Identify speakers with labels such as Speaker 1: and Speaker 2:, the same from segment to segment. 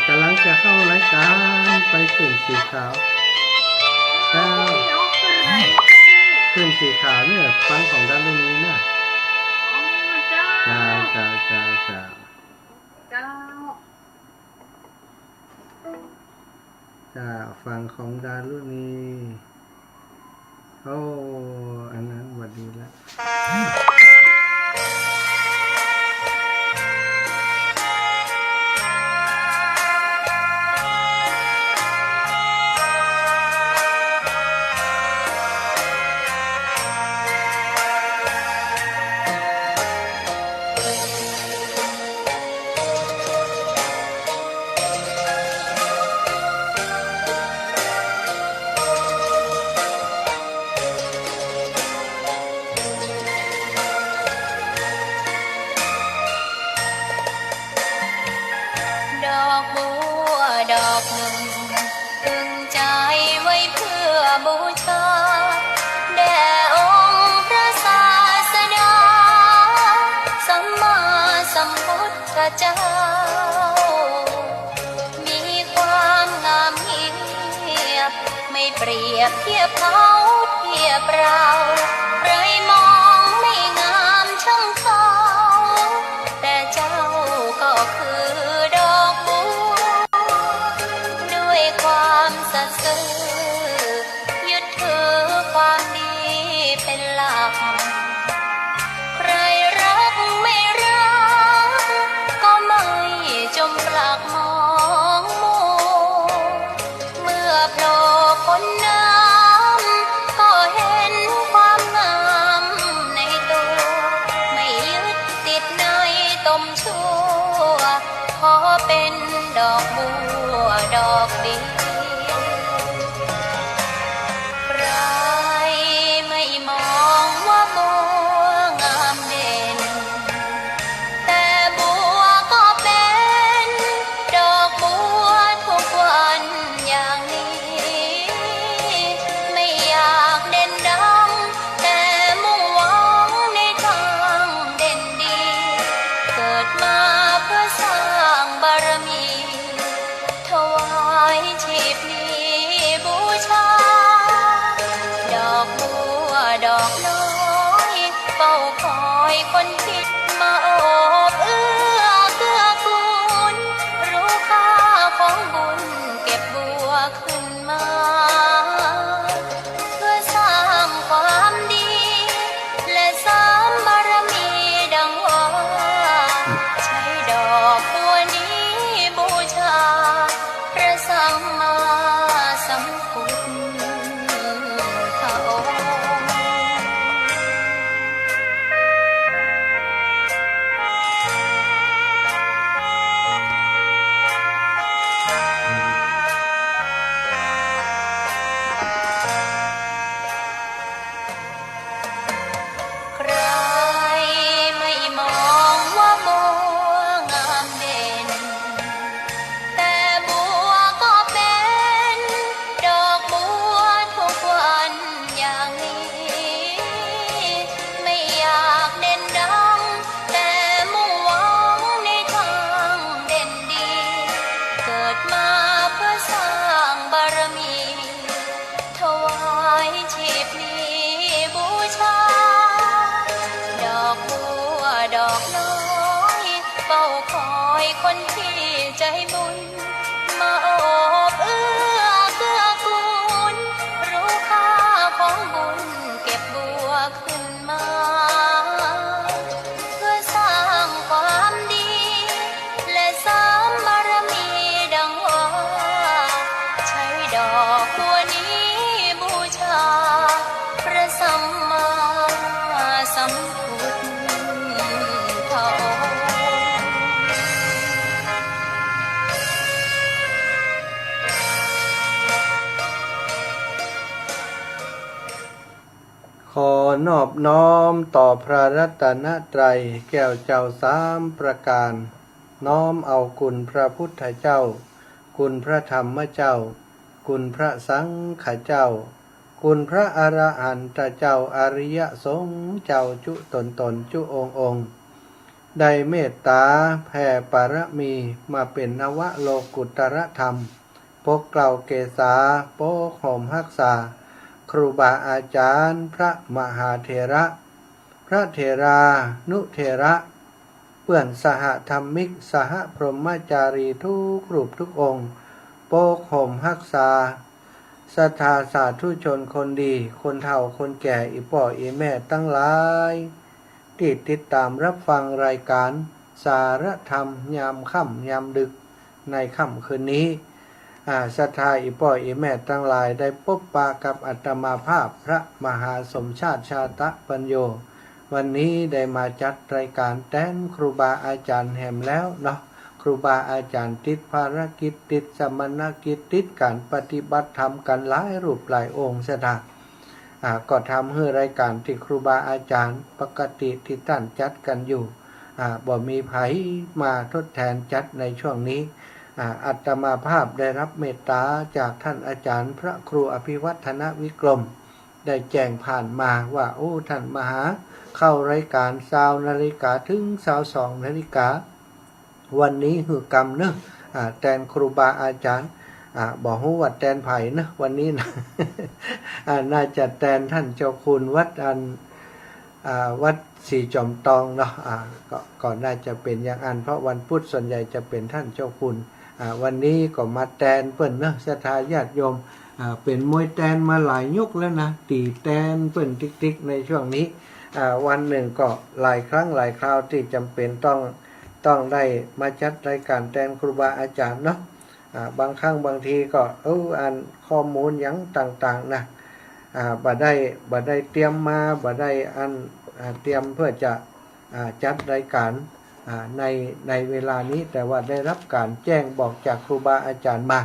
Speaker 1: กำลังจะเข้ารายการไปขึ้นสีขาวเจ้าขึ้นสีขาวเนี่ยฟังของด้านรุ่นนี้นะเจ้าเจ้าเจ้าเจ้าเจ้าเจ้าฟังของดารุ่นนี้โอ้อันนั้นหวัดดีแล้ว
Speaker 2: ดอกหนึ่งตึงใจไว้เพื่อบูชาแด่องค์พระศาสดาสัมมาสัมพุทธเจ้ามีความงามเงียบไม่เปรียบเทียบเขาเทียบเราใครมองไม่งามช่างเขาแต่เจ้าก็คือดอกบัวความสัตย์ซื่อยึดถือความดีเป็นหลักใครรักไม่รักก็ไม่จมปลักมองมัวเมื่อโผล่พ้นน้ำก็เห็นความงามในตัวไม่ยึดติดในตมชั่วขอเป็นดอกบัวดอกดีใครไม่มองว่าบัวงามเด่นแต่บัวก็เป็นดอกบัวทุกวันอย่างนี้ไม่อยากเด่นดังแต่มุ่งหวังในทางเด่นดีเกิดมาเพื่อสร้างบารมีถวายชีพนี้บูชาดอกบัวดอกน้อยเฝ้าคอยคนคิดมาโอบเอื้อเกื้อกูลรู้ค่าของบุญเก็บบัวขึ้นมาเพื่อสร้างความดีและสร้างบารมีดังว่าใช้ดอกบัวนี้บูชาพระสัมมาสัมพุทธองค์ใครไม่มองว่าบัวงามเด่นแต่บัวก็เป็นดอกบัวทุกวันอย่างนี้ไม่อยากเด่นดังแต่มุ่งหวังในทางเด่นดีเกิดมาเพื่อสร้างบารมีถวายชีพนี้บูชาดอกบัวดอกน้อยเฝ้าคอยคนที่ใจบุญมาโอบเอื้อเกื้อกูลรู้ค่าของบุญเก็บบัวขึ้นมาเพื่อสร้างความดีและสร้างบารมีดังว่าใช้ดอกบัวนี้บูชาพระสัมมาสัมพุทธองค์
Speaker 1: ขอนอบน้อมต่อพระรัตนตรัยแก้วเจ้าสามประการน้อมเอาคุณพระพุทธเจ้าคุณพระธรรมเจ้าคุณพระสังฆเจ้าคุณพระอรหันตเจ้าอริยสงฆ์เจ้าจุตนจุองค์ ได้เมตตาแผ่ปารมีมาเป็นนวโลกุตรธรรมปกเกล่าเกษาโปกห่มรักษาครูบาอาจารย์พระมหาเถระ พระเถรานุเถระเพื่อนสหธรรมิกสหพรหมจารีทุกรูปทุกองค์โปกห่มรักษาศรัทธาสาธุชนคนดีคนเฒ่าคนแก่อีป่ออีแม่ตั้งหลายที่ติดตามรับฟังรายการสารธรรมยามค่ำยามดึกในค่ำคืนนี้ศรัทธาอีป่ออีแม่ตั้งหลายได้พบปะกับอาตมาภาพพระมหาสมชาติชาตปัญโยวันนี้ได้มาจัดรายการแต้นครูบาอาจารย์แห่มแล้วเนาะครูบาอาจารย์ติดภารกิจติดสมณกิจติดการปฏิบัติธรรมกันหลายรูปหลายองค์เสียดาก็ทำให้รายการที่ครูบาอาจารย์ปกติที่ท่านจัดกันอยู่บ่มีไผมาทดแทนจัดในช่วงนี้อาตมาภาพได้รับเมตตาจากท่านอาจารย์พระครูอภิวัฒนวิกรมได้แจ้งผ่านมาว่าโอ้ท่านมหาเข้ารายการ20 นาฬิกาถึง22 นาฬิกาวันนี้คือกรรมเนอะแทนครูบาอาจารย์บอกว่าแทนไผ่นะวันนี้นะ น่าจะแทนท่านเจ้าคุณวัดวัดสีจอมตองเนาะก็น่าจะเป็นอย่างอันเพราะวันพุธส่วนใหญ่จะเป็นท่านเจ้าคุณวันนี้ก็มาแทนเปิ้นเนอะศรัทธาญาติโยมเป็นมวยแทนมาหลายยุคแล้วนะตีแทนเปิ้นติ๊กๆในช่วงนี้วันหนึ่งก็หลายครั้งหลายคราวที่จำเป็นต้องได้มาจัดรายการแทนครูบาอาจารย์เนาะบางครั้งบางทีก็อ่านข้อมูลอย่างต่างๆนะบ่ได้เตรียมมาบ่ได้เตรียมเพื่อจะจัดรายการในเวลานี้แต่ว่าได้รับการแจ้งบอกจากครูบาอาจารย์มา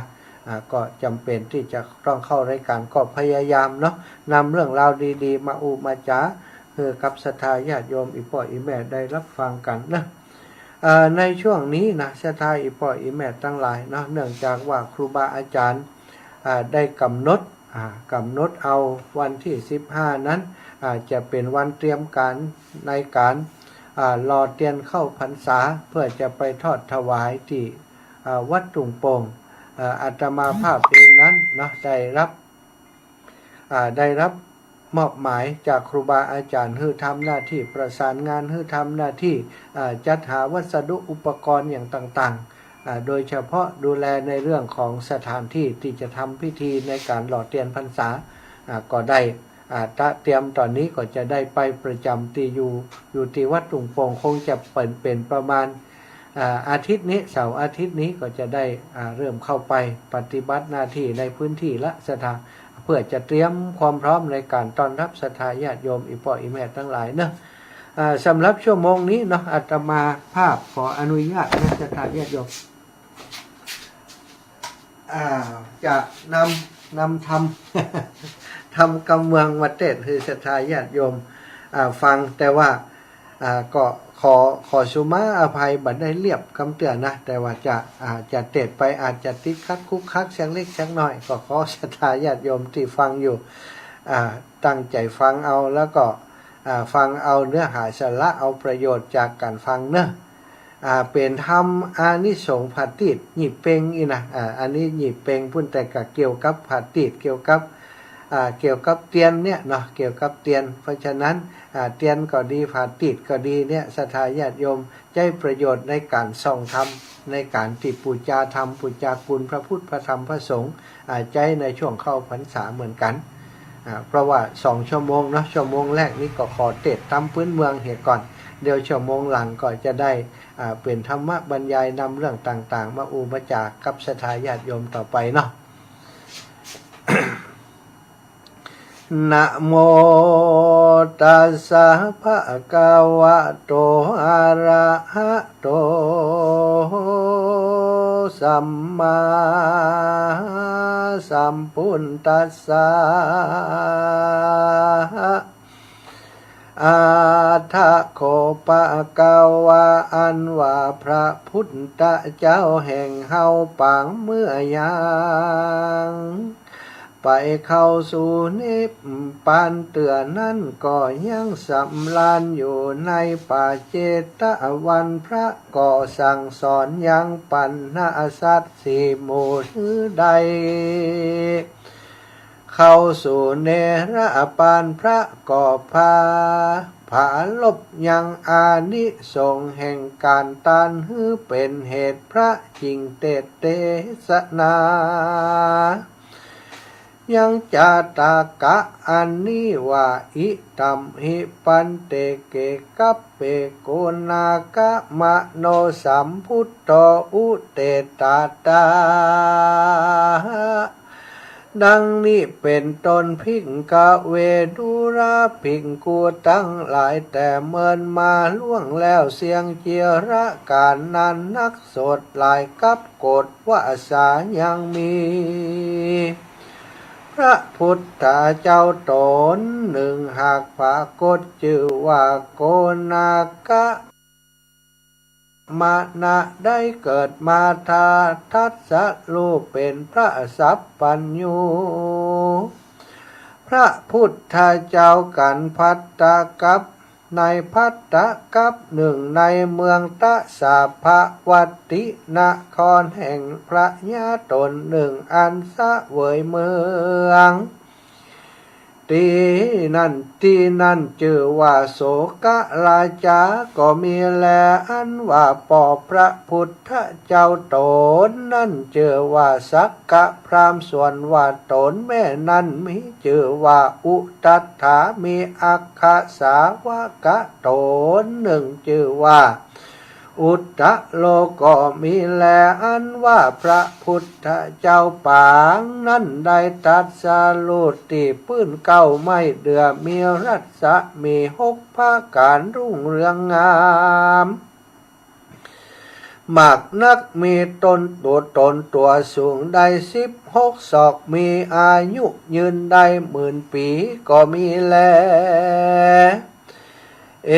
Speaker 1: ก็จำเป็นที่จะต้องเข้ารายการก็พยายามเนาะนำเรื่องราวดีๆมามาจ๋ากับศรัทธาญาติโยมอีพ่ออีแม่ได้รับฟังกันนะในช่วงนี้นะศรัทธาอีพ่ออีแม่ทั้งหลายเนาะเนื่องจากว่าครูบาอาจารย์ได้กำหนดเอาวันที่15นั้นจะเป็นวันเตรียมการในการรอเตียนเข้าพรรษาเพื่อจะไปทอดถวายที่วัดตุงโป่งอาตมาภาพเองนั้นเนาะได้รับมอบหมายจากครูบาอาจารย์ให้ทำหน้าที่ประสานงานให้ทำหน้าที่จัดหาวัสดุอุปกรณ์อย่างต่างๆโดยเฉพาะดูแลในเรื่องของสถานที่ที่จะทำพิธีในการหล่อเทียนพรรษาก็ได้เตรียมตอนนี้ก็จะได้ไปประจำที่อยู่ที่วัดตุงโป่งคงจะเป็นประมาณอาทิตย์นี้เสาร์อาทิตย์นี้ก็จะได้เริ่มเข้าไปปฏิบัติหน้าที่ในพื้นที่ละสถานเพื่อจะเตรียมความพร้อมในการต้อนรับศรัทธาญาติโยมอีพ่ออีแม่ทั้งหลายเนอะสำหรับชั่วโมงนี้เนาะอาตมาภาพขออนุญาตนะศรัทธาญาติโยมจะนำทำกำเมืองมาเทศคือศรัทธาญาติโยมฟังแต่ว่าก็ขอสุมาอภัยบัดได้เรียบคำเตือนนะแต่ว่าจะเทศไปอาจจะติดคัดคุกคักเสียงเล็กเสียงน้อยก็ขอศรัทธาญาติโยมที่ฟังอยู่ตั้งใจฟังเอาแล้วก็ฟังเอาเนื้อหาสาระเอาประโยชน์จากการฟังเนอะเป็นธรรมอานิสงส์ผัดติดหยิบเป่งอีนะอันนี้หยิบเป่งพุ่นแต่กับเกี่ยวกับผัดติดเกี่ยวกับเตียนเนี่ยเนาะเกี่ยวกับเตียนเพราะฉะนั้นเตียนก็ดีผัดติดก็ดีเนี่ยศรัทธาญาติโยมใช้ประโยชน์ในการส่องธรรมในการที่ปูจาธรรมปูจาคุณพระพุทธพระธรรมพระสงฆ์ใจในช่วงเข้าพรรษาเหมือนกันเพราะว่า2 ชั่วโมงเนาะชั่วโมงแรกนี้ก็ขอเทศน์ทำพื้นเมืองเหตุก่อนเดี๋ยวชั่วโมงหลังก็จะได้เป็นธรรมะบรรยายนำเรื่องต่างๆมามาจากกับศรัทธาญาติโยมต่อไปเนาะ นะโมตัสสะภะคะวะโตอะระหะโตสัมมาสัมพุทธัสสะอาทะโคปะกาวะอันว่าพระพุทธเจ้าแห่งเฮาปางเมื่อยาง ไปเข้าสู่นิพพานเตือนนั้นก็ยังสำราญอยู่ในป่าเจตวันพระก็สั่งสอนยังปัญหาสัตว์สี่หมู่หือใดเข้าสู่เนรปานพระก็พาผาลบยังอานิสงส์แห่งการตานหือเป็นเหตุพระจริงเทศนายังจาตากะอันนี้ว่าอิตัมหิปันเตเกกัปเปโกนากะมะโนสัมพุทโธอุเตตาตาดังนี้เป็นต้นพิงกะเวดุราพิงกูตั้งหลายแต่เมินมาล่วงแล้วเสียงเจียระการนั้นนักโสดหลายกับกฎว่าสายังมีพระพุทธเจ้าตนหนึ่งหากปรากฏชื่อว่าโกนากะมานะได้เกิดมาทาทัสสะรูปเป็นพระสัพพัญญูพระพุทธเจ้ากันพัตตกัปในพัตตกัปหนึ่งในเมืองตะสาภวัตตินครแห่งพระญาตนหนึ่งอันสะเวยเมืองที่นั่นชื่อว่าโสกราจาก็มีแลอันว่าปอพระพุทธเจ้าตนนั่นชื่อว่าสักกะพรามส่วนว่าตนแม่นั่นมีชื่อว่าอุตัฏฐามีอัคคสาวกะตนหนึ่งชื่อว่าอุตตะโลก็มีแลอันว่าพระพุทธเจ้าปางนั้นได้ตรัสรู้ที่ปื้นเก้าไม่เดือมีรัศมีหกภาการรุ่งเรืองงามมากนักมีตนตัวสูงได้16 ศอกมีอายุยืนได้10,000 ปีก็มีแลเอ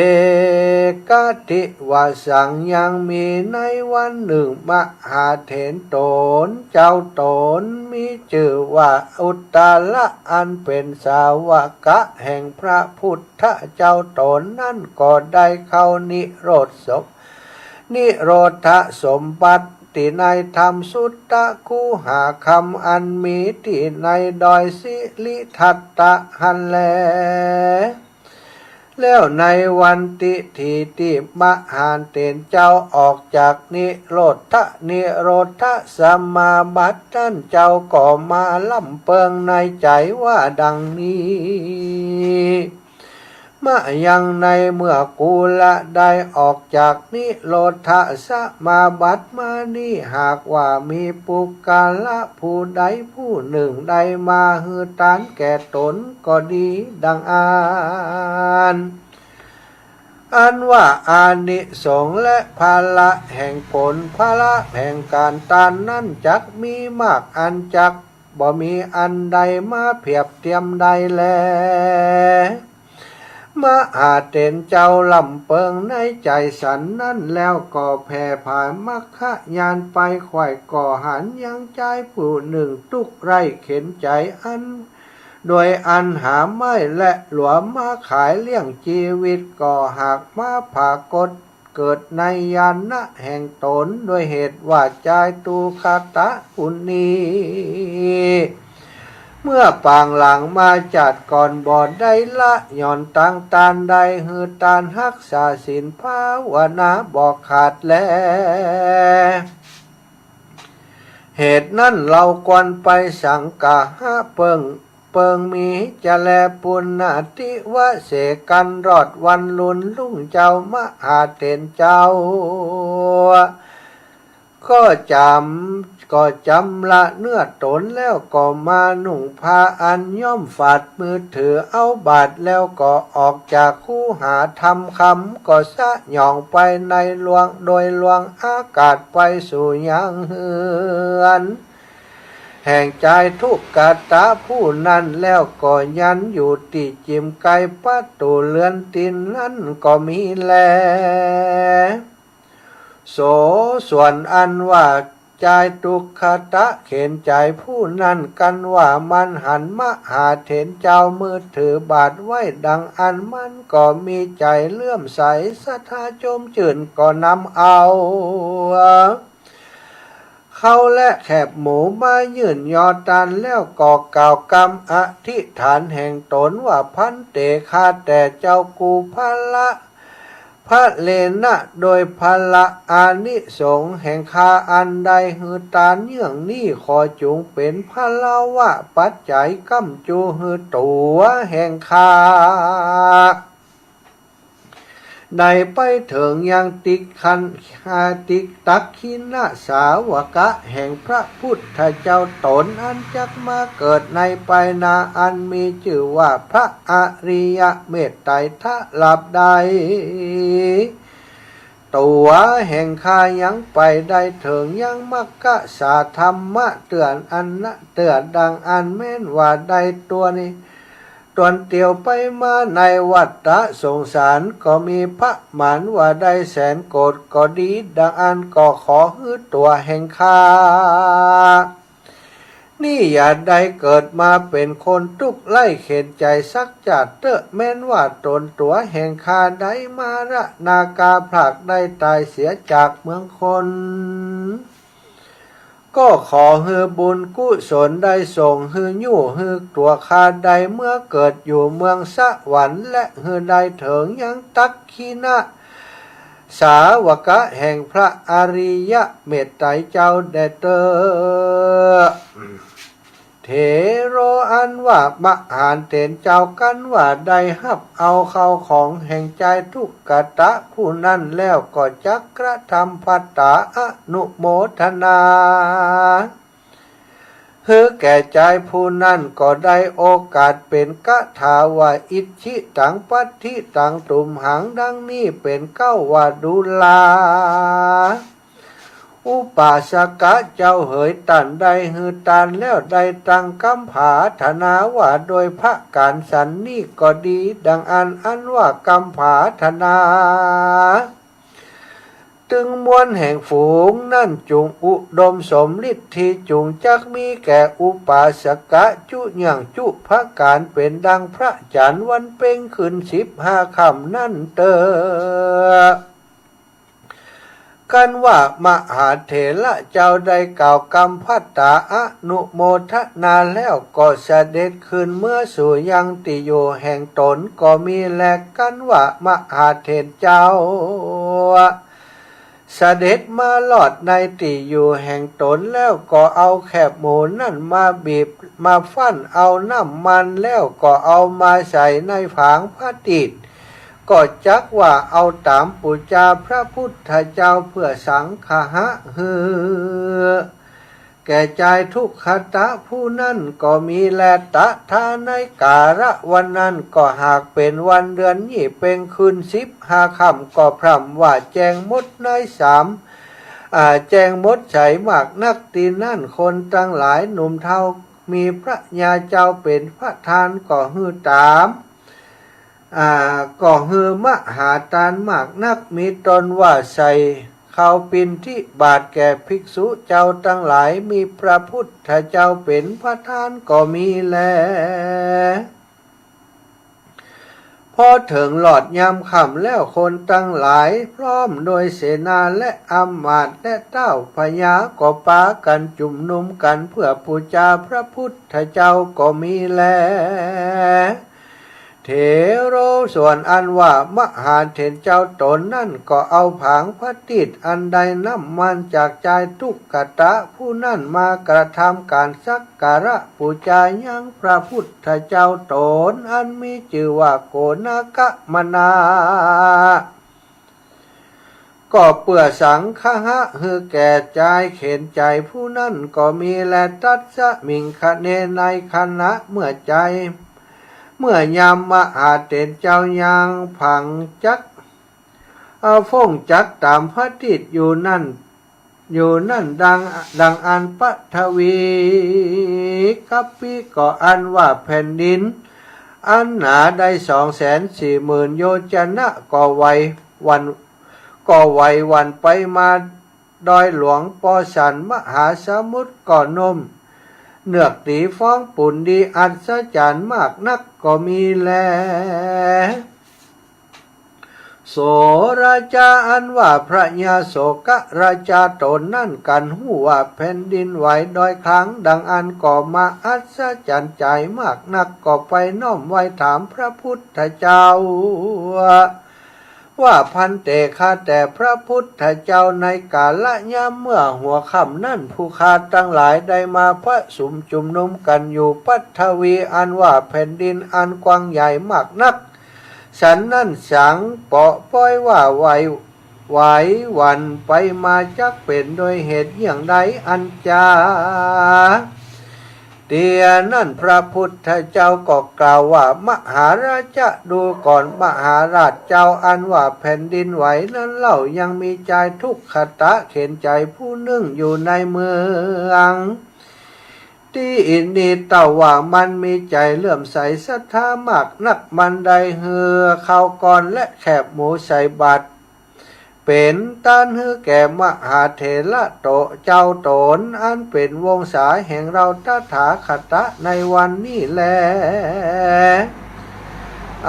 Speaker 1: กติวาสังยังมีในวันหนึ่งมหาเถรตนเจ้าตนมีชื่อว่าอุตตระอันเป็นสาวกะแห่งพระพุทธเจ้าตนนั่นก็ได้เข้านิโรธสมบัติที่ในธรรมสุตตะคูหาคำอันมีที่ในดอยสิลิทัตตะหันแลแล้วในวันที่มหาเถรเจ้าออกจากนิโรธสมาบัติท่านเจ้าก็มาล่ำเปิงในใจว่าดังนี้มายังในเมื่อกูละได้ออกจากนิโรธสมาบัติมานี่หากว่ามีปุกกาละผู้ใดผู้หนึ่งได้มาฮือตานแก่ตนก็ดีดังอันว่าอานิสงส์และภาละแห่งผลภาละแห่งการตานนั้นจักมีมากอันจักบ่มีอันใดมาเพียบเทียมใดแลมหาเถรเจ้าลำเปิงในใจสันนั่นแล้วก็แผ่ผ่านมรรคญาณไปไขว่ก่อหันยังใจผู้หนึ่งทุกไร่เข็นใจอันโดยอันหาไม่และหลวมมาขายเลี้ยงชีวิตก็หากมาผ่ากฏเกิดในยานะแห่งตนโดยเหตุว่าใจตูคาตะปุณณีเมื่อปางหลังมาจัดก่อนบ่ได้ละย่อนตั้งตานได้ฮือตานรักษาศีลภาวนาบอกขาดแลเหตุนั้นเราควรไปสังกะหะเปิงมีจะแลปุณณติวะเสกันรอดวันลุนลุ่งเจ้ามหาเถรเจ้าก็จำละเนื้อตนแล้วก็มานุ่งผ้าอันย่อมฝาดมือถือเอาบาทแล้วก็ออกจากคูหาทำคำก็สะหย่องไปในลวงโดยลวงอากาศไปสู่ยังเฮือนแห่งใจทุกกตะผู้นั้นแล้วก็ยันอยู่ที่จิมไกประตูเรือนตินนั้นก็มีแลโสส่วนอันว่า ใจทุกขตะเข็นใจผู้นั้นกันว่ามันหันมาหาเถนเจ้ามือถือบาทไว้ดังอันมันก็มีใจเลื่อมใสศรัทธาจมจื่นก็นำเอาเขาและแคบหมูมายื่นยอตันแล้วก็กล่าวกรรมอธิษฐานแห่งตนว่าพันเตข้าแต่เจ้ากูพละพระเลนะโดยพละอานิสงส์แห่งข้าอันใดหือตานเยื่องนี้ขอจุงเป็นพละวะปัจจัยกัมจูหือตัวแห่งข้าในไปถึงยังติคันติตักขินะสาวกะแห่งพระพุทธเจ้าตนอันจักมาเกิดในไปนาอันมีชื่อว่าพระอริยเมตไตรทะลับใดตัวแห่งข้ายังไปได้ถึงยังมักกะสาธรรมะเตือนอันนะเตือนดังอันแม่นว่าได้ตัวนี้ตวนเตียวไปมาในวัฏฏะสงสารก็มีพระหมันว่าได้แสนโกรธก็ดีดังอันก็ขอฮือตัวแห่งข้านี่อย่าได้เกิดมาเป็นคนทุกข์ไล่เข็นใจสักจัดเตอะแม้นว่าตนตัวแห่งข้าได้มาระนากาผลักได้ตายเสียจากเมืองคนก็ขอฮือบุญกุศลได้ส่งฮือยู่ฮือตัวข้าใดเมื่อเกิดอยู่เมืองสวรรค์และฮือได้ถึงยังตักขีนะสาวกะแห่งพระอริยเมตไตรเจ้าแดเตอเทโรอันว่ามหาเถรเจ้ากันว่าได้หับเอาเข้าของแห่งใจทุกกตะผู้นั้นแล้วก็จักกระทำภัตตาอนุโมทนาฮือแก่ใจผู้นั้นก็ได้โอกาสเป็นกะถาวาอิทธิตังปัตถิตังตุมหังดังนี้เป็นเก้าวาดุลาอุปาสกะเจ้าเหยตันได้ฮือตันแล้วได้ตั้งกำผาธนาว่าโดยพระการสันนี่ก็ดีดังอันว่ากำผาธนาตึงมวลแห่งฝูงนั่นจุงอุดมสมฤทธิ์ที่จุงจักมีแก่อุปาสกะจุอย่างจุพระการเป็นดังพระจันทร์วันเพ็ญขึ้น15 ค่ำนั่นเตอกันว่ามหาเถระเจ้าได้กล่าวกรรมภัตตาอนุโมทนาแล้วก็เสด็จขึ้นเมื่อสู่ยังติโยแห่งตนก็มีแลกกันว่ามหาเถรเจ้าเสด็จมาหลอดในติอยู่แห่งตนแล้วก็เอาแคบหมูนั่นมาบีบมาฟั่นเอาน้ำมันแล้วก็เอามาใส่ในผางพระติดก็จักว่าเอาตามปุจจาพระพุทธเจ้าเพื่อสังฆะฮือแก่ใจทุกขตะผู้นั้นก็มีแลตะทาในการะวันนั้นก็หากเป็นวันเดือนยี่เป็นคืน15 ค่ำก็พร่ำว่าแจงมดใน3แจงมดใสมากนักตีนั่นคนตั้งหลายหนุ่มเท่ามีพระญาเจ้าเป็นพระทานก็ฮือตามก็ฮือมหาทานมากนักมีตนว่าใส่เขาปินที่บาทแก่ภิกษุเจ้าทั้งหลายมีพระพุทธเจ้าเป็นพระทานก็มีแลพอถึงหลอดยามค่ำแล้วคนตั้งหลายพร้อมโดยเสนาและอำมาตย์และเต้าพญาก็ปากันจุ่มนุมกันเพื่อบูชาพระพุทธเจ้าก็มีแลเถโรส่วนอันว่ามหาเถรเจ้าตนนั่นก็เอาผางพระติดอันใดน้ำมันจากใจทุกขตะผู้นั่นมากระทำการสักการะบูชายังพระพุทธเจ้าตนอันมีชื่อว่าโกนกะมนาก็เปื่อสังฆะฮือแก่ใจเข็นใจผู้นั่นก็มีแลตัสสะมิงคะเนในคณะเมื่อยามมหาเถรเจ้ายางผังจักฟ้องจักตามพระติดอยู่นั่นดังอันปัทวีกัปปิก็อันว่าแผ่นดินอันหนาได้240,000 โยชนะก็ไววันไปมา ดอยหลวงปอฉันมหาสมุทรก่อนนมเนือกตีฟ้องปุ่นดีอัศจรรย์มากนักก็มีแลโสราชาอันว่าพระยาโศกราชาตนนั่นกันหูว่าแผ่นดินไหวดอยครั้งดังอันก่อมาอัศจรรย์ใจมากนักก็ไปน้อมไว้ถามพระพุทธเจ้าว่าพันเตข้าแต่พระพุทธเจ้าในกาลยามเมื่อหัวค่ำนั่นผู้ข้าทั้งหลายได้มาพระสุมจุมนุมกันอยู่ปัทวีอันว่าแผ่นดินอันกว้างใหญ่มากนักฉันนั่นสังเปาะป้อยว่าไหววันไปมาจักเป็นโดยเหตุอย่างใดอันจาเตียนั่นพระพุทธเจ้าก็กล่าวว่ามหาราชดูก่อนมหาราชเจ้าอันว่าแผ่นดินไหวนั้นเล่ายังมีใจทุกขตะเข็นใจผู้นึ่งอยู่ในเมืองที่อินดีเต่าว่ามันมีใจเลื่อมใสศรัทธามากนักมันได้เหือข้าวก่อนและแคบหมูใส่บาตรเป็นต้านฮือแก่มหาเถระโตเจ้าโตนอันเป็นวงศาแห่งเราตถาคตในวันนี้แล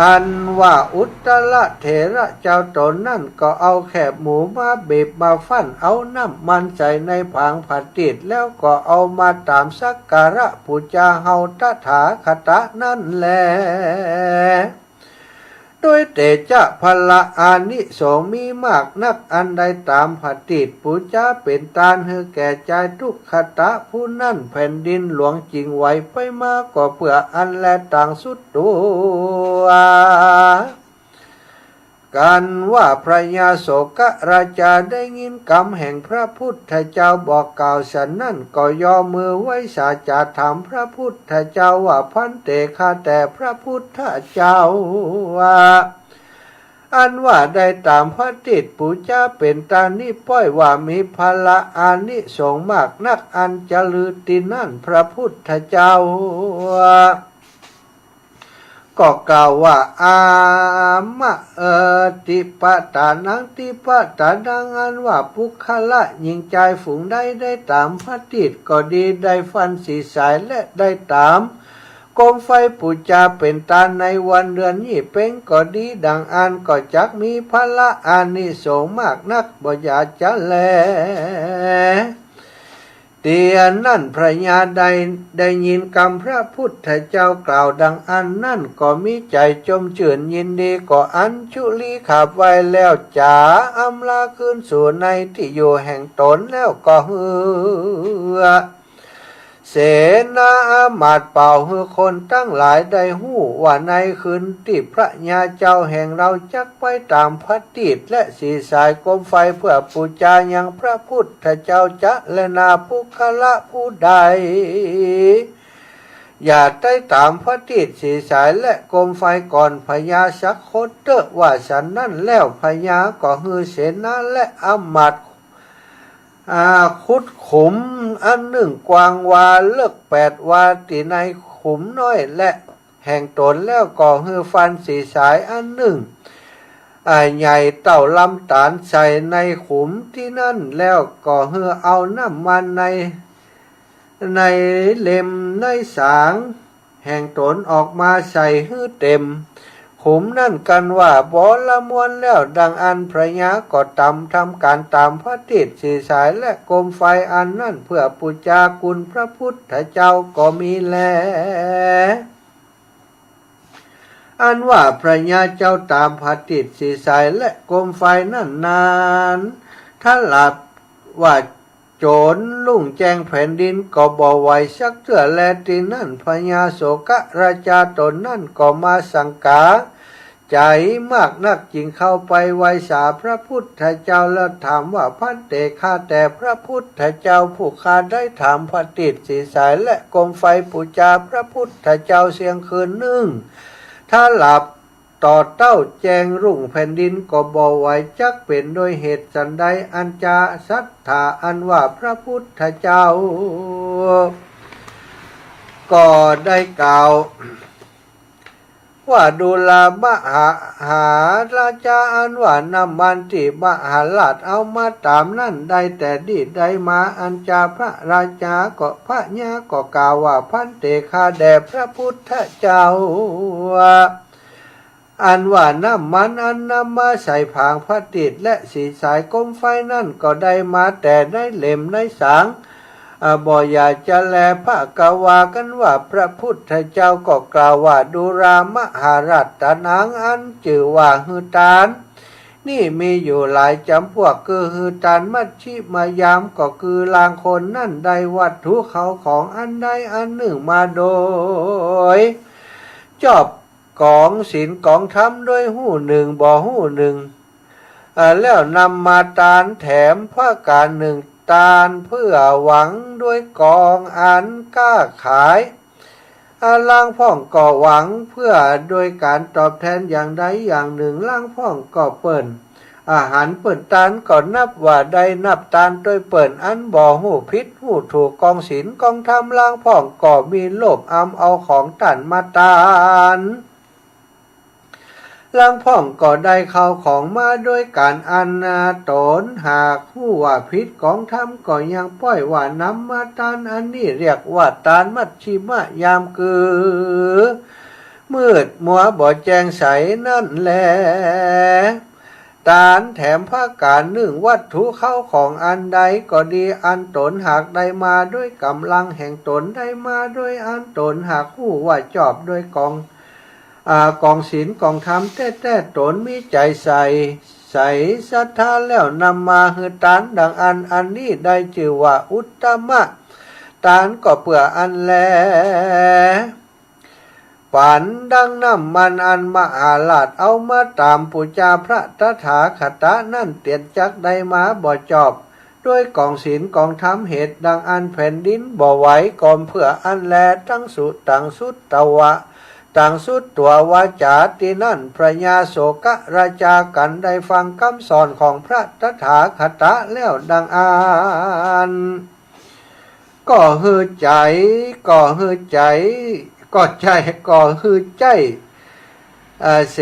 Speaker 1: อันว่าอุตตรเถระเจ้าโตนนั่นก็เอาแคบหมูมาบีบมาฟั่นเอาน้ำมันใส่ในผางผัดติดแล้วก็เอามาตามสักการะปูชาเฮาตถาคตนั่นแลโดยเตจาพละอานิสงส์มีมากนักอันใดตามผัดติดปูชาเป็นตานให้แก่ใจทุกขตะผู้นั่นแผ่นดินหลวงจริงไหวไปมากกว่าเพื่ออันแลต่างสุดตัวกันว่าพระยาโศกราชาได้ยินคำแห่งพระพุทธเจ้าบอกกล่าวฉันนั่นก็ย่อมือไหว้สาจาถามพระพุทธเจ้าว่าพันเตข้าแต่พระพุทธเจ้าว่าอันว่าได้ตามพระติดปูชาเป็นตานิป้อยว่ามีพละอานิสงส์มากนักอันจะลือตินั่นพระพุทธเจ้าก็กล่าวว่าอามะติปตานังติปตานังอันว่าปุคละยิงใจฝูงได้ตามพระติดก็ดีได้ฟันสีสายและได้ตามโคมไฟปูชาเป็นตาในวันเดือนยี่เป็งก็ดีดังอันก็จักมีพละอานิสงส์มากนักบ่อยากจะแลเตียนั่นพระญาได้ยินคำพระพุทธเจ้ากล่าวดังอันนั่นก็มีใจจมชื่นยินดีก็อัญชุลีขับไว้แล้วจ๋าอำลาคืนสู่ในที่อยู่แห่งตนแล้วก็เฮือเสนาอามาตย์เป่าฮือคนตั้งหลายได้หู้ว่าในคืนที่พระญาเจ้าแห่งเราจักไปตามพระติดและสีสายโคมไฟเพื่อปูชายังพระพุทธเจ้าจะและนาปุคละผู้ใดอย่าได้ตามพระติดสีสายและโคมไฟก่อนพญาสักโคตเตอว่าฉันนั่นแล้วพญาก็ฮือเสนาและอามาตย์ขุดขุมอันหนึ่งกวางวาเลิก8 วาตีในขุมน้อยและแห่งตนแล้วก็ฮือฟันสีสายอันหนึ่งใหญ่เต่าลำตาลใส่ในขุมที่นั่นแล้วก็ฮือเอาน้ำมันในเล่มในสางแห่งตนออกมาใส่ฮือเต็มขุมนั่นกันว่าบอละมวนแล้วดังอันพระยาก็ทำการตามพระติดสีสายและโคมไฟอันนั่นเพื่อปูชาคุณพระพุทธเจ้าก็มีแลอันว่าพระยาเจ้าตามพระติดสีสายและโคมไฟนั่นนานถ้าหลับว่าโจรลุ่งแจ้งแผ่นดินก็บ่ไหวสักเถื่อแลที่นั่นพญาโศกราชาตนนั่นก็มาสังกาใจมากนักจึงเข้าไปไหว้สาพระพุทธเจ้าแล้วถามว่าพันเตข้าแต่พระพุทธเจ้าผู้ข้าได้ถามพระติดสีสายและโคมไฟปูชาพระพุทธเจ้าเสียงคืนหนึ่งถ้าหลับต่อเต้าแจงรุ่งแผ่นดินก็บ่ไหวจักเป็นโดยเหตุสันใดอันจะศรัทธาอันว่าพระพุทธเจ้าก็ได้กล่าว ว่าดูลามหาราชาอันว่านำมันที่มหาราชเอามาตามนั่นได้แต่ดีได้มาอันจาพระราชาก็พระญาก็กล่าวว่าพันเตคาแด่พระพุทธเจ้าอันว่าน้ำมันอันนำมาใส่ผางพระติดและสีสายก้มไฟนั่นก็ได้มาแต่ได้เล่มได้สางบ่อยากจะแลพระกวากันว่าพระพุทธเจ้าก็กล่าวว่าดูรามหาราชตนางอันชื่อว่าฮือตานนี่มีอยู่หลายจำพวกคือฮือตานมัชชิมายามก็คือลางคนนั่นได้วัตถุเขาของอันใดอันหนึ่งมาโดยจอบกองศีลกองธรรมด้วยหูหนึ่งบ่หูหนึ่งแล้วนำมาตานแถมพระการหนึ่งตานเพื่อหวังด้วยกองอันกล้าขายล่างพ่องก็หวังเพื่อโดยการตอบแทนอย่างใดอย่างหนึ่งล่างพ่องก็เปิ่นอาหารเปิ่นตานก็นับว่าได้นับตานโดยเปิ่นอันบ่หูพิษหูถูกกองศีลกองธรรมล่างพ่องก็มีโลภเอาของตันมาตานล่างพ่องก็ได้เข้าของมาด้วยการอันนาตนหากผู้ว่าพิษของธรรมก็ยังปล่อยว่านำมาตานอันนี้เรียกว่าตานมัชชิมยามคือมืดมัวบ่แจงใสนั่นแลตานแถมภาคการหนึ่งวัตถุเข้าของอันใดก็ดีอันตนหากได้มาด้วยกำลังแห่งตนได้มาด้วยอันตนหากผู้ว่าจอบด้วยกองศีลกองธรรมแต่ตนมีใจใส่ศรัทธาแล้วนำมาฮือตานดังอันนี้ได้ชื่อว่าอุตตมะตานก็เพื่ออันแลปันดังน้ำมันอันมหาราชเอามาตามปุจาพระตถาคตนั่นเตียนจักได้มาบ่จอบด้วยกองศีลกองธรรมเหตุดังอันแผ่นดินบ่ไหวก่อนเพื่ออันแลตั้งสุตวะต่างสุดตัววาจาตินั่นพระญาโศกราชากันได้ฟังคำสอนของพระตถาคตแล้วดังอ่านก็ฮือใจก็ฮือใจก็ใจก็ฮือใจเส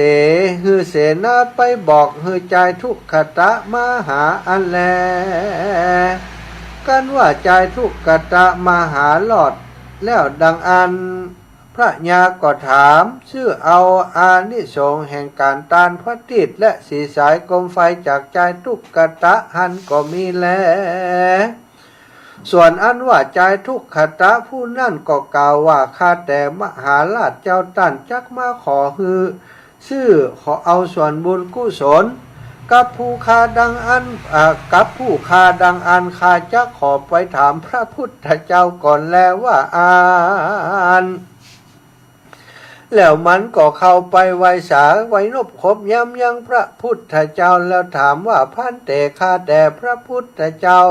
Speaker 1: ฮือเสนาไปบอกฮือใจทุกขตะมาหาอันแลกันว่าใจทุกขตะมาหาหลอดแล้วดังอันพระญาก็ถามชื่อเอาอานิสงส์แห่งการตานพระติดและสีสายกลมไฟจากใจทุกขตะหันก็มีแลส่วนอันว่าใจทุกขตะผู้นั่นก็กล่าวว่าข้าแต่มหาราชเจ้าตั้นจักมาขอฮือชื่อขอเอาส่วนบุญกุศลกับผู้คาดังอันข้าจะขอไปถามพระพุทธเจ้าก่อนแล้วว่าอ่านแล้วมันก็เข้าไปไหว้สาไหว้นบคบย้ำยังพระพุทธเจ้าแล้วถามว่าพันเตข้าแต่พระพุทธเจ้า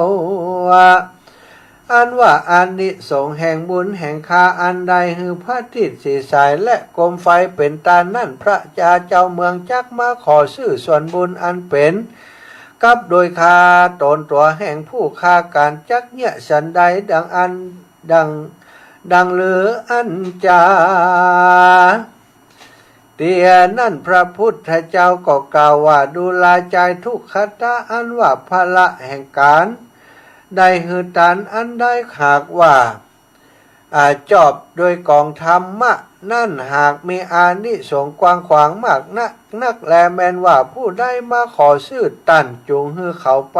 Speaker 1: อันว่าอานิสงส์แห่งบุญแห่งคาอันใดฮือพระทิศสีสายและกรมไฟเป็นตานั่นพระเจ้าเมืองจักมาขอซื้อส่วนบุญอันเป็นกับโดยคาตนตัวแห่งผู้คาการจักเนี่ยสันใดดังเลืออันจาเตียนั่นพระพุทธเจ้าก็กล่าวว่าดูลาใจทุกขตะอันว่าพละแห่งการได้หือตันอันได้หากว่าจอบโดยกองธรรมะนั่นหากมีอานิสงส์กว้างขวางมากนักแลแมนว่าผู้ได้มาขอซื้อตันจุงฮือเขาไป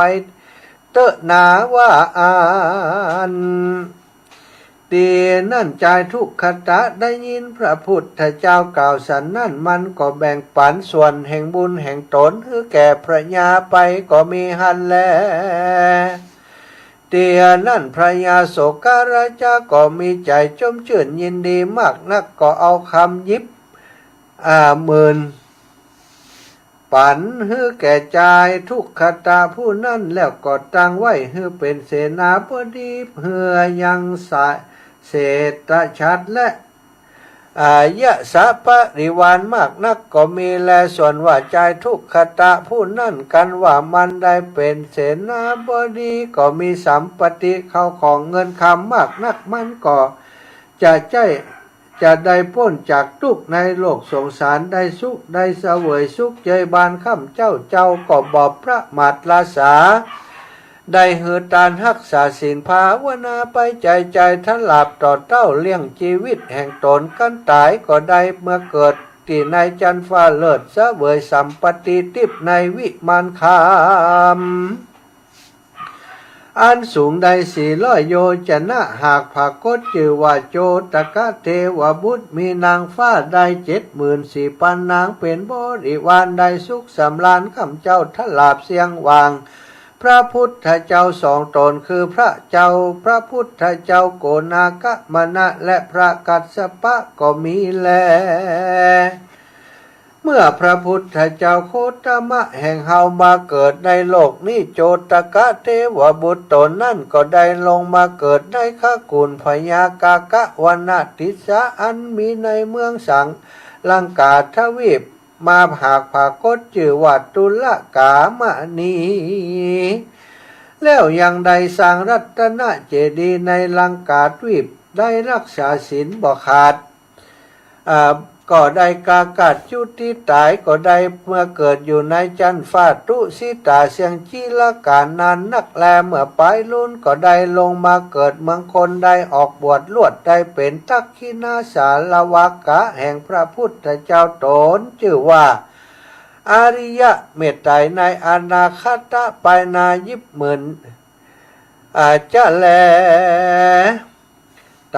Speaker 1: เตอะนาว่าอ่านเตียนั่นใจทุกขตะได้ยินพระพุทธเจ้ากล่าวสันนั่นมันก็แบ่งปันส่วนแห่งบุญแห่งตนคือแก่พระญาไปก็มีหันแลเตียนั่นพระยาโศกราชาก็มีใจจมชื่นยินดีมากนักก็เอาคำยิบหมื่นปันฮือแก่ใจทุกขตาผู้นั่นแล้วก็ตั้งไว้ฮือเป็นเสนาบดีเพื่อยังเศรษฐชัดและยะสะปริวารมากนักก็มีแลส่วนว่าใจทุกขตะผู้นั่นกันว่ามันได้เป็นเสนาบดีก็มีสัมปติเข้าของเงินคำมากนักมันก็จะ จะได้พ้นจากทุกข์ในโลกสงสารได้สุขได้เสวยสุขเจยบานข้ามเจ้าก็บอบพระมาตรลาสาได้เหือตานรักษาศีลภาวนาไปใจท่านหลับต่อเต้าเลี้ยงชีวิตแห่งตนกันตายก็ได้เมื่อเกิดที่ในจันฟ้าเลิศเสวยสัมปติทิพย์ในวิมานคามอันสูงได้400 โยชนะหากภากฏชื่อว่าโจตกะเทวบุตรมีนางฟ้าได้74,000 นางเป็นบริวารได้สุขสำราญข้าเจ้าทลาบเสียงวางพระพุทธเจ้าสองตนคือพระเจ้าพระพุทธเจ้าโกนากะมณะและพระกัสสปะก็มีแลเมื่อพระพุทธเจ้าโคตมะแห่งเฮามาเกิดในโลกนี้โจตกะเทวบุตรตนนั่นก็ได้ลงมาเกิดในขกุลพญากากะวนาติสาอันมีในเมืองสังลังกาทวีปมาหากภากฏชื่อว่าตุลกามณีแล้วยังได้สร้างรัตนเจดีย์ในลังกาทวีปได้รักษาศีลบ่ขาดก็ได้กากัดจุติตายก็ได้เมื่อเกิดอยู่ในจันฟ้าตุสิตาเสียงจีละการนานนักแลเมื่อปลายรุ่นก็ได้ลงมาเกิดเมืองคนได้ออกบวชลวดได้เป็นทักขินาสารวากะแห่งพระพุทธเจ้าตนชื่อว่าอริยะเมตไตรในอนาคตไปนา20,000จะแล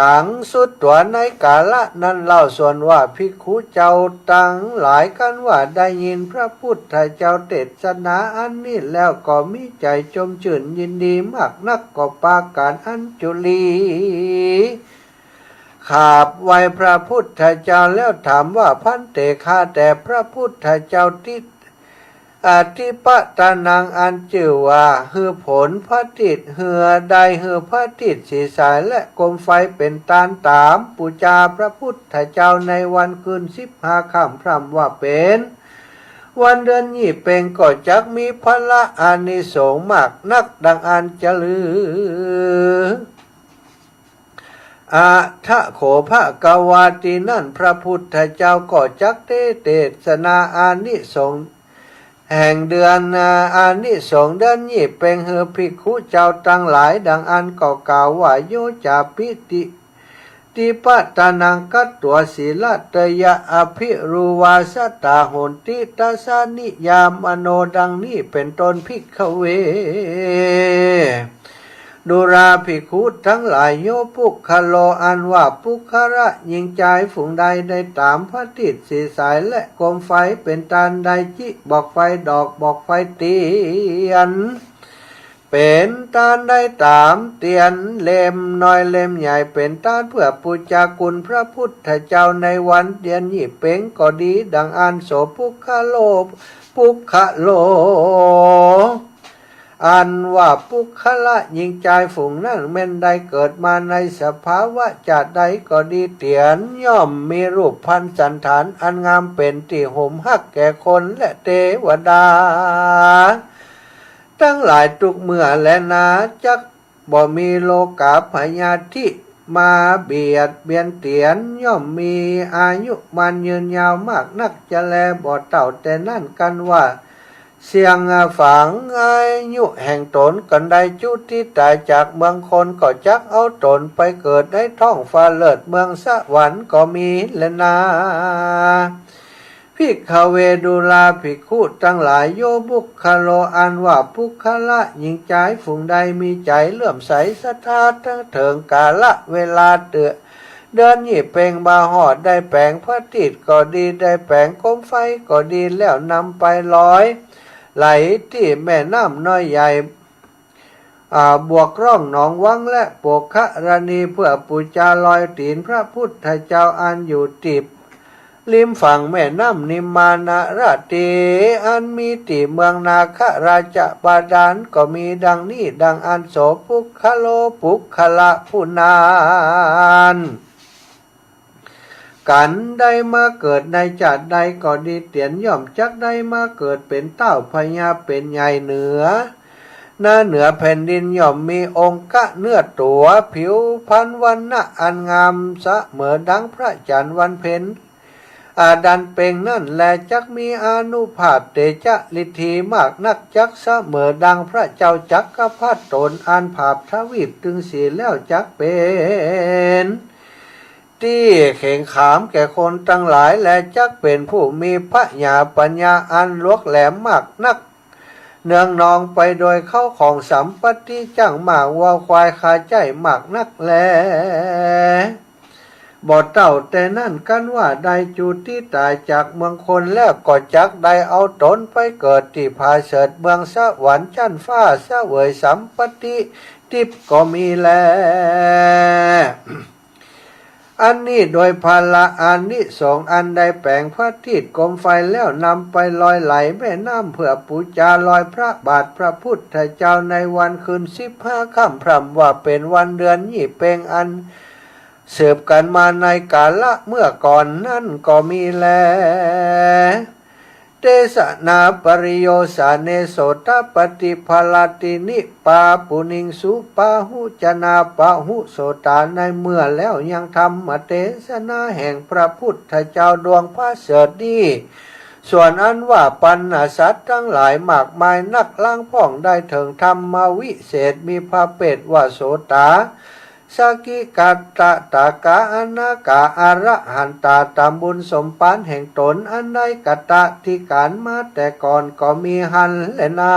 Speaker 1: ต่างสุดตัวในกาละนั้นเล่าส่วนว่าภิกขุเจ้าตั้งหลายกันว่าได้ยินพระพุทธเจ้าเทศนาอันนี้แล้วก็มีใจชมชื่นยินดีมากนักก็ปาการอัญจุลีขาบไหวพระพุทธเจ้าแล้วถามว่าพันเตข้าแต่พระพุทธเจ้าอธิปตานังอันชื่อว่าหือผลพระติดเหือใดหือพระติดสีสายและกลมไฟเป็นตานตามปูจาพระพุทธเจ้าในวันคืน15 ค่ำพร่ำว่าเป็นวันเดือนยี่เป็งก็จักมีพละอานิสงส์มากนักดังอันจะลืออาทะโขภะกวาตินั่นพระพุทธเจ้าก็จักเทศนาอานิสงส์แห่งเดือนอานิสงส์เดือนยี่เป็งเฮือภิกขุเจ้าตั้งหลายดังอันก็กล่าวว่าโยจาปิติปตานังกัตตัวศีลเตยะอภิรูวาสตาโหนติตัสสานิยามโนดังนี้เป็นต้นภิกขเวดุราภิกขุทั้งหลายโยปุคโลอันว่าปุคระยิงใจฝูงใดได้ตามพระติดสีสายและโคมไฟเป็นตานใดจิบอกไฟดอกบอกไฟเตียนเป็นตานได้ตามเตียนเล่มน้อยเล่มใหญ่เป็นตานเพื่อปูจาคุณพระพุทธเจ้าในวันเดือนยี่เป็งก็ดีดังอันโสปุคโลอันว่าปุคละยิงใจฝูงนั้นแม้นได้เกิดมาในสภาวะจัดใดก็ดีเตียนย่อมมีรูปพันสันฐานอันงามเป็นที่ห่มหักแก่คนและเทวดาทั้งหลายทุกเมื่อและนาจักบ่มีโลกาพยาธิมาเบียดเบียนเตียนย่อมมีอายุมันยืนยาวมากนักจะแลบ่เต่าแต่นั่นกันว่าเสียงฝังอายุแห่งตนกันได้จุติตายจากเมืองคนก็จักเอาตนไปเกิดในท้องฟ้าเลิศเมืองสวรรค์ก็มีและนาภิกขเวดุลาภิกขุทั้งหลายโยบุคคโลอันว่าปุคละยิงใจฝูงใดมีใจเลื่อมใสศรัทธาทั้งเถิงกาละเวลาเดือนยี่เป็งบาหอดได้แปลงพระติดก็ดีได้แปลงโคมไฟก็ดีแล้วนำไปลอยไหลที่แม่น้ำน้อยใหญ่บวกร่องหนองวังและโปกขรณีเพื่อปูจาลอยตีนพระพุทธเจ้าอันอยู่ติบริมฝั่งแม่น้ำนิมมานาราตีอันมีติเมืองนาคราชบาดาลก็มีดังนี้ดังอันโสปุคโลปุคละผู้นานกันได้มาเกิดในจัดใดก็ดีเตียนย่อมจักได้มาเกิดเป็นเต้าพญาเป็นใหญ่เหนือ หน้าเหนือแผ่นดินย่อมมีองค์กะเนื้อตัวผิวพรรณวรรณะอันงามเสมอดังพระจันทร์วันเพ็ญดันเป่งนั่นแลจักมีอานุภาพเตจะฤทธิมากนักจักเสมอดังพระเจ้าจักรพรรดิตนอันภาพทวีปตึงสีแล้วจักเป็นที่เข่งขามแก่คนทั้งหลายและจักเป็นผู้มีพระญาปัญญาอันลวกแหลมมากนักเนืองนองไปโดยเข้าของสัมปติจังมากวัวควายขาใจมากนักแลบ่เต่าแต่นั่นกันว่าได้จุติตายจากเมืองคนแล้วก็จักได้เอาตนไปเกิดที่ภาเสดเมืองสวรรค์ชั้นฟ้าเสวยสัมปติทิพย์ก็มีแลอันนี้โดยพละอานิสงส์อันใดแปลงพระทิศกรมไฟแล้วนำไปลอยไหลแม่น้ำเพื่อปูจาลอยพระบาทพระพุทธเจ้าในวันคืน15 ค่ำพรำว่าเป็นวันเดือนยี่เปงอันเสืบกันมาในกาละเมื่อก่อนนั่นก็มีแลเตสนาปริโยสาเนโสตปฏิภลาตินิปาปุนิงสุปาหุจนาปาหุโสตาในเมื่อแล้วยังทำเตสนาแห่งพระพุทธเจ้าดวงพระเสดนี้ส่วนอันว่าปัญหาสัตว์ทั้งหลายมากมายนักล้างพ่องได้ถึงธรรมวิเศษมีพระเปตว่าโสตาสกิกัตตะตากาอนาคาอระหันตาตามบุญสมปานแห่งตนอันใดกัตตะที่การมาแต่ก่อนก็มีหันและนา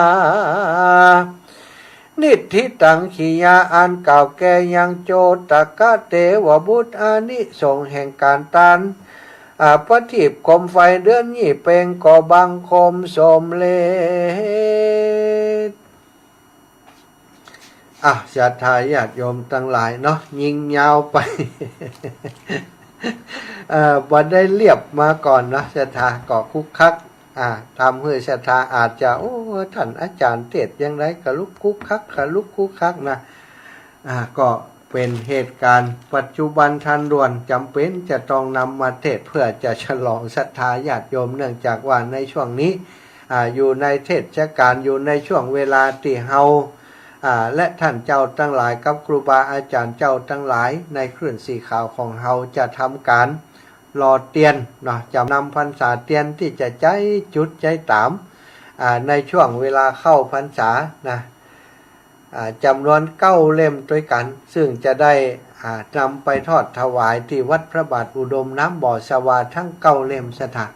Speaker 1: นิทธิตังขียาอันเก่าแก่ยังโจตกะเตวบุตรอานิสงส์แห่งการตานปฏิบคมไฟเดือนยี่เปงก็บังคมสมเลศรัทธาญาติโยมทั้งหลายเนาะยิงยาวไปบ่ได้เรียบมาก่อนนะศรัทธาก็คุกคักทำให้ศรัทธาอาจจะท่านอาจารย์เทศยังไงกะลุกคุกคักกะลุกคุกคักนะก็เป็นเหตุการณ์ปัจจุบันทันด่วนจำเป็นจะต้องนำมาเทศเพื่อจะฉลองศรัทธาญาติโยมเนื่องจากว่าในช่วงนี้อยู่ในเทศกาลอยู่ในช่วงเวลาที่เฮาและท่านเจ้าทั้งหลายกับครูบาอาจารย์เจ้าทั้งหลายในคลื่นสีขาวของเฮาจะทำการรอเตียนเนาะจะนำพรรษาเตียนที่จะใจจุดใจตามในช่วงเวลาเข้าพรรษานะจำนวน9 เล่มด้วยกันซึ่งจะได้นำไปทอดถวายที่วัดพระบาทอุดมน้ำบ่อสวาทั้ง9 เล่มสถาน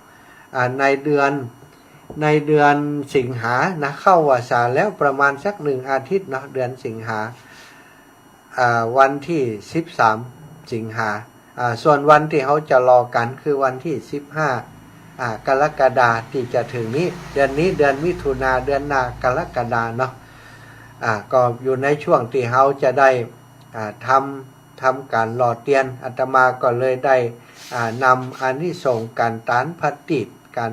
Speaker 1: ในเดือนสิงหานะเข้าวาสาแล้วประมาณสัก1 อาทิตย์เนาะเดือนสิงหาวันที่13 สิงหาส่วนวันที่เขาจะรอกันคือวันที่15 กรกฎาคมที่จะถึงนี้เดือนมิถุนาเดือนหน้ากรกฎาคมเนาะก็อยู่ในช่วงที่เขาจะได้ทำการรอเตียนอาตมาก็เลยได้นำอานิสงส์การตานพัตติการ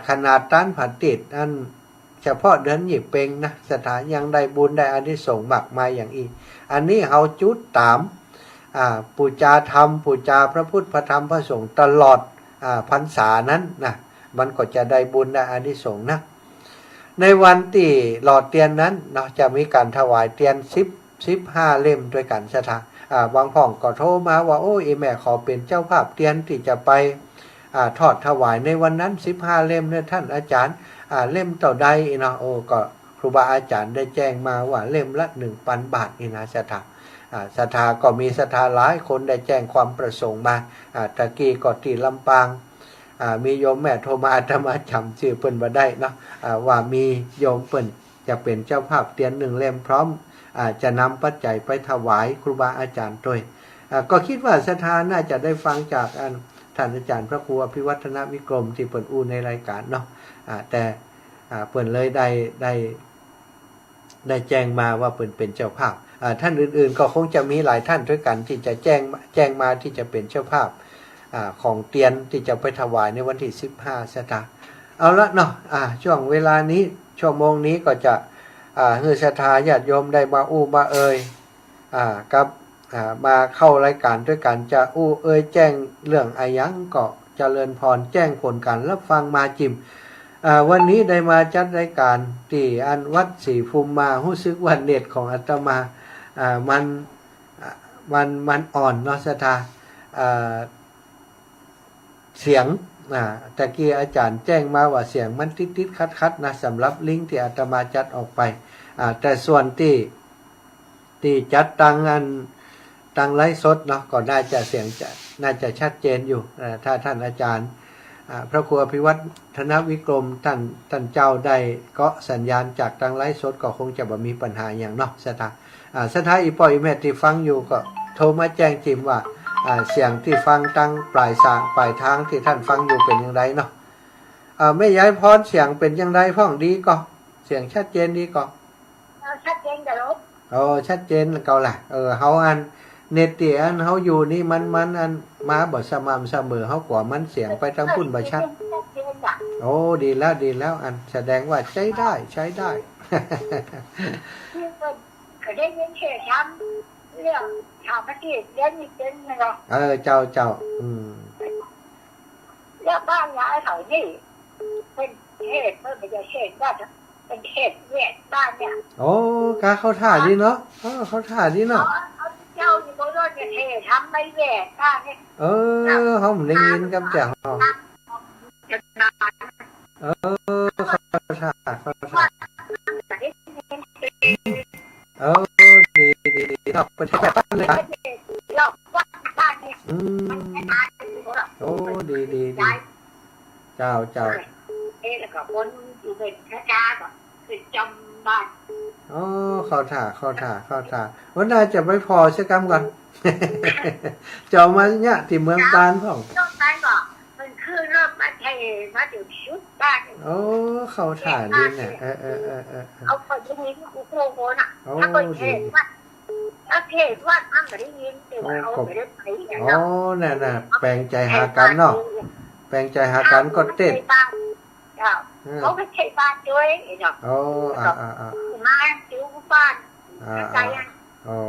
Speaker 1: ขนาดต้านผัดติดนั่นเฉพาะเดือนหยิบเปงนะสถานยังได้บุญได้อานิสงส์มากมายอย่างอีกอันนี้เขาจุดตามปูจาธรรมปูจาพระพุทธพระธรรมพระสงฆ์ตลอดพรรษานั้นนะมันก็จะได้บุญได้อานิสงส์นะในวันที่หลอดเตียนนั้นเนาะจะมีการถวายเตียน15 เล่มด้วยกันสถานบางพ่องก็โทรมาว่าโอ้ยแม่ขอเป็นเจ้าภาพเตียนที่จะไปทอดถวายในวันนั้น15 เล่มเนี่ยท่านอาจารย์เล่มต่อใดนะก็ครูบาอาจารย์ได้แจ้งมาว่าเล่มละ 1,000 บาทนี่นะศรัทธาก็มีศรัทธาหลายคนได้แจ้งความประสงค์มาตะกี้ก็ที่ลำปางมีโยมแม่โทรมาอาตมาจำชื่อเปิ้นบ่ได้เนาะว่ามีโยมเปิ้นจะเป็นเจ้าภาพเตียน1 เล่มพร้อมจะนำปัจจัยไปถวายครูบาอาจารย์ด้วยก็คิดว่าศรัทธาน่าจะได้ฟังจากท่านอาจารย์พระครูอภิวัฒนวิกรมที่เปิ่นอู้ในรายการเนาะแต่เปิ่นเลยได้แจ้งมาว่าเปิ่นเป็นเจ้าภาพท่านอื่นๆก็คงจะมีหลายท่านด้วยกันที่จะแจ้งมาที่จะเป็นเจ้าภาพของเตียนที่จะไปถวายในวันที่15 สตางค์เอาละเนาะช่วงเวลานี้ชั่วโมงนี้ก็จะให้ศรัทธาญาติโยมได้มาอู้มาเอ่ยกับมาเข้ารายการด้วยกันจะแจ้งเรื่องอายังก็เจริญพรแจ้งผลการรับฟังมาจิม วันนี้ได้มาจัดรายการที่อันวัดศรีภูมิมารู้สึกว่าเน็ตของอาตมามันอ่อนเนาะสถาเสียงตะกี้อาจารย์แจ้งมาว่าเสียงมันติดคัดนะสำหรับลิงก์ที่อาตมาจัดออกไปแต่ส่วนที่จัดตั้งไลฟ์สดเนาะก็น่าจะเสียงน่าจะชัดเจนอยู่ถ้าท่านอาจารย์พระครูอภิวัฒนวิกรมท่านเจ้าได้ก็สัญญาณจากทางไลฟ์สดก็คงจะบ่มีปัญหาอย่างเนาะสถาอีปอยแม่ที่ฟังอยู่ก็โทรมาแจ้งจิมว่าเสียงที่ฟังตั้งปลายทางที่ท่านฟังอยู่เป็นอย่างไรเนาะไม่ย้ายพรเสียงเป็นอย่างไรพ่องดีก็เสียงชัดเจนดีก็
Speaker 2: ชัดเจนกับรถ
Speaker 1: ชัดเจนเก่าแหละเฮาอันเน็ตเตียนเฮาอยู่นี่มันอันมาบ่สม่ำเสมอเฮากว่ามันเสียงไปทั้งพุ่นบ่ชัดโอ้ดีแล้วอันแสดงว่าใช้ได้
Speaker 2: ก็ได้ยินเสียงช้ำเรื่องชาวประเทศเล่นอีกเป็นไงก็
Speaker 1: เจ้า
Speaker 2: แล้วบ้านย้ายเขานี่เป็นเขตเพิ่มไปจะเขตว่าเป็นเขตเวียดบ้านเนี่ย
Speaker 1: โอ้กาเขาถ่าดีเนาะเขาถ่าดีเนาะ
Speaker 2: เจ้าอยู่บนรถจะเททำไม่แย่บ้านเนี่ย
Speaker 1: เขาไม่ได้ยินกับจังเขาถ่าดีเราเป็นแค่บ้านเลยนะ
Speaker 2: เราว่าบ้านเนี่ย
Speaker 1: โอ้ดีเจ้า
Speaker 2: แล้วก็คนอยู่เป็นช้าๆก็คือจำบ้าน
Speaker 1: เขาถ่าวันน่าจะไม่พอใช่กรรมก่อนจะเอามาเนี่ยที่เมืองการพ่อง
Speaker 2: ต้องไปก่อนมันคือเริ่มมาเทมาถึงชุดบ้าน
Speaker 1: เขาถ่าดีเนี่ย
Speaker 2: เอาคนที่มีกูโกนอ่ะถ้าคนเทว่าถ้าเทว่าทำไม่ได้ยินแต่ว่าเขาไม่ได้ไป
Speaker 1: น่ะแปลงใจหากันเนาะแปลงใจหากันก็เต้น
Speaker 2: เขาไม่ใช่บ้านด้วยเนาะมาจิ๋วบ้านใจ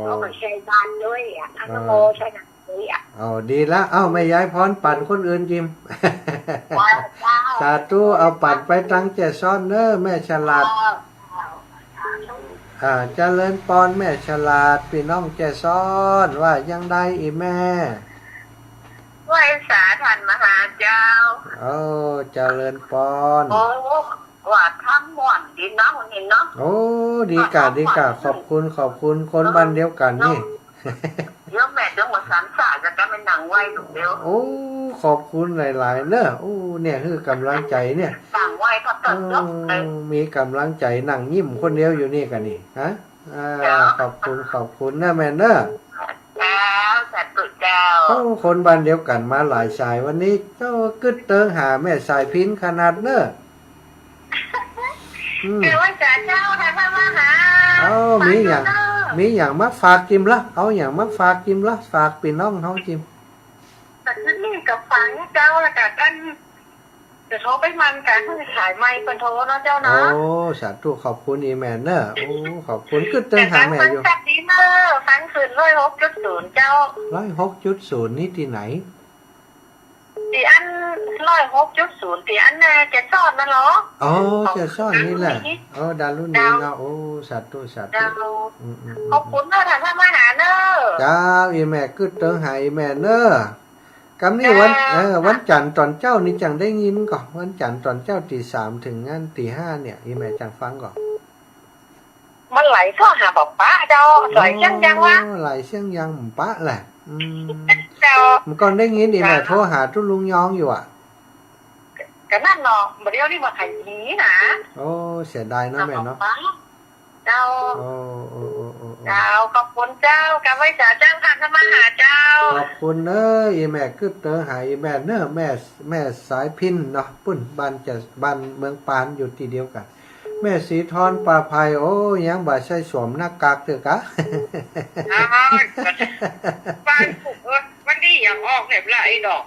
Speaker 2: เขาไม่ใช่บ้านด้วยอันโมใช่ไหม
Speaker 1: ดีแล้วไม่ย้ายพรปั่นคนอื่นจิมสาธุเอาปั่นไปตั้งใจซ่อนเนอแม่ฉลาดเจริญปอนแม่ฉลาดพี่น้องใจซ่อนว่ายังได้อีแม่
Speaker 2: ไหว้สาธรรมหาเจ้า
Speaker 1: เจริญปอน
Speaker 2: ว่าทั้งหมดดีเนาะคนนี้เนาะ
Speaker 1: ดีกะขอบคุณคนบ้านเดียวกันนี่
Speaker 2: เดี๋ยวแม่ต้องมาสานสาจะกันเป็นหนังไว้ถูกเดียว
Speaker 1: ขอบคุณหลายๆเนอะเนี่ยคือกำลังใจเนี่ย
Speaker 2: หนังไว้ก็ตัดจบ
Speaker 1: มีกำลังใจนั่งยิ้มคนเดียวอยู่นี่กันนี่ฮะขอบคุณนะแม่เนอะ
Speaker 2: เจ้า
Speaker 1: คนบ้านเดียวกันมาหลายสายวันนี้เจ้ากึดเติงหาแม่สายพินขนาดเนอะ
Speaker 2: แต่ว่าเจ้าทำมาหา
Speaker 1: มีอย่างมาฝากจิมละอย่างมาฝากจิมละฝากพี่น้องเขาจิม
Speaker 2: แต่นี่กับฝังเจ้าละกันจะโทรไปมันกันเพื่อขายไม้เป็นโทรเนาะเจ้านะ
Speaker 1: สาธุขอบคุณอีแมนเนอะขอบคุณกึดเติงหาแม่อยู่
Speaker 2: ฟังดีเนอะฟังคืน106.0เจ้า
Speaker 1: 106.0นี่ที่ไหน
Speaker 2: ตีอัน106.0ตีอันจะซ่อนมันเหรอ
Speaker 1: จะซ่อนนี่แหละดารุณีเนาะสาธุ
Speaker 2: ขอบคุณเนอะท่านมาหาเนอะ
Speaker 1: จ้าอีแม่กึดเติงหาอีแมนเนอะกำนี้วันจันทร์ตอนเจ้านี่จังได้ยินก่อนวันจันทร์ตอนเจ้าตี 3ถึงงั้นตี 5เนี่ยอีแม่จังฟังก่อน
Speaker 2: มันไหลเข้าหาบอกป้าเจ้าไหลเชียงยังวะ
Speaker 1: ไหลเชียงยังป้าแหละมันก่อนได้ยินอีแม่โทรหาทุลุงยองอยู่
Speaker 2: กันนั่นเนาะเดี๋ยวนี้มาขายหีนะ
Speaker 1: เสียดายเนาะแม่เนาะ
Speaker 2: เจ้าขอบคุณเจ้ากับไว้จ่าเจ้าค่ะทำมาหาเจ้า
Speaker 1: ขอบคุณเนอะอีแม่กึดเตอหายอีแม่เนอะแม่สายพินเนาะปุ่นบ้านเมืองปานอยู่ที่เดียวกันแม่สีทอนปลาภัยยังบ่ใช่สวมหน้ากากเถอะกะ
Speaker 2: บ้านผูกวันนี้ยังออกแบบไรดอก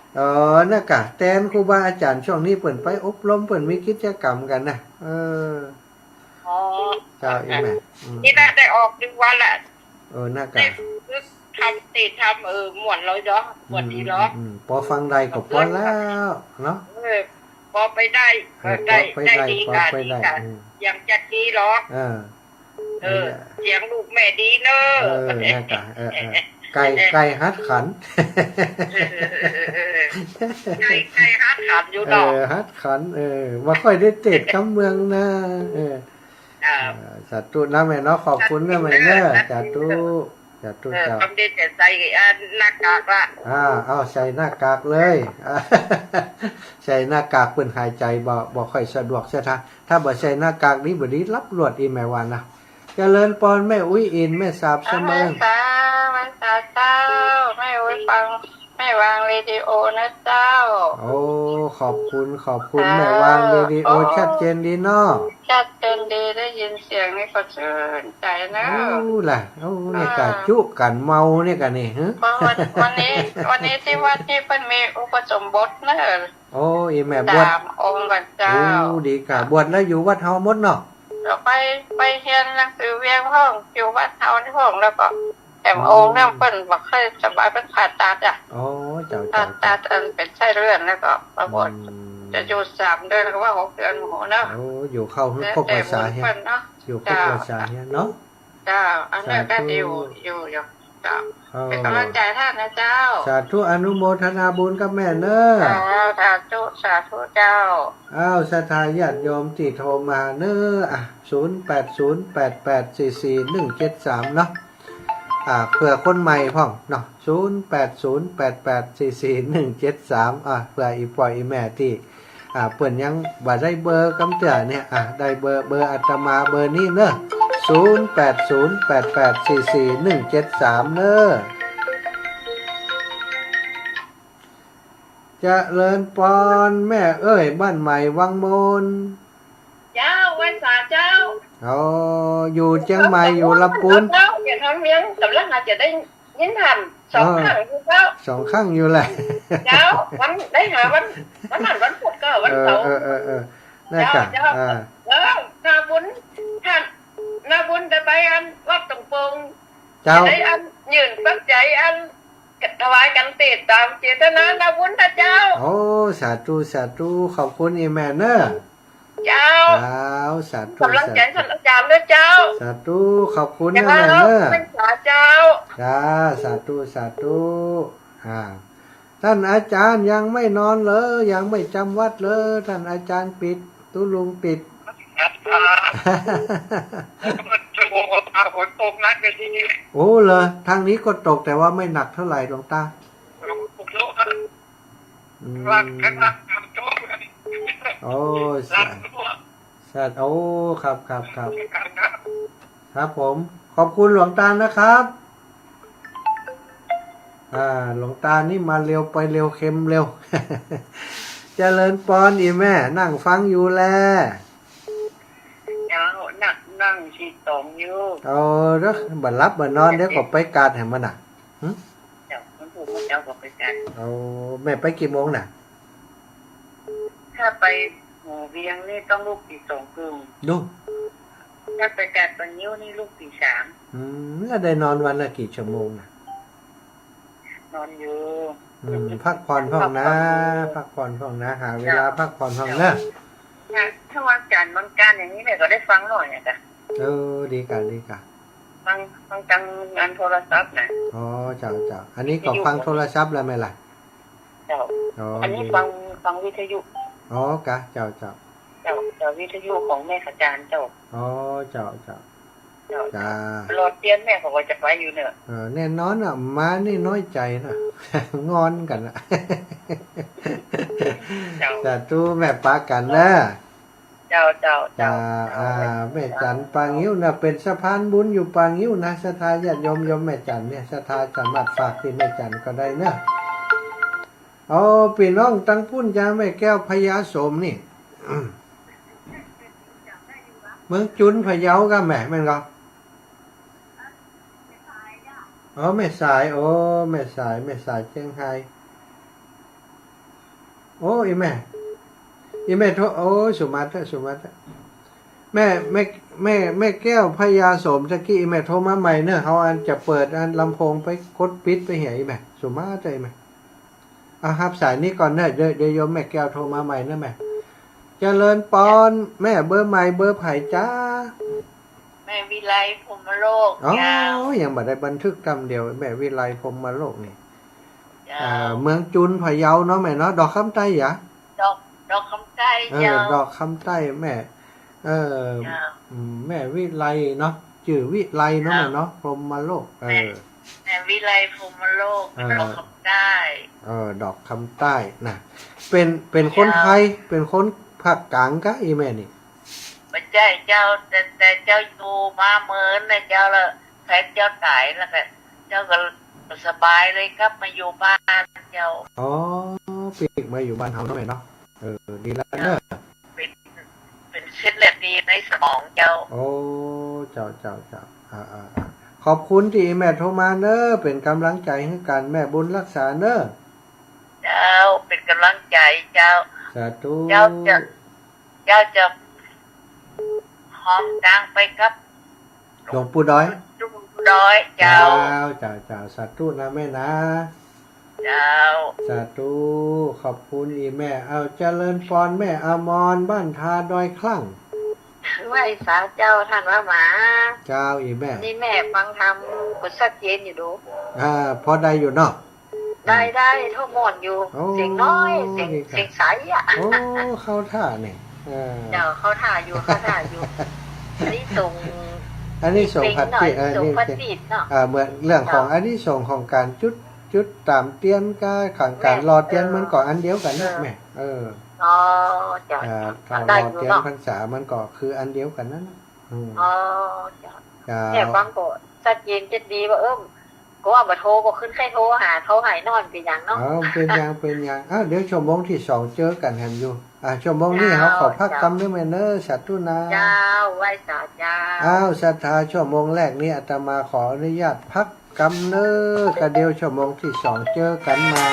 Speaker 1: น่ะกะแตนครูบาอาจารย์ช่วงนี้เปิ่นไปอบรมเปิ่นมีกิจกรรมกันนะเจ้าอีแม่
Speaker 2: นี่น่าได้ออกดึงวันแหละ
Speaker 1: น่ากะ
Speaker 2: ทำติดทำหมวนเลยเนาะหมวนดีเนาะ
Speaker 1: พอฟังใดก็พอแล้วเนาะ
Speaker 2: พ พอไปได้ก็ได้ดีกันดีกันยังจะดีหรอกเสียงลูกแม่ดีเนอะ
Speaker 1: นั่นกะไก่ฮัดขัน
Speaker 2: ไก่ฮัดขันอยู่ดอก
Speaker 1: ฮัดขันว่าค่อยได้เตะกำเมืองนะสาธุนะแม่เนาะขอบคุณนะแม่เนอะสาธุเจ้า
Speaker 2: คำเด็ดแต่ใส่หน้ากากละ
Speaker 1: เอาใส่หน้ากากเลยใส่หน้ากากเปิ่นหายใจบ่ค่อยสะดวกใช่ไหมถ้าบ่ใส่หน้ากากนี้บ่ดีรับรวดอีแม่วานะเจริญปอนแม่อุ้ยอินแม่สาบเสมอ
Speaker 2: มันตาเจ้าแม่อุ้ยฟังแม่วางเรดิโอนะเจ้า
Speaker 1: โอ้ขอบคุณแม่วางเรดิโอชัดเจนดีเนาะ
Speaker 2: ชัดเจนดีได้ยินเสียงนี่ก็ชื่นใจนะ
Speaker 1: ล่ะนี่กะจุกันเมาเนี่ยกันนี่ฮะ
Speaker 2: วันนี้ที่วัดนี่เพิ่นมีอุปสมบทนะ
Speaker 1: โอ้ยแม่บวช
Speaker 2: 3 องค์กันเจ้า
Speaker 1: ดีกะบวชแล้วอยู่วัดเฮาหมดเนาะ
Speaker 2: เราไปเรียนหนังสือเวียงห้องอยู่วัดเฮาที่ห้องแล้วก็แอมองค์นั่งเพิ่นบอกให้สบายเป็นผ่าตัด
Speaker 1: โอ้เจ้า
Speaker 2: ผ่าตัดเป็นไส้เลื่อนแล้วก็ประบวชจะอยู่3 เดือนแล้วก็ว่า6 เดือนโหเนาะ
Speaker 1: โอ้อยู่เข้าครบภาษาเฮียอยู่ครบภาษาเฮียเนาะ
Speaker 2: เจ้าอันนี้ก็อยู่เจ้าเป็นกำลังใจท่านนะเจ้า
Speaker 1: สาธุอนุโมทนาบุญกับแม่เนอะ
Speaker 2: สาธุเจ้า
Speaker 1: ศรัทธาญาติโยมที่โทรมาเนอะ0808844173เนาะเผื่อคนใหม่พ่องเนาะ0808844173เผื่ออีปล่อยอีแม่ที่เปิ่นยังบ่ได้เบอร์กำเตือเนี่ยได้เบอร์อาตมาเบอร์นี้เนอะ0808844173เนอะเจริญปอนแม่เอ้ยบ้านใหม่วังมน
Speaker 2: เจ้าวันสาเจ้า
Speaker 1: อยู่เชียงใหม่อยู่ลำพูน
Speaker 2: เจ้าเปลี่ยนทางเมียงกำลังอาจจะได้ยินทำ2 ครั้งอยู่เจ้า
Speaker 1: 2 ครั้งอยู่แหละ
Speaker 2: เจ้าวันได้หาวันพุธก็วันเสาร์
Speaker 1: นั่นกะ
Speaker 2: นาบุญท่านนาบุญจะไปวัดตรงปงได้ยืนปัจจัยถวายกันติดตามเจตนานาบุญนะเจ้า
Speaker 1: โอ้สาธุขอบคุณอีแม่เนอะ
Speaker 2: เจ้า
Speaker 1: สาธุ
Speaker 2: กำลังใจท่านอาจารย์ด้วยเจ้า
Speaker 1: สาธุขอบคุณนะแม่เนอะ
Speaker 2: เจ้า
Speaker 1: สาธุท่านอาจารย์ยังไม่นอนเลยยังไม่จำวัดเลยท่านอาจารย์ปิดตุลุงปิด
Speaker 2: ฝนตกหนักเลยทีนี้
Speaker 1: โอ้เหรอทางนี้ก็ตกแต่ว่าไม่หนักเท่าไหร่หลวงตาโอ้สัตว์โอ้ครับผมขอบคุณหลวงตานะครับหลวงตานี่มาเร็วไปเร็วเค็มเร็วเจริญปอนอีแม่นั่งฟังอยู่แล
Speaker 2: นั่งชีตองอยู่
Speaker 1: แล้วบัดรับบัดนอนเดี๋ยวก็ไปการแห่งมัน
Speaker 2: เจ้าก็ไปการ
Speaker 1: แม่ไปกี่โมงน่ะ
Speaker 2: ถ้าไปหัวเวียงนี่ต้องลูกตี2 กึ่ง
Speaker 1: ดู
Speaker 2: ถ้าไปการปัญญิวนี่ลูกตี3
Speaker 1: แล้วได้นอนวันละกี่ชั่วโมงน่ะ
Speaker 2: นอนอยู่
Speaker 1: พักผ่อนห้องนะหาเวลาพักผ่อนห้องนะ
Speaker 2: ถ้าวันจันทร์วันการอย่างนี้เนี่ยก็ได้ฟังหน่อยจ้ะ
Speaker 1: ดีกัน
Speaker 2: ฟังจังงานโทรศัพท์นะ
Speaker 1: เจ้าอันนี้ก็ฟังโทรศัพท์แล้วไหมล่ะ
Speaker 2: เจ้าอันนี้ฟังวิทยุ
Speaker 1: กะเจ้า
Speaker 2: วิทยุของแม่อาจารย์เจ้า
Speaker 1: เจ้า
Speaker 2: รถเตียนแม่เขาก็จะไปอยู่เนี่ย
Speaker 1: แน่นอนมานี่น้อยใจนะงอนกันแต่ตู้แม่ปากันนะ
Speaker 2: เจ้า
Speaker 1: แม่จันปางงิ้วนะเป็นสะพานบุญอยู่ปางงิ้วนะศรัทธาญาติโยมแม่จันเนี่ยศรัทธาสามารถฝากที่แม่จันก็ได้นะพี่น้องตั้งพุ่นจ้าแม่แก้วพญาโสมนี่เมืองจุนพะเยาก็แม่ก็แม่สายแม่สายเชียงไฮ้อีแม่โทสุมาตรแม่แก้วพญาโสมตะกี้อีแม่โทรมาใหม่เนอะเขาจะเปิดลำโพงไปกดปิดไปเหี่ยอีแม่สุมาตรแม่ครับสายนี้ก่อนเนอะเดี๋ยวโยมแม่แก้วโทรมาใหม่นะแม่ เจริญปอนแม่เบอร์ใหม่เบอร์ไผ่จ้า
Speaker 3: แม่วิไลพรหมโลก
Speaker 1: อ๋อย
Speaker 3: าว
Speaker 1: ยังบ่ได้บันทึกกำเดียวแม่วิไลพรหมโลกนี่
Speaker 3: ยาว
Speaker 1: เมืองจุนพะเยาเนาะแม่เนาะดอกคำใต้หยะ
Speaker 3: ดอกคำใต้
Speaker 1: ด
Speaker 3: ยาว
Speaker 1: อกคำใต้แม่เออย
Speaker 3: าว
Speaker 1: แม่วิไลเนาะชื่อวิไลเนาะแม่เนาะพรหมโลก
Speaker 3: แม่วิไลพรหมโลกดอกคำใต้
Speaker 1: ดอกคำใต้นะเป็นคนไทยเป็นคนภาคกลางกะอีแม่นี่
Speaker 3: ไม่ใช่เจ้าแต่เจ้าอยู่มาเมินนะเจ้าละแฟนเจ้าตายแล้วก็เจ้าก็สบายเลยครับมาอยู่บ้านเจ้า
Speaker 1: อ๋อปีกมาอยู่บ้านเฮาเนาะแม่เนาะดีแล้วเนอะ
Speaker 3: เป็นเส้นเลือดดีในสมองเจ้า
Speaker 1: โอ้เจ้าขอบคุณที่แม่โทรมาเนอะเป็นกำลังใจให้กันแม่บุญรักษาเนอะ
Speaker 3: เจ้าเป็นกำลังใจเจ้า
Speaker 1: สาธุ
Speaker 3: เจ้าจะหอมดังไปครับ
Speaker 1: หลวงปู่ด้อย
Speaker 3: จุ่มร้อยเจ้า
Speaker 1: เจ้าสาธุนะแม่นะ
Speaker 3: เจ้า
Speaker 1: สาธุขอบคุณอีแม่เอาเจริญพรแม่อมรบ้านทาดอยคลั่ง
Speaker 3: ไหว้สาเจ้าท่านว่าหมา
Speaker 1: เจ้าอีแม่
Speaker 3: นี่แม่ฟังธรรมกุศลเย็นอยู่ดู
Speaker 1: พอได้อยู่เนาะ
Speaker 3: ได้เท่าหมอนอยู่
Speaker 1: โอ้
Speaker 3: เสียงน้อยเสียง
Speaker 1: ดีครับ
Speaker 3: เสียงใสอ่ะ
Speaker 1: โอ้เข้าท่าเนี่ย
Speaker 3: เดี๋ยวเขาถ่ายอยู่อันนี้ส่ง
Speaker 1: อันนี้ส่งพัด
Speaker 3: หน่อ
Speaker 1: ติ
Speaker 3: ยส่ง
Speaker 1: นี่
Speaker 3: พัดติดเนาะ
Speaker 1: เหมือนเรื่องของอันนี้ส่งของการจุดตามเตียนก็ขังการรอเตียนมันก็อันเดียวกันนะแม่
Speaker 3: อ๋อเจ้า
Speaker 1: การ
Speaker 3: ได้
Speaker 1: รอ
Speaker 3: อยู่
Speaker 1: เตียน
Speaker 3: เนาะ
Speaker 1: พรรษามันก็คืออันเดียวกันนั่นนะ
Speaker 3: อ๋อเจ้า
Speaker 1: เจ้า
Speaker 3: เนี่ยฟังก็ชัดเจนจะดีว่าก็ว่าบัโทรก็ขึ้นแค่โทรหาเขาหายนอนเป็นอย่างเนาะ
Speaker 1: เป็นอย่างเดี๋ยวชั่วโมงที่ 2เจอกันหันอยู่ชั่วโมงนี้เขาขอพักกรรมด้วยแม่เนอสัตว์ตุนา
Speaker 3: เจ้าไหว้สาเจ้า
Speaker 1: ศรัทธาชั่วโมงแรกนี้อาตมาขออนุญาตพักกรรมเนอกระเดียวชั่วโมงที่ 2เจอกันใหม่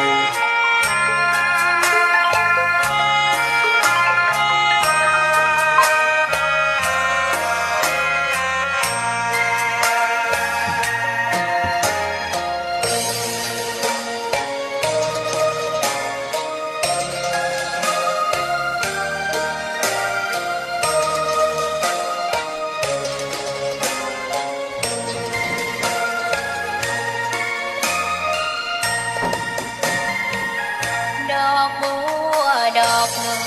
Speaker 2: ดอกบัวดอกหนึ่ง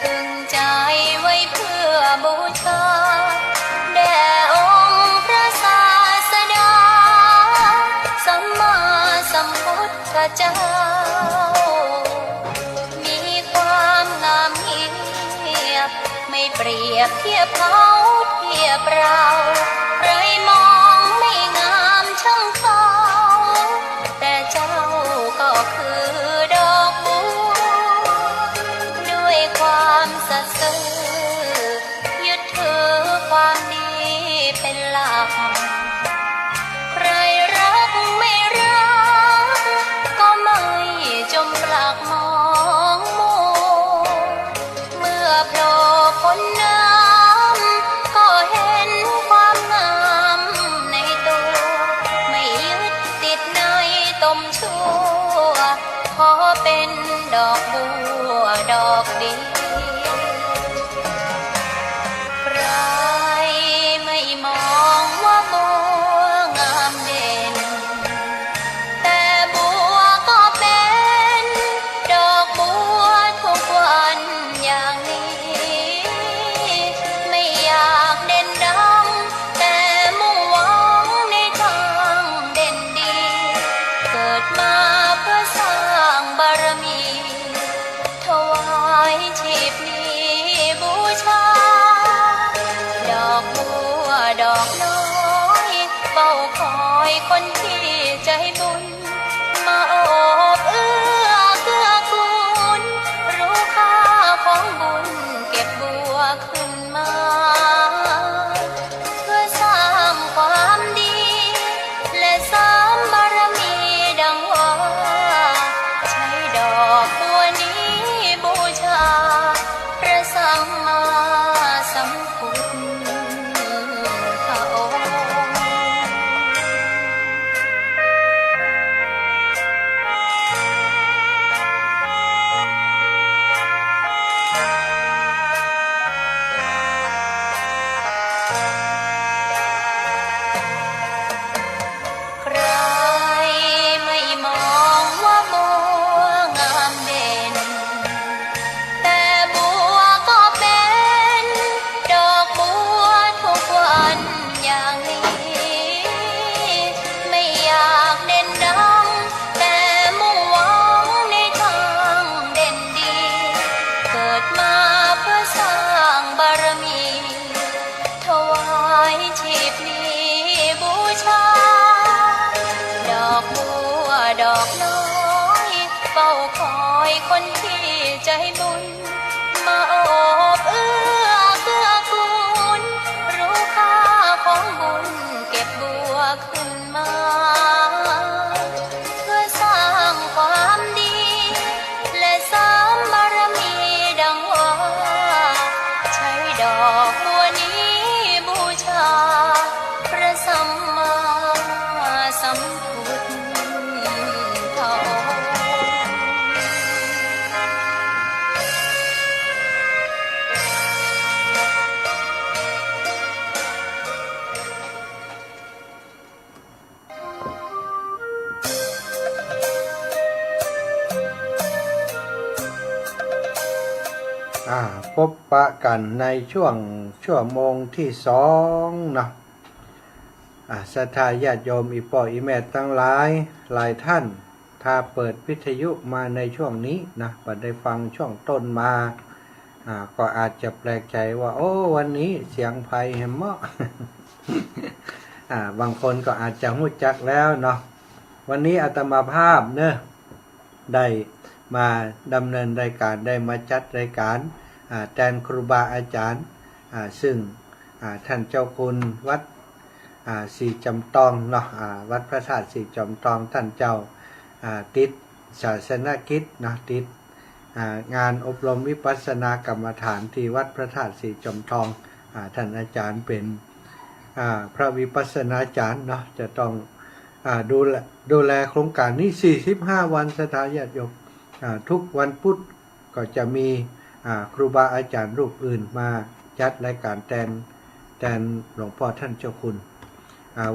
Speaker 2: ตึงใจไว้เพื่อบูชาแด่องค์พระศาสดาสัมมาสัมพุทธเจ้า มีความงามเงียบไม่เปรียบเทียบเขาเทียบเราใครมองไม่งามช่างเขา แต่เจ้าก็คือดอกบัวด้วยความสัตย์ซื่อยึดถือความดีเป็นหลัก ใครรักไม่รักก็ไม่จมปลักมองมัวเมื่อโผล่พ้นน้ำก็เห็นความงามในตัว ไม่ยึดติดในตมชั่วขอเป็นดอกบัวดอกเดียวใครไม่มองว่าบัวงามเด่น แต่บัวก็เป็นดอกบัวทุกวันอย่างนี้ ไม่อยากเด่นดังแต่มุ่งหวังในทางเด่นดี เกิดมาเพื่อสร้างบารมี ถวายชี อกน้อยเฝ้าคอยคนที่ใจบุญมาโอบเอื้อเกื้อกูลรู้ค่าของบุญเก็บบัวขึ้นมาเพื่อสร้างความดีและสร้างบารมีดังว่าใช้ดอกบัวนี้บูชาพระสัมมาสัมพุทธองค์
Speaker 1: พบปะกันในช่วงชั่วโมงที่2เนาะศรัทธาญาติโยมอีป่ออีแม่ทั้งหลายท่านถ้าเปิดวิทยุมาในช่วงนี้นะบัดได้ฟังช่วงต้นมาก็อาจจะแปลกใจว่าโอ้วันนี้เสียงไผ่แฮมเมาะ บางคนก็อาจจะรู้จักแล้วเนาะวันนี้อาตมาภาพเนอะได้มาดำเนินรายการได้มาจัดรายการแทนครูบาอาจารย์ซึ่งท่านเจ้าคุณวัดสีจำตองเนาะวัดพระธาตุสีจำตองท่านเจ้าติดศาสนกิจเนาะติดงานอบรมวิปัสสนากรรมฐานที่วัดพระธาตุสีจำตองท่านอาจารย์เป็นพระวิปัสสนาจารย์เนาะจะต้องดูแลโครงการนี้45วันศรัทธาญาติโยมทุกวันพุธก็จะมีครูบาอาจารย์รูปอื่นมาจัดรายการแทนหลวงพ่อท่านเจ้าคุณ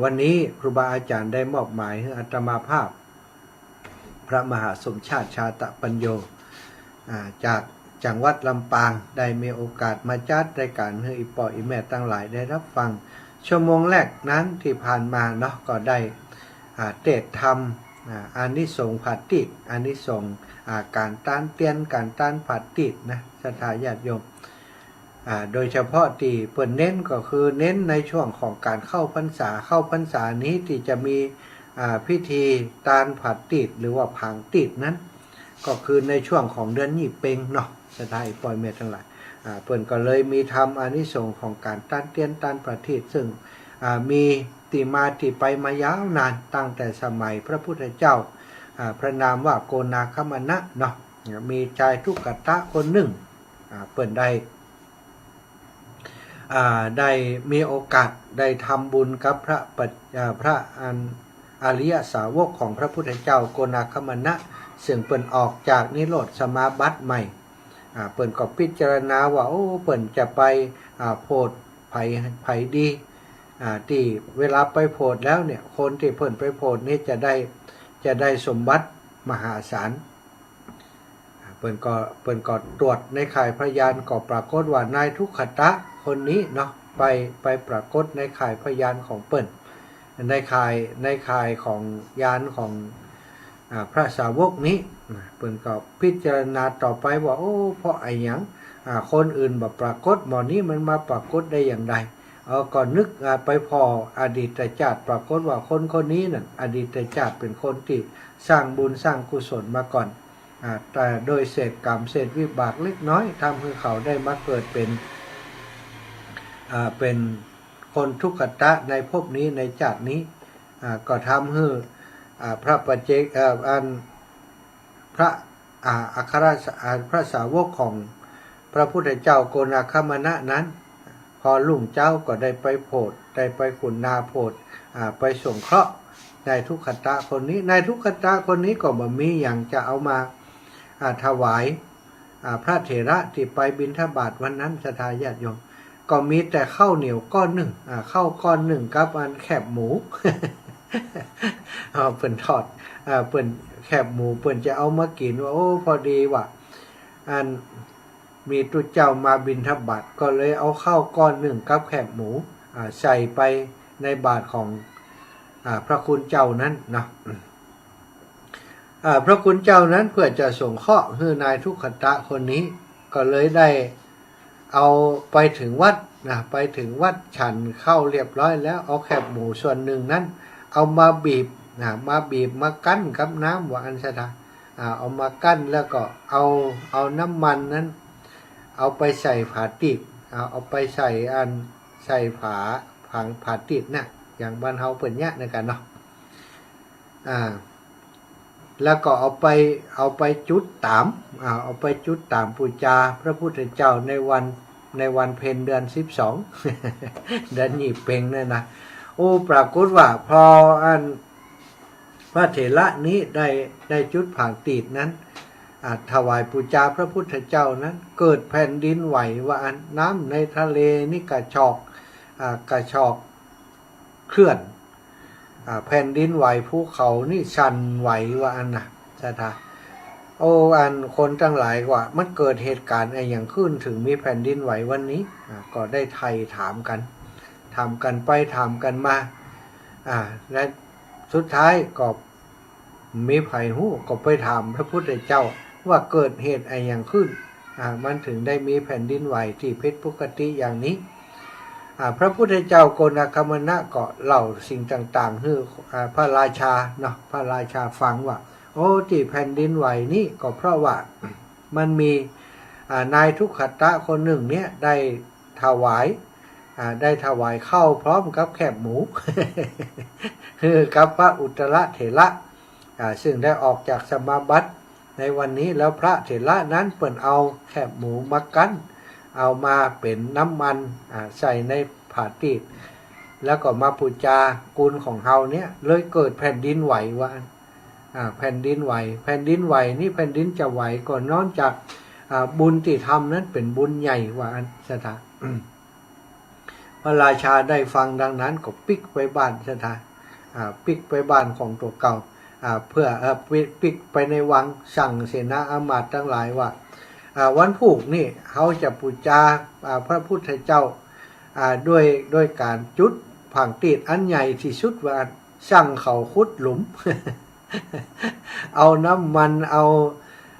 Speaker 1: วันนี้ครูบาอาจารย์ได้มอบหมายให้อาตมาภาพพระมหาสมชาติชาตปัญโยจากจังหวัดลำปางได้มีโอกาสมาจัดรายการให้อีป่ออีแม่ตั้งหลายได้รับฟังชั่วโมงแรกนั้นที่ผ่านมาเนาะก็ได้เทศธรรมอานิสงส์ผัดติดอานิสงส์การต้านเตียนการต้านผัดติดนะศรัทธาญาติโยมโดยเฉพาะที่เปิดเน้นก็คือเน้นในช่วงของการเข้าพรรษานี้ที่จะมีพิธีต้านผัดติดหรือว่าผางติดนั้นก็คือในช่วงของเดือนยี่เพ็งเนาะศรัทธาปล่อยเมตทั้งหลายเปิ่นก็เลยมีทำอานิสงส์ของการต้านเตียนต้านผัดติดซึ่งมีที่มาที่ไปมายาวนานตั้งแต่สมัยพระพุทธเจ้าพระนามว่าโกนาคมนะเนาะมีชายทุกขตะคนหนึ่งเปิ่นได้มีโอกาสได้ทำบุญกับพระอริยสาวกของพระพุทธเจ้าโกนาคมนะซึ่งเปิ่นออกจากนิโรธสมาบัติใหม่เปิ่นก็พิจารณาว่าโอ้เปิ่นจะไปโพธิไผ่ดีที่เวลาไปโพธิแล้วเนี่ยคนที่เปิ่นไปโพธินี้จะได้สมบัติมหาศาลเปิ่นก็ตรวจในข่ายพยานก็ปรากฏว่านายทุกขตะคนนี้เนาะไปปรากฏในข่ายพยานของเปิ่นในข่ายของยานของพระสาวกนี้เปิ่นก็พิจารณาต่อไปว่าโอ้เพราะไอ้หยังคนอื่นบ่ปรากฏหมอนี้มันมาปรากฏได้อย่างไรก่อนนึกไปพออดีตชาติปรากฏว่าคนนี้น่ะอดีตชาติเป็นคนที่สร้างบุญสร้างกุศลมาก่อนแต่โดยเศษกรรมเศษวิบากเล็กน้อยทำให้เขาได้มาเกิดเป็นคนทุกขตะในภพนี้ในชาตินี้ก็ทำให้พระปัจเจกพระอัครพระสาวกของพระพุทธเจ้าโกนาคมนะนั้นพอลุ่งเจ้าก็ได้ไปโพธิได้ไปขุนนาโพธิไปสงเคราะห์นายทุกขตะคนนี้นายทุกขตะคนนี้ก็บ่มีอย่างจะเอามาถวายพระเถระที่ไปบิณฑบาตวันนั้นศรัทธาญาติโยมก็มีแต่ข้าวเหนียวก้อนหนึ่งข้าวก้อนหนึ่งกับอันแคบหมู เปิ่นทอดเปิ่นแคบหมูเปิ่นจะเอามากินว่าโอ้พอดีว่ะอันมีตุเจ้ามาบิณฑบาตก็เลยเอาข้าวก้อนหนึ่งกับแคบหมูใส่ไปในบาตรของพระคุณเจ้านั้นนะพระคุณเจ้านั้นเพื่อจะส่งเคราะห์ให้นายทุกขตะคนนี้ก็เลยได้เอาไปถึงวัดไปถึงวัดฉันเข้าเรียบร้อยแล้วเอาแคบหมูส่วนหนึ่งนั้นเอามาบีบ มาบีบมากั้นกับน้ำว่าอันสถาเอามากั้นแล้วก็เอาน้ำมันนั้นเอาไปใส่ผาติดเอาไปใส่ใส่ผาติดนะอย่างบ้านเฮาเปิ่นเนี่ยในกันเนาะแล้วก็เอาไปจุดตามเอาไปจุดตามปูจาพระพุทธเจ้าในวันเพ็ญเดือน12 เดือนหยี่เพ็งเนี่ยนะปรากฏว่าพอพระเถระนี้ได้จุดผางตีดนั้นถวายปูจาพระพุทธเจ้านั้นเกิดแผ่นดินไหวว่าน้ำในทะเลนี่กระชอกเคลื่อนแผ่นดินไหวภูเขานี่สั่นไหวว่านะสถาคนทั้งหลายว่ามันเกิดเหตุการณ์อะไรอย่างขึ้นถึงมีแผ่นดินไหววันนี้ก็ได้ไทยถามกันไปถามกันมาและสุดท้ายก็มีไผหู้ก็ไปถามพระพุทธเจ้าว่าเกิดเหตุอะไรอย่างขึ้นมันถึงได้มีแผ่นดินไหวที่ผิดปกติอย่างนี้พระพุทธเจ้าโกณคัมมนะก็เล่าสิ่งต่างๆให้พระราชาเนาะพระราชาฟังว่าที่แผ่นดินไหวนี่ก็เพราะว่ามันมีนายทุกขตะคนหนึ่งเนี่ยได้ถวายข้าวพร้อมกับแคบหมู คือกับพระอุตรเถระซึ่งได้ออกจากสมาบัติในวันนี้แล้วพระเถระนั้นเปิ่นเอาแคบหมูมากั้นเอามาเป็นน้ำมันใส่ในผาติดแล้วก็มาปูจากุลของเฮาเนี่ยเลยเกิดแผ่นดินไหวว่าแผ่นดินไหวนี่แผ่นดินจะไหวก่อนนอกจากบุญที่ทำนั้นเป็นบุญใหญ่ว่าสถา พระราชาได้ฟังดังนั้นก็ปิกไปบ้านสถาปิกไปบ้านของตัวเก่าเพื่อปิกไปในวังสั่งเสนาอามาตย์ทั้งหลายว่าวันพุธนี่เขาจะปูจาพระพุทธเจ้าด้วยการจุดผางตีดอันใหญ่ที่สุดว่าสั่งเขาขุดหลุม เอาน้ำมันเอา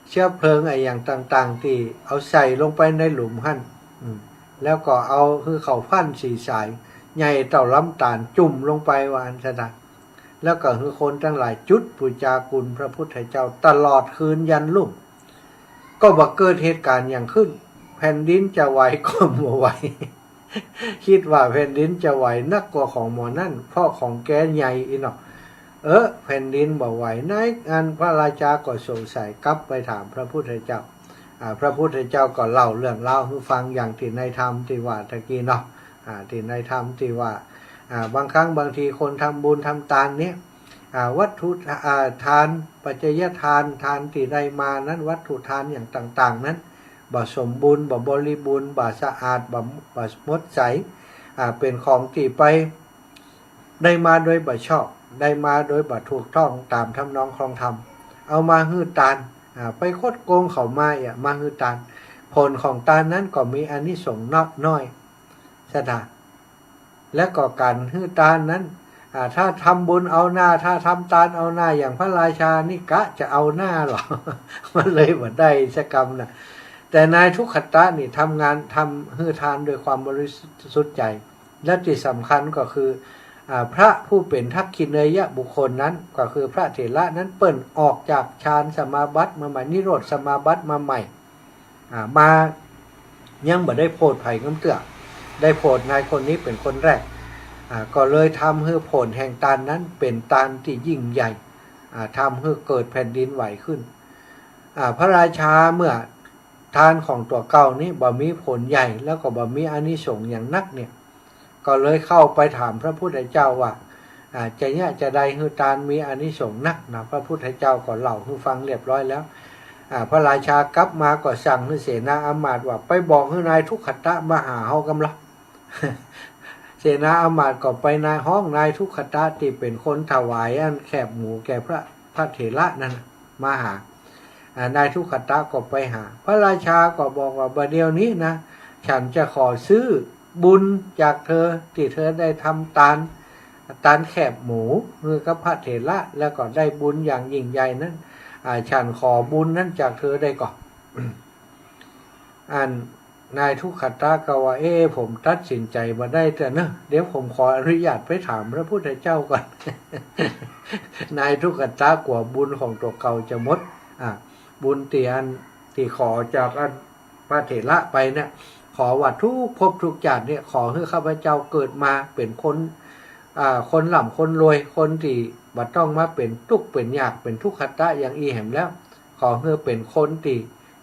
Speaker 1: เชื้อเพลิงอะไรอย่างต่างๆที่เอาใส่ลงไปในหลุมหั่นแล้วก็เอาคือเขาพันสีสายใหญ่เต่าล้ำตาลจุ่มลงไปว่าอันสะดัดแล้วก็คือคนทั้งหลายจุดปูจากุลพระพุทธเจ้าตลอดคืนยันลุ่มก็บ่เกิดเหตุการณ์อย่างขึ้นแผ่นดินจะไหวก็บ่ไหว คิดว่าแผ่นดินจะไหวนักกว่าของหมอนั่นเพราะของแกใหญ่อีเนาะแผ่นดินบ่ไหวนายพระราชาก็สงสัยกลับไปถามพระพุทธเจ้าพระพุทธเจ้าก็เล่าเรื่องเล่าให้ฟังอย่างที่ในธรรมที่ว่าตะกี้เนาะที่ในธรรมที่ว่าบางครั้งบางทีคนทำบุญทำทานเนี่ยวัตถุทานปัจจัยทานที่ได้มานั้นวัตถุทานอย่างต่างๆนั้นบ่สมบูรณ์บ่บริบูรณ์บ่สะอาดบ่หมดใสเป็นของที่ไปได้มาโดยบ่ชอบได้มาโดยบ่ถูกต้องตามทำนองครองธรรมเอามาฮื้อตานไปคดโกงเขามาฮื้อตานผลของตานนั้นก็มีอานิสงส์น้อยสถาและก็การฮื้อตานนั้นถ้าทำบุญเอาหน้าถ้าทำทานเอาหน้าอย่างพระราชานี่กะจะเอาหน้าหรอ มันเลยบ่ได้สักกรรมนะแต่นายทุกขตะนี่ทำงานทำฮื้อทานโดยความบริสุทธิ์ใจและที่สำคัญก็คือพระผู้เป็นทักขิเนยบุคคลนั้นก็คือพระเถระนั้นเปิ่นออกจากฌานสมาบัติมาใหม่นิโรธสมาบัติมาใหม่มายังบ่ได้โพดไผ่น้ำเตือได้โพดนายคนนี้เป็นคนแรกก็เลยทำให้ผลแห่งตานนั้นเป็นตานที่ยิ่งใหญ่ทำให้เกิดแผ่นดินไหวขึ้นพระราชาเมื่อทานของตัวเก่านี้บ่มีผลใหญ่แล้วก็บ่มีอานิสงส์อย่างนักเนี่ยก็เลยเข้าไปถามพระพุทธเจ้าว่าจะได้ฮือตานมีอานิสงส์นักนะพระพุทธเจ้าก็เล่าให้ฟังเรียบร้อยแล้วพระราชากลับมาก็สั่งให้เสนาอามาตย์ว่าไปบอกให้นายทุกขตะมาหาเฮากำลัง เสนาอามาตย์ก็ไปในห้องนายทุกขตะที่เป็นคนถวายอันแคบหมูแก่พระเถระนั้นมาหานายทุกขตะก็ไปหาพระราชาก็บอกว่าบัดเดี๋ยวนี้นะฉันจะขอซื้อบุญจากเธอที่เธอได้ทำตานแคบหมูมือกับพระเถระแล้วก็ได้บุญอย่างยิ่งใหญ่นั้นฉันขอบุญนั้นจากเธอได้ก่อน นายทุกขตาก็ว่าผมตัดสินใจมาได้แต่เนอะเดี๋ยวผมขออนุญาตไปถามพระพุทธเจ้าก่อน นายทุกขตากว่าบุญของตัวเก่าจะหมดบุญที่ขอจากอันพระเถระไปเนี่ยขอว่าทุกภพทุกชาติเนี่ยขอให้ข้าพเจ้าเกิดมาเป็นคนหล่ำคนรวยคนที่บัดต้องมาเป็นทุกข์เป็นยากเป็นทุกขตะอย่างอีแหมแล้วขอให้เป็นคนที่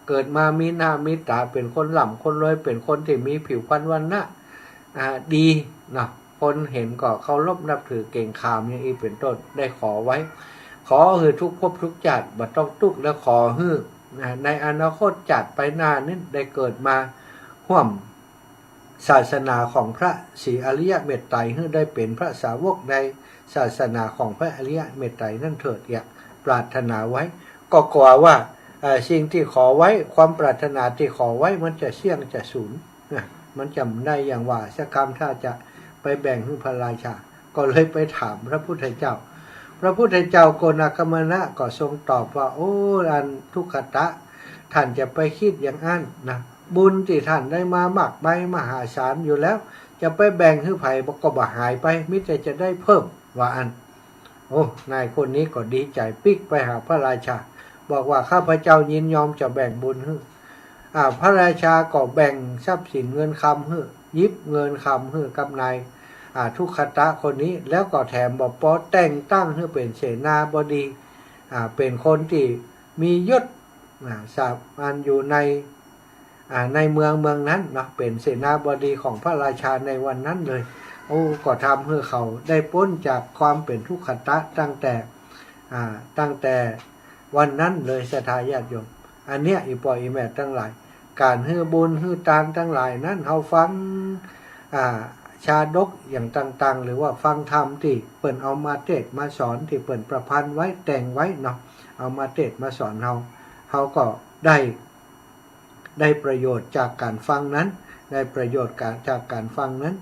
Speaker 1: เกิดมามีหน้ามีตาเป็นคนหล่ำคนรวยเป็นคนที่มีผิวพรรณวรรณะดีนะคนเห็นก็เคารพนับถือเก่งขามอย่างอีเป็นต้นได้ขอไว้ขอให้ทุกภพทุกชาติบัดต้องทุกข์และขอให้ในอนาคตจัดไปหน้านี้ได้เกิดมาห่วมศาสนาของพระศรีอริยเมตไตรให้ได้เป็นพระสาวกในศาสนาของพระอริยเมตไตรนั่นเถิดอย่าปรารถนาไว้ก็กลัวว่าสิ่งที่ขอไว้ความปรารถนาที่ขอไว้มันจะเสี่ยงจะสูญมันจำได้อย่างว่าสักคำถ้าจะไปแบ่งให้พระราชาก็เลยไปถามพระพุทธเจ้าพระพุทธเจ้าโกนาคมนะก็ทรงตอบว่าโอ้อันทุกขตะท่านจะไปคิดอย่างนั้นนะบุญที่ท่านได้มามากไปมหาศาลอยู่แล้วจะไปแบ่งให้ไผ่ก็บ่หายไปมิแต่จะได้เพิ่มว่าอันโอ้นายคนนี้ก็ดีใจปิ๊กไปหาพระราชาบอกว่าข้าพเจ้ายินยอมจะแบ่งบุญให้พระราชาก็แบ่งทรัพย์สินเงินคำให้ยิบเงินคำให้กับนายทุกขตะคนนี้แล้วก็แถมบอกปอแต่งตั้งให้เป็นเสนาบดีเป็นคนที่มียศสามัญอยู่ในเมืองนั้นเนาะเป็นเสนาบดีของพระราชาในวันนั้นเลยโอ้ก็ทำให้เขาได้พ้นจากความเป็นทุกขตะตั้งแต่วันนั้นเลยศรัทธาญาติโยมอันเนี้ยอีปออีแม่ทั้งหลายการฮื้อบุญฮื้อทานทั้งหลายนั้นเขาฟังชาดกอย่างต่างๆหรือว่าฟังธรรมที่เปิ่นเอามาเทศมาสอนที่เปิ่นประพันธ์ไว้แต่งไว้เนาะเอามาเทศมาสอนเขาก็ได้ประโยชน์จากการฟังนั้นได้ประโยชน์จากการฟังนั้น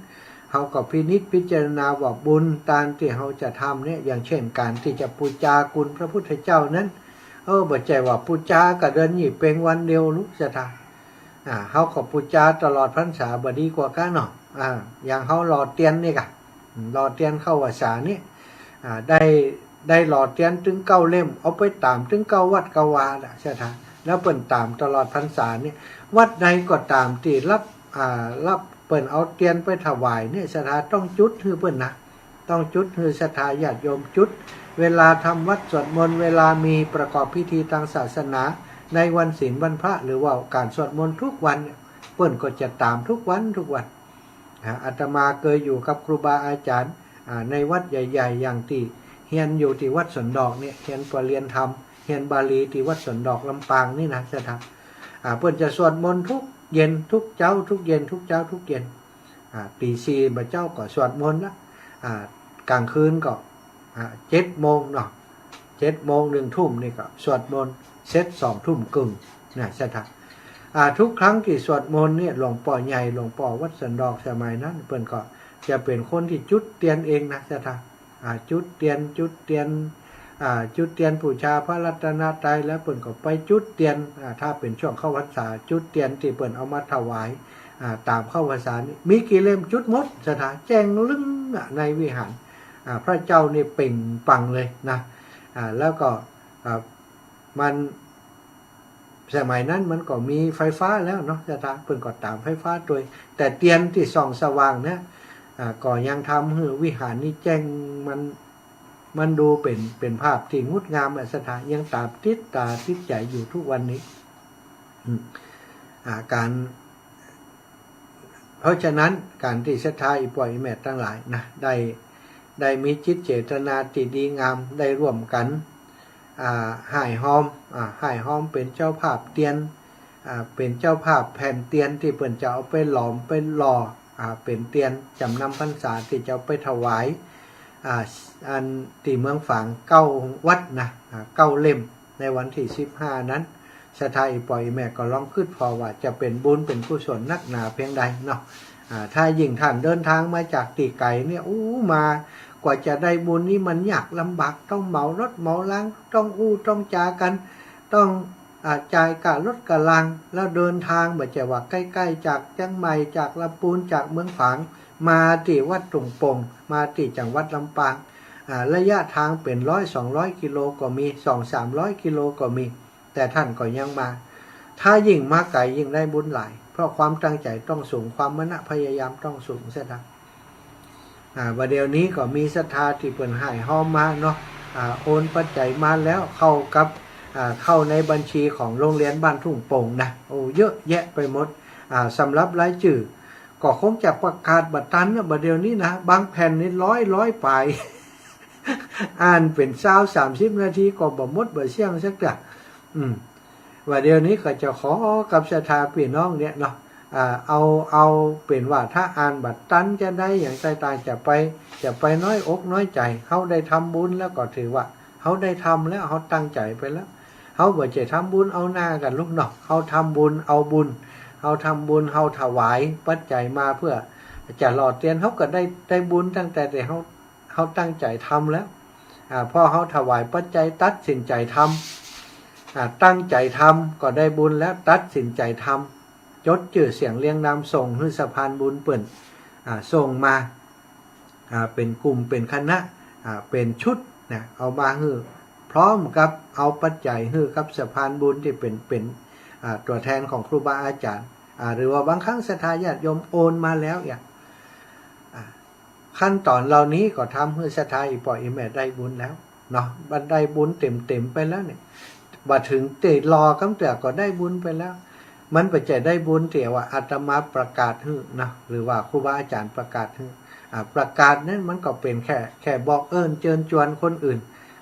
Speaker 1: เขาก็พินิจพิจารณาว่าบุญทานที่เขาจะทำเนี่ยอย่างเช่นการที่จะปูจาคุณพระพุทธเจ้านั้นบ่ใจว่าปูจากับเดือนยี่เป็นวันเดียวรู้จะทำเขาก็ปูจาตลอดพรรษาบดีกว่ากันเนาะอย่างเขาหล่อเตียนนี่กะหล่อเตียนเข้าภาษานี่ได้หล่อเตียนถึง9 เล่มเอาไปตามถึง9 วัด9 วาใช่ไหมแล้วเปิ่นตามตลอดพรรษานี่วัดใดก็ตามที่รับเปิ่นเอาเตียนไปถวายเนี่ยศรัทธาต้องจุดคือเปิ่นนะต้องจุดคือศรัทธาญาติโยมจุดเวลาทำวัดสวดมนต์เวลามีประกอบพิธีทางศาสนาในวันศีลวันพระหรือว่าการสวดมนต์ทุกวันเปิ่นก็จะตามทุกวันอาตมาเคยอยู่กับครูบาอาจารย์ในวัดใหญ่ๆอย่างที่เฮียนอยู่ที่วัดสวนดอกเนี่ยเฮียนปรเรียนธรรมเฮียนบาลีที่วัดสวนดอกลำปางนี่นะจะทำเพื่อนจะสวดมนต์ทุกเย็นทุกเช้าทุกเย็นทุกเช้าทุกเย็นตี4บ่เจ้าก็สวดมนต์ละกลางคืนก็7 โมงเนาะ7 โมง1 ทุ่มนี่ก็สวดมนต์เสร็จ2 ทุ่มครึ่งนะจะทำทุกครั้งที่สวดมนต์เนี่ยหลวงพ่อใหญ่หลวงพ่อวัดสันดอกสมัยนั้นเพิ่นก็จะเป็นคนที่จุดเทียนเองนะจะทำจุดเทียนบูชาพระรัตนตรัยแล้วเพิ่นก็ไปจุดเทียนถ้าเป็นช่วงเข้าพรรษาจุดเทียนที่เพิ่นเอามาถวายตามเข้าพรรษานี่มีกี่เล่มจุดหมดสถานแจ้งลึ้งในวิหารพระเจ้านี่เป่งปังเลยนะแล้วก็มันสมัยนั้นมันก็มีไฟฟ้าแล้วเนาะจะทำเพิ่นก็ตามไฟฟ้าโดยแต่เตียนที่ส่องสว่างเนี่ยก็ยังทำให้วิหารนี้แจ้งมันดูเป็นภาพที่งดงามสถานยังตาติดใจอยู่ทุกวันนี้เพราะฉะนั้นการที่ศรัทธาอีปอยแม่ทั้งหลายนะได้มีจิตเจตนาที่ดีงามได้ร่วมกันห่ายหอมเป็นเจ้าภาพเตียนเป็นเจ้าภาพแผ่นเตียนที่เพิ่นจะเอาไปหลอมไปหล่อเป็นเตียนจำนำพรรษาที่จะเอาไปถวายอันที่เมืองฝาง9 วัดนะ9 เล่มในวันที่15นั้นศรัทธาอีปอยแม่ก็ลองคิดพอว่าจะเป็นบุญเป็นกุศลนักหนาเพียงใดเนาะถ้ายิ่งท่านเดินทางมาจากตีไก่เนี่ยมากว่าจะได้บุญนี่มันยากลำบากต้องเหมารถเหมาล้างต้องต้องจากันต้อง จ่ายกะรถกะลังแล้วเดินทางแบบจะว่าใกล้ๆจากเชียงใหม่จากลำพูนจากเมืองฝางมาที่วัดตุงปงมาที่จังหวัดลำปางระยะทางเป็น100-200 กิโลก็มี200-300 กิโลก็มีแต่ท่านก็ยังมาถ้ายิ่งมาไกลยิ่งได้บุญหลายเพราะความตั้งใจต้องสูงความมณพยายามต้องสูงเสียนะวันเดียวนี้ก็มีศรัทธาที่เปิ่นให้ห้อมมาเนาะโอนปัจจัยมาแล้วเข้ากับเข้าในบัญชีของโรงเรียนบ้านทุ่งโป่งนะโอ้เยอะแยะไปหมดสำหรับรายชื่อก็คงจะประกาศบัตรตันนะบัดเดียวนี้นะบางแผ่นนี่ร้อยไป อ่านเป็น20-30 นาทีก็บ่หมดบ่เสี่ยงสักจ้ะว่าเดี๋ยวนี้ก็จะขอกับศรัทธาพี่น้องเนี่ยเนาะเอาเป็นว่าถ้าอ่านบัตรตันจะได้อย่างต่างๆจะไปน้อยอกน้อยใจเขาได้ทำบุญแล้วก็ถือว่าเขาได้ทำแล้วเขาตั้งใจไปแล้วเขาบ่จะทำบุญเอาหน้ากันลูกเนาะเขาทำบุญเอาบุญเขาทำบุญเขาถวายปัจจัยมาเพื่อจะหล่อเตียนเขาก็ได้บุญตั้งแต่เขาตั้งใจทำแล้วพอเขาถวายปัจจัยตัดสินใจทำตั้งใจทำก็ได้บุญแล้วตัดสินใจทำจดชื่อเสียงเรียงนามส่งให้สะพานบุญเปิ่นส่งมาเป็นกลุ่มเป็นคณะเป็นชุดนะเอามาฮือพร้อมกับเอาปัจจัยฮือกับสะพานบุญที่เป็นตัวแทนของครูบาอาจารย์หรือว่าบางครั้งศรัทธาญาติโยมโอนมาแล้วอย่างขั้นตอนเหล่านี้ก็ทำให้ศรัทธาอีปออีแม่ได้บุญแล้วเนาะบันได้บุญเต็มไปแล้วเนี่ยมาถึงเตะรอกำเตือก็ได้บุญไปแล้วมันไปจะได้บุญเตี่ยว่าอาตมาประกาศฮือนะหรือว่าครูบาอาจารย์ประกาศฮือประกาศนั้นมันก็เป็นแค่บอกเชิญชวนคนอื่น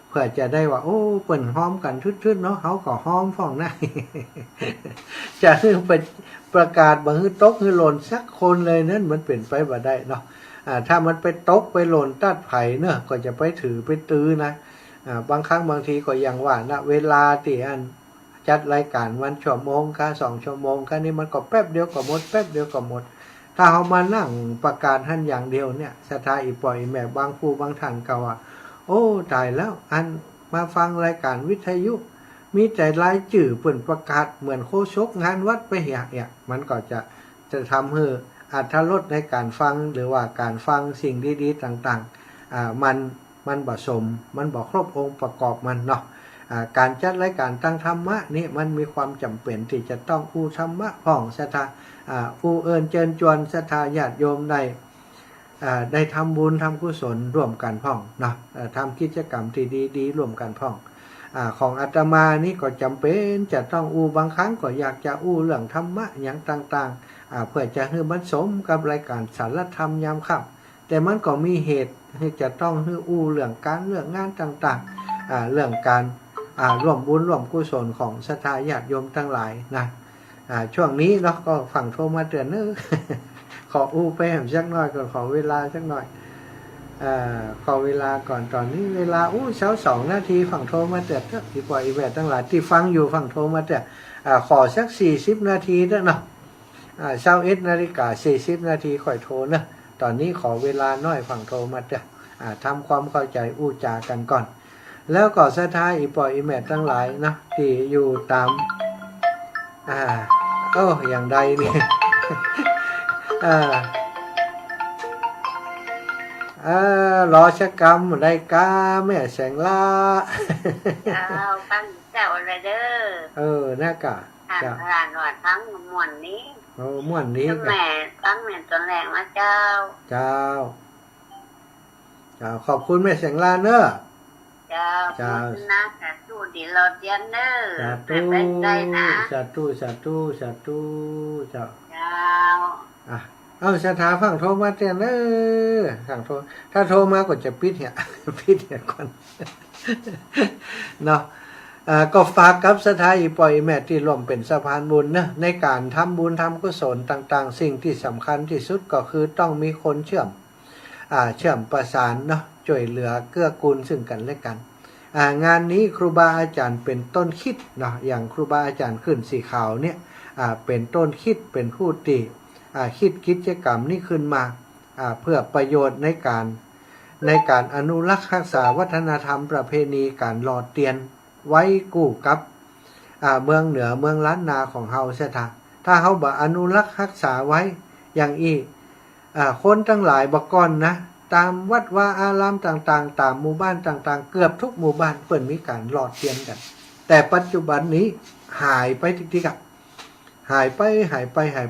Speaker 1: เพื่อจะได้ว่าโอ้เปิ่นห้อมกันทึดๆเนาะเขาก็ห้อมฟ้องหน้า จะฮือเป็นประกาศบางฮือตกฮือหล่นสักคนเลยนั้นมันเป็นไปบ่ได้เนาะถ้ามันไปตกไปหล่นตัดไผ่เนอะก็จะไปถือไปตื้อนะบางครั้งบางทีก็ยังว่านะเวลาที่อันจัดรายการวันชั่วโมงค่ะ2 ชั่วโมงค่ะนี่มันก็แป๊บเดียวก็หมดแป๊บเดียวก็หมดถ้าเขามานั่งประกาศท่านอย่างเดียวเนี่ยศรัทธาอีปล่อยแม่บางผู้บางท่านก็ว่าโอ้ตายแล้วอันมาฟังรายการวิทยุมีใจรายจื่อเปิ่นประกาศเหมือนโคชกงานวัดไปเหี่ยมันก็จะทำให้อรรถรสในการฟังหรือว่าการฟังสิ่งดีๆต่างๆมันผสมมันบอกครบองค์ประกอบมันเนาะการจัดรายการตั้งธรรมะนี่มันมีความจำเป็นที่จะต้องอู้ธรรมะพ่องศรัทธาอู้เอิญเจิญจวนศรัทธาญาติโยมได้ทำบุญทำกุศลร่วมกันพ่องเนาะทำกิจกรรมที่ดีๆร่วมกันพ่องของอาตมานี่ก็จำเป็นจะต้องอู้บางครั้งก็อยากจะอู้เรื่องธรรมะอย่างต่างๆเพื่อจะให้มันสมกับรายการสารธรรมยามค่ำแต่มันก็มีเหตุที่จะต้องให้อู้เรื่องการเรื่องงานต่างๆเรื่องการร่วมบุญร่วมกุศลของศรัทธาญาติโยมทั้งหลายนะช่วงนี้เนาะก็ฝั่งโทรมาเตือนเนอะ ขออู้ไปแหมสักหน่อยก่อนขอเวลาสักหน่อยขอเวลาก่อนตอนนี้เวลาเช้า2 นาทีฝั่งโทรมาเตือนดีกว่าอีแวดทั้งหลายที่ฟังอยู่ฝั่งโทรมาเตือนขอสัก40 นาทีด้วยเนาะ21 นาฬิกา 40 นาทีค่อยโทรนะตอนนี้ขอเวลาน้อยฝั่งโทรมาเตือนทำความเข้าใจอู้จากันก่อนแล้วก็ศรัทธาอีปออีแม่ทั้งหลายนะที่อยู่ตามอย่างใดเนี่ยรอชะกรรมได้กาแม่แสงล่า
Speaker 2: ฟังเจ้าอะไรเด้อ
Speaker 1: น่ากะ
Speaker 2: เจ้าผ่านหนวดทั้งม่วนนี้
Speaker 1: ม่วนนี้
Speaker 2: แม่ตั้งแม่ตอนแรกนะเจ้า
Speaker 1: ขอบคุณแม่แสงล่าเนอะ
Speaker 2: เจ้านะสาธุดีรอเตียนเนอะเป็นใจนะ
Speaker 1: สาธุเจ้าศรัทธาฟังโทรมาเตือนสั่งโทรถ้าโทรมาก็จะปิดเนี่ยก่อนเนาะก็ฝากกับศรัทธาอีปล่อยแม่ที่ร่วมเป็นสะพานบุญนะในการทำบุญทำกุศลต่างๆสิ่งที่สำคัญที่สุดก็คือต้องมีคนเชื่อมประสานเนาะช่วยเหลือเกื้อกูลซึ่งกันและกันงานนี้ครูบาอาจารย์เป็นต้นคิดเนาะอย่างครูบาอาจารย์ขึ้นสีขาวเนี่ยเป็นต้นคิดเป็นผู้ตีคิดกิจกรรมนี้ขึ้นมาเพื่อประโยชน์ในการอนุรักษ์รักษาวัฒนธรรมประเพณีการหล่อเตียนไว้กู้กับ เมืองเหนือเมืองล้านนาของเฮาเสียทาถ้าเฮาบ่อนุรักษ์รักษาไว้อย่างอีคนทั้งหลายบ่ก่อนนะตามวัดวาอารามต่างๆตามหมู่บ้านต่างๆเกือบทุกหมู่บ้านเปิดมีการหลอดเทียนกันแต่ปัจจุบันนี้หายไปทีๆกับหายไ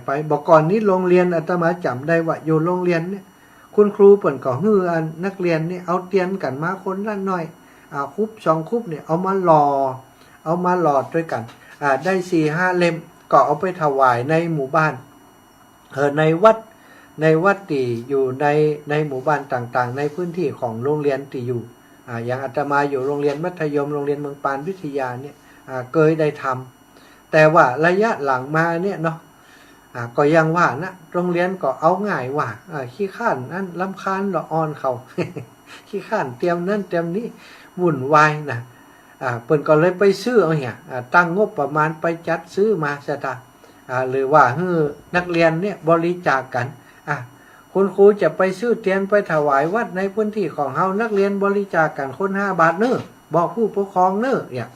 Speaker 1: ปบอกก่อนนี้โรงเรียนอาตมาจำได้ว่าอยู่โรงเรียนเนี่ยคุณครูเปิ่นก็ฮือนักเรียนนี่เอาเทียนกันมาคนละหน่อยคุบ2คุบเนี่ยเอามาหลอดด้วยกันได้ 4-5 เล่มก็เอาไปถวายในหมู่บ้านในวัดที่อยู่ในหมู่บ้านต่างๆในพื้นที่ของโรงเรียนที่อยู่อย่างอาตมาอยู่โรงเรียนมัธยมโรงเรียนเมืองปานวิทยาเนี่ยเคยได้ทำแต่ว่าระยะหลังมาเนี่ยเนาะก็ยังว่านะโรงเรียนก็เอาง่ายว่าขี้ข้านนั่นรำคาญละอ่อนเขา ขี้ข้านเตรียมนั่นเตรียมนี้วุ่นวายนะเปิ่นก็เลยไปซื้อเอาเหี้ยตั้งงบประมาณไปจัดซื้อมาซะตาหรือว่าให้นักเรียนเนี่ยบริจาคกันคุณครูจะไปซื้อเทียนไปถวายวัดในพื้นที่ของเฮานักเรียนบริจาคกันคน5 บาทเน้อบอกผู้ปกครองเน้อเนี่ย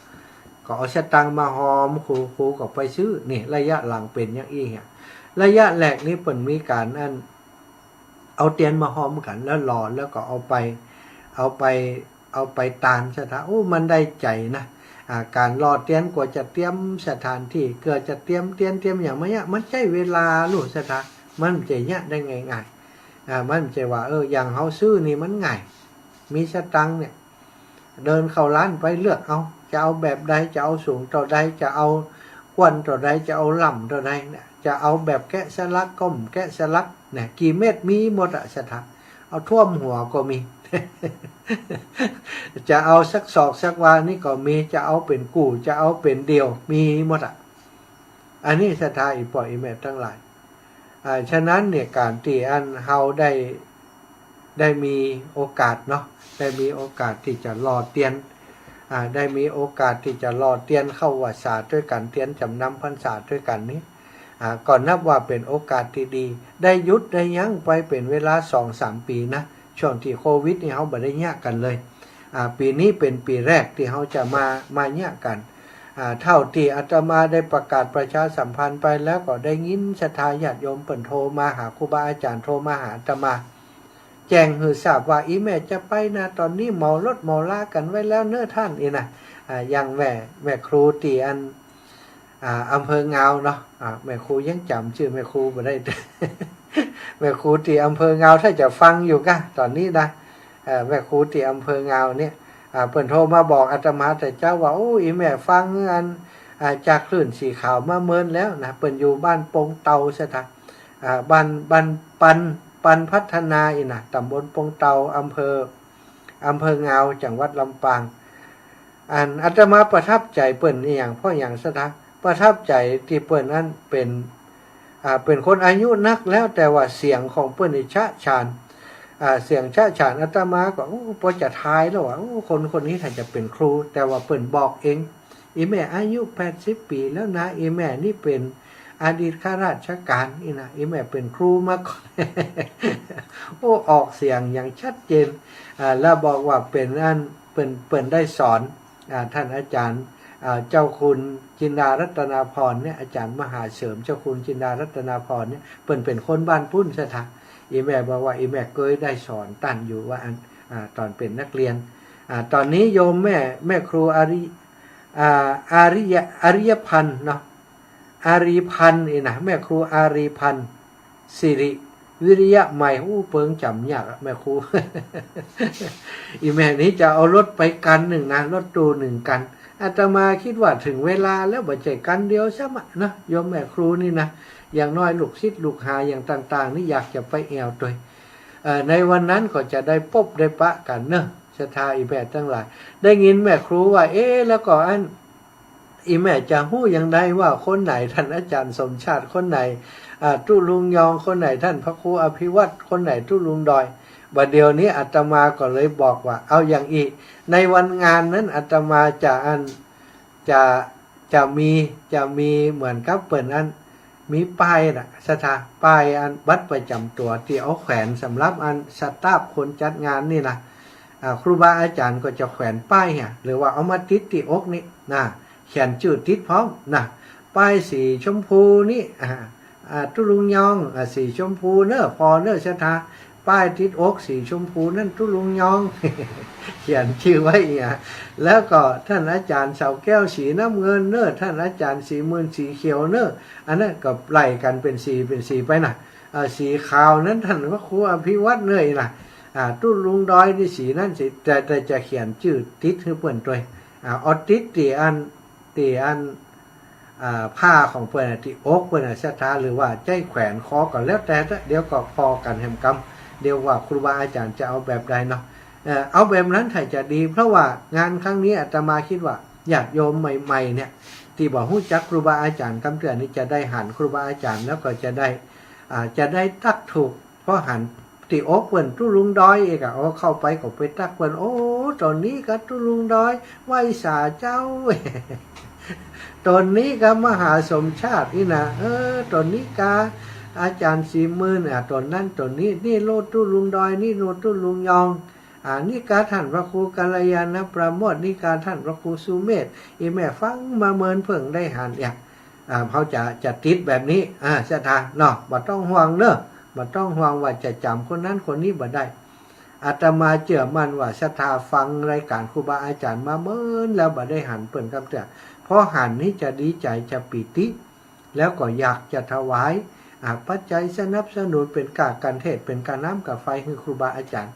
Speaker 1: ก็เอาสตังค์มาหอมครูก็ไปซื้อนี่ระยะหลังเป็นอย่างอี้เนี่ยระยะแรกนี่เปิ่นมีการเอาเทียนมาหอมกันแล้วหลอดแล้วก็เอาไปตานสถานมันได้ใจนะการรอเตียนกว่าจะเตรียมสถานที่เกิดจะเตรียมอย่างมันเนี่ยมันใช้เวลาลูกสถานมันจะเนี่ยได้ง่ายมันจะว่าอย่างเฮาซื้อนี่มันง่ายมีสตังค์เนี่ยเดินเข้าร้านไปเลือกเอาจะเอาแบบใดจะเอาสูงต่อใดจะเอากวนต่อใดจะเอาล่ำต่อใดเนี่ยจะเอาแบบแกะสลักก้มแกะสลักเนี่ยกี่เม็ดมีหมดสถานเอาท่วมหัวก็มี จะเอาสักศอกสักวานี่ก็มีจะเอาเป็นกู่จะเอาเป็นเดียวมีหมดอันนี้ศรัทธาอีปล่อยอีแม่ทั้งหลายฉะนั้นเนี่ยการที่เฮาได้มีโอกาสเนาะได้มีโอกาสที่จะรอเตียนได้มีโอกาสที่จะรอเตียนเข้าวัดศาสตร์ด้วยกันเตียนจำนำพรรษาด้วยกันนี้ก่อนนับว่าเป็นโอกาสที่ดีได้ยุดได้ยั้งไปเป็นเวลา 2-3 ปีนะช่วงที่โควิดนี่เฮาบ่ได้แยกกันเลยปีนี้เป็นปีแรกที่เฮาจะมาแยกกันเท่าที่อาตมาได้ประกาศประชาสัมพันธ์ไปแล้วก็ได้ยินศรัทธาญาติโยมเปิ่นโทรมาหาครูบาอาจารย์โทรมาหาอาตมาแจ้งให้ทราบว่าอีแม่จะไปนะตอนนี้เมารถเมาลากันไว้แล้วเน้อท่านนี่นะอย่างแม่ครูตีอำเภอเงาเนาะแม่ครูยังจำชื่อแม่ครูบ่ได้ แม่ครูที่อำเภอเงาถ้าจะฟังอยู่ก็ตอนนี้นะแม่ครูที่อำเภอเงาเนี่ยเปิ่นโทรมาบอกอาตมาแต่เจ้าว่าโอ้ยแม่ฟังจากคลื่นสีขาวมาเมินแล้วนะเปิ่นอยู่บ้านปงเตาซะท่าบ้านปันพัฒนาอีนะตำบลปงเตาอำเภอเงาจังหวัดลำปางอาตมาประทับใจเปิ่นอย่างเพราะอย่างซะท่าประทับใจที่เปิ่นนั้นเป็นคนอายุนักแล้วแต่ว่าเสียงของเปิ้นนี่ชะชานเสียงชะชานอาตมาก็พอจะทายแล้วว่าคนนี้ถ้าจะเป็นครูแต่ว่าเปิ้นบอกเองอีแม่อายุ80 ปีแล้วนะอีแม่นี่เป็นอดีตข้าราชการนี่นะอีแม่เป็นครูมาก่อน ออกเสียงอย่างชัดเจนแล้วบอกว่าเป็นเปิ้นได้สอนท่านอาจารย์เจ้าคุณจินดารัตนาพรเนี่ยอาจารย์มหาเสริมเจ้าคุณจินดารัตนาพรเนี่ยเป็นคนบ้านพุ่นซะท่าอีแม่บอกว่าอีแม่เคยได้สอนตั้นอยู่ว่าตอนเป็นนักเรียนตอนนี้โยมแม่ครูอาริยพันธ์เนาะอารีพันธ์นะแม่ครูอารีพันธ์สิริวิริยะใหม่เปิงจำยากแม่ครู อีแม่นี้จะเอารถไปกันหนึ่งนะรถตู้1 กันอาตมาคิดว่าถึงเวลาแล้วบ่ใจกันเดียวใช่ไหมนะโยมแม่ครูนี่นะอย่างน้อยลูกศิษย์ลูกหาอย่างต่างๆนี่อยากจะไปแอวตัวในวันนั้นก็จะได้พบได้ปะกันเนอะศรัทธาอีแม่ทั้งหลายได้ยินแม่ครูว่าแล้วก็อีแม่จะฮู้อย่างใดว่าคนไหนท่านอาจารย์สมชาติคนไหนตุลุงยองคนไหนท่านพระครูอภิวัตรคนไหนตุลุงดอยบัดเดี๋ยวนี้อาตมาก็เลยบอกว่าเอาอย่างอีกในวันงานนั้นอาตมาจะมีเหมือนกับเปิ่นมีป้ายน่ะสถาป้ายบัตรประจำตัวที่เอาแขวนสำหรับสตาฟคนจัดงานนี่นะครูบาอาจารย์ก็จะแขวนป้ายหรือว่าเอามาติดที่อกนี่นะ เขียนชื่อติดพร้อมนะป้ายสีชมพูนี่ตุลุงยองสีชมพูเนอะพอเนอะชะทาป้ายติดอกสีชมพูนั่นตุลุงยอง เขียนชื่อไว้แล้วก็ท่านอาจารย์เสาแก้วสีน้ำเงินเนอะท่านอาจารย์สีมืนสีเขียวเนอะอันนั้นก็ไล่กันเป็นสีไปนะสีขาวนั้นท่านพระครูอภิวัตเนยนะตุลุงดอยนี่สีนั่นสีแต่จะเขียนชื่อติดให้เพื่อนตัวออติดตีอันผ้าของเพื่อนที่อกเพื่อนชะทาหรือว่าใจแขวนคอก่อนแล้วแต่เดี๋ยวก็พอกันแหมกำเดี๋ยวว่าครูบาอาจารย์จะเอาแบบใดเนาะเอาแบบนั้นถ่ายจะดีเพราะว่างานครั้งนี้อาตมาคิดว่าญาติโยมใหม่ๆเนี่ยที่บอกฮู้จักครูบาอาจารย์คำเตือนนี้จะได้หันครูบาอาจารย์แล้วก็จะได้ตักถูกเพราะหันที่อกเพื่อนตุลุงดอยเองเข้าไปก็ไปตักเพื่อนโอ้ตอนนี้ก็ตุลุงดอยไหวสาเจ้า ตอนนี้ก็มหาสมชาตินี่นะตอนนี้กาอาจารย์สีมือตอนนั้นตอนนี้นี่โลตุลุงดอยนี่โลตุลุงยองนี่กาท่านพระครูกัลยาณประโมทนี่กาท่านพระครูสุเมธอีแม่ฟังมาเมินเพิ่งได้หันเขาจะติดแบบนี้ชะทาเนาะบ่ต้องห่วงเนอะบ่ต้องห่วงว่าจะจำคนนั้นคนนี้บ่ได้อาตมาเชื่อมั่นว่าศรัทธาฟังรายการครูบาอาจารย์มาเมินแล้วบ่ได้หันเปิ้นคำเตือนเพราะหันนี้จะดีใจจะปิติแล้วก็อยากจะถวายปัจจัยสนับสนุนเป็นการเทศเป็นการน้ำกับไฟคือครูบาอาจารย์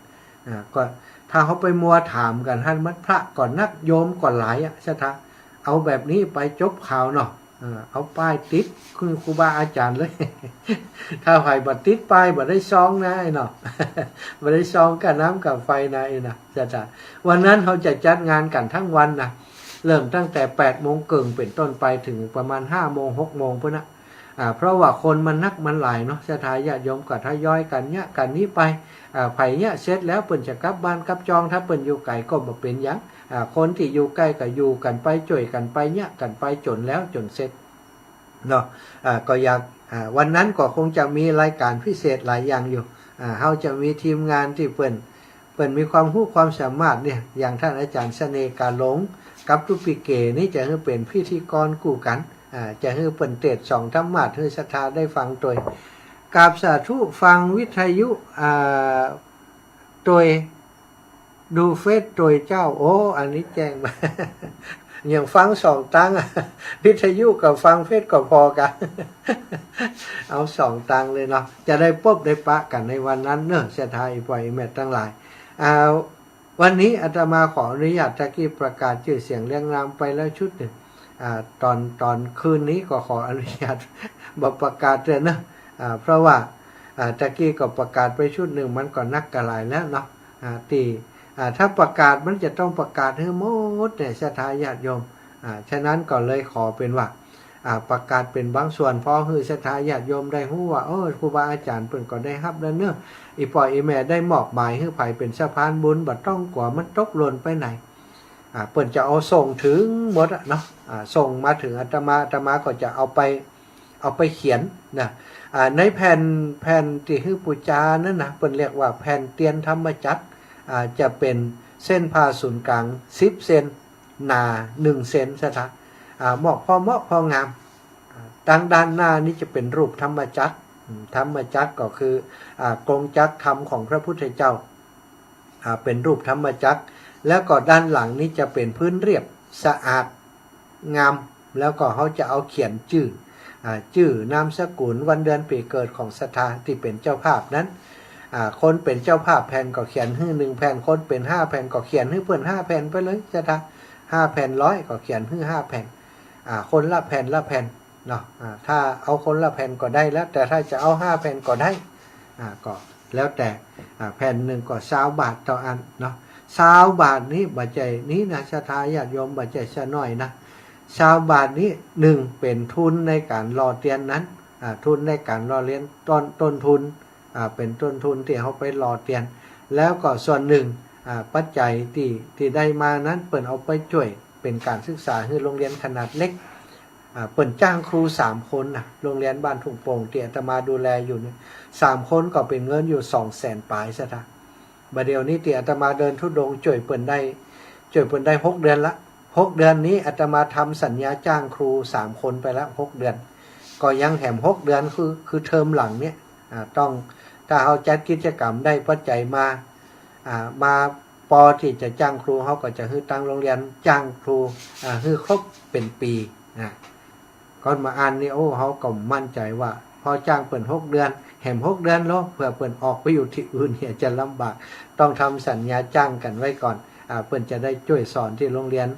Speaker 1: ก็ถ้าเขาไปมัวถามกันท่านมัดพระก่อนนักโยมก่อนหลายศรัทธาเอาแบบนี้ไปจบข่าวเนาะเอาป้ายติดคือครูบาอาจารย์เลย ถ้าใครบัดติดป้ายบัดได้ซองนะไอ้เนาะ บัดได้ซองกับน้ำกับไฟนะไอ้นะศรัทธาวันนั้นเขาจะจัดงานกันทั้งวันนะเริ่มตั้งแต่8 โมงครึ่งเป็นต้นไปถึงประมาณ5 โมง 6 โมงเพื่อนนะเพราะว่าคนมันนักมันหลายเนาะศรัทธาญาติโยมก็ทยอยกันเนี่ยกันนี้ไปไผ่เนี่ยเสร็จแล้วเปิ่นจะกลับบ้านกลับจองถ้าเปิ่นอยู่ไกลก็บ่เป็นหยังคนที่อยู่ใกล้ก็อยู่กันไปจ่วยกันไปเนี่ยกันไปจนแล้วจนเสร็จเนาะก็อยากวันนั้นก็คงจะมีรายการพิเศษหลายอย่างอยู่เขาจะมีทีมงานที่เปิ่นมีความรู้ความสามารถเนี่ยอย่างท่านอาจารย์เสน่ห์กาหลงกับทุปิเกนี่จะให้เป็นพิธีกรกู้กันจะให้เปิ่นเทศน์สองธรรมะให้ศรัทธาได้ฟังโดยกราบสาธุฟังวิทยุโดยดูเฟซโดยเจ้าโอ้อันนี้แจ้งมา อย่างฟัง2 ตังวิทยุกับฟังเฟซก็พอกัน เอา2 ตังเลยเนาะจะได้พบได้ปะกันในวันนั้นเนอะศรัทธาอีปล่อยแม่ทั้งหลายวันนี้อาตมาขออนุญาตตะกี้ประกาศชื่อเสียงเรียงนามไปแล้วชุดหนึ่งตอนคืนนี้ก็ขออนุญาตบอกประกาศเลยนะเพราะว่าตะกี้ก็ประกาศไปชุดหนึ่งมันก็นักกระไรแล้วเนาะถ้าประกาศมันจะต้องประกาศให้หมดเนี่ยศรัทธาญาติโยมฉะนั้นก็เลยขอเป็นว่าประกาศเป็นบางส่วนพอคือศรัทธาญาติโยมได้รู้ว่าครูบาอาจารย์เพิ่นก็ได้รับแล้วเนอะอีปล่อยอีแม่ได้มอบหมายให้ไผเป็นสะพานบุญบ่ต้องกลัวมันตกหล่นไปไหนเพิ่นจะเอาส่งถึงหมดเนาะส่งมาถึงอาตมาก็จะเอาไปเขียนนะในแผ่นที่คือปูจานั่นนะเพิ่นเรียกว่าแผ่นเตียนธรรมจักรจะเป็นเส้นผ่าศูนย์กลาง10 เซนหนา1 เซนซะท่าเหมาะพองามทางด้านหน้านี้จะเป็นรูปธรรมจักรก็คือกงจักรธรรมของพระพุทธเจ้าเป็นรูปธรรมจักรแล้วก็ด้านหลังนี้จะเป็นพื้นเรียบสะอาดงามแล้วก็เขาจะเอาเขียนชื่อนามสกุลวันเดือนปีเกิดของศรัทธาที่เป็นเจ้าภาพนั้นคนเป็นเจ้าภาพแผ่นก็เขียนให้1 แผ่นคนเป็น5 แผ่นก็เขียนให้เพื่อน5 แผ่นไปเลยศรัทธา5 แผ่น100ก็เขียนให้5 แผ่นคนละแผ่นเนาะถ้าเอาคนละแผ่นก็ได้แล้วแต่ถ้าจะเอา5 แผ่นก็ได้ก็แล้วแต่แผ่นหนึ่งก็20 บาทต่ออันเนาะ20 บาทนี้บัจจัยนี้นะศรัทธาญาติโยมบัจจัยซะหน่อยนะ20 บาทนี้1เป็นทุนในการรอเตียนนั้นทุนในการรอเรียนต้นทุนเป็นต้นทุนที่เขาไปรอเตียนแล้วก็ส่วนหนึ่งปัจจัยที่ได้มานั้นเปิ่นเอาไปช่วยเป็นการศึกษาให้โรงเรียนขนาดเล็กเปิ่นจ้างครู3 คนนะโรงเรียนบ้านทุ่งโป่งที่อาตมาดูแลอยู่เนี่ย3 คนก็เป็นเงินอยู่200,000 ปลายซะท่าบัดเดี๋ยวนี้ที่อาตมาเดินทุดงช่วยเปิ่นได้6 เดือนละ 6 เดือนนี้อาตมาทำสัญญาจ้างครู3 คนไปแล้ว6 เดือนก็ยังแถม6 เดือนคือเทอมหลังเนี่ยต้องถ้าเขาจัดกิจกรรมได้ปัจจัยมาปอที่จะจ้างครูเขาก็จะให้ตั้งโรงเรียนจ้างครูให้ครบเป็นปีก่อนมาอ่านนี่โอ้เขาก็มั่นใจว่าพอจ้างเปิ่น6 เดือนแหม6 เดือนแล้วเผื่อเปิ่นออกไปอยู่ที่อื่นเนี่ยจะลำบากต้องทำสัญญาจ้างกันไว้ก่อนเปิ่นจะได้ช่วยสอนที่โรงเรียน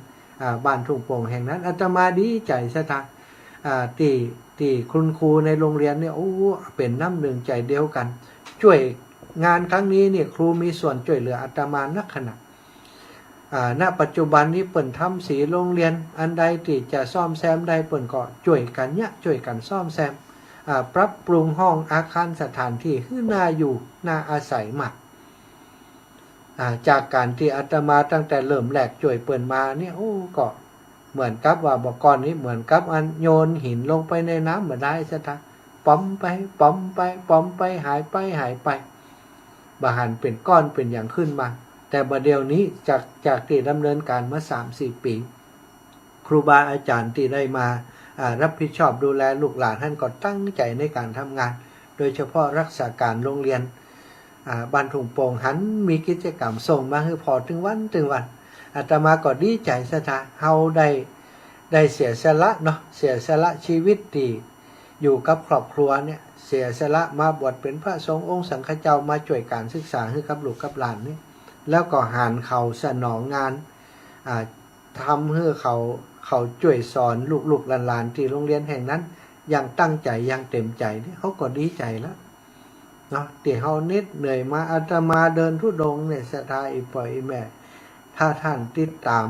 Speaker 1: บ้านทุ่งโป่งแห่งนั้นอาตมาดีใจซะทางที่คุณครูในโรงเรียนเนี่ยโอ้เป็นน้ำหนึ่งใจเดียวกันช่วยงานครั้งนี้เนี่ยครูมีส่วนช่วยเหลืออาตมานักขนาดณปัจจุบันนี้เปิ่นทำสีโรงเรียนอันใดที่จะซ่อมแซมได้เปิ่นก็ช่วยกันเนี่ยช่วยกันซ่อมแซมปรับปรุงห้องอาคารสถานที่ให้น่าอยู่น่าอาศัยมากจากการที่อาตมาตั้งแต่เริ่มแรกช่วยเปิ่นมาเนี่ยโอ้ก็เหมือนกับว่าบอกก่อนนี้เหมือนกับอันโยนหินลงไปในน้ำเหมือนได้ซะทะป๋อมไปป๋อมไปป๋อมไปหายไปบาหันเป็นก้อนเป็นอย่างขึ้นมาแต่บัดเดี๋ยวนี้จากที่ดำเนินการมา 3-4 ปีครูบาอาจารย์ที่ได้มารับผิดชอบดูแลลูกหลานท่านก็ตั้งใจในการทำงานโดยเฉพาะรักษาการโรงเรียนบ้านทุ่งโป่งหันมีกิจกรรมส่งมาให้พอถึงวันอาตมาก็ดีใจซะทะเฮาได้เสียสละเนาะเสียสละชีวิตที่อยู่กับครอบครัวเนี่ยเสียสละมาบวชเป็นพระสงฆ์องค์สังฆเจ้ามาช่วยการศึกษาให้กับลูกกับหลานนี่แล้วก็หารเขาสนองงานทำให้เขาช่วยสอนลูกหลานที่โรงเรียนแห่งนั้นอย่างตั้งใจอย่างเต็มใจนี่เขาก็ดีใจแล้วเนาะที่เฮานิดเหนื่อยมาอาตมาเดินธุดงค์เนี่ยศรัทธาอีปล่อยแม่ถ้าท่านติดตาม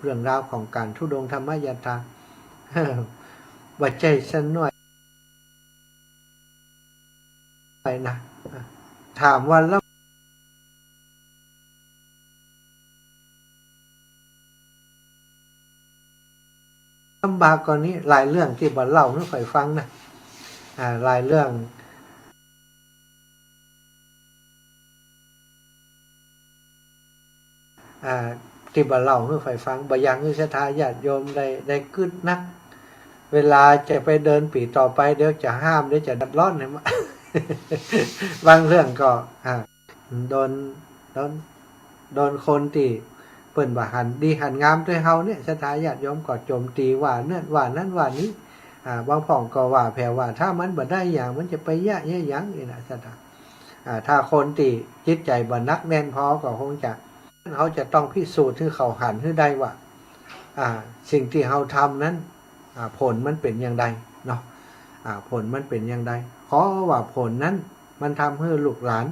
Speaker 1: เรื่องราวของการธุดงค์ธรรมยตราว่าใจสันหน่อยไปนะถามว่าลำบากกว่านี้หลายเรื่องที่บ่เล่าให้ใครฟังนะหลายเรื่องที่บ่เล่าให้ใครฟังบ่ยังให้ศรัทธาญาติโยมได้กึดนักเวลาจะไปเดินปีต่อไปเดี๋ยวจะห้ามเดี๋ยวจะดัดร้อนเนี่ยบางเรื่องก็โดนคนที่เปิ่นว่าหันดีหันงามด้วยเฮาเนี่ยศรัทธาญาติโยมก็โจมตีว่าเนื่อว่านั้นว่านี้บางพ่องก็ว่าแผ่ว่าถ้ามันบ่ได้อย่างมันจะไปยะแย่หยังนี่นะศรัทธาถ้าคนที่จิตใจบ่นักแน่นพอก็คงจะเขาจะต้องพิสูจน์ให้เขาหันให้ได้ว่าสิ่งที่เขาทำนั้นผลมันเป็นอย่างไรเนาะผลมันเป็นอย่างไรเพราะว่าผลนั้นมันทำให้ลูกหลาน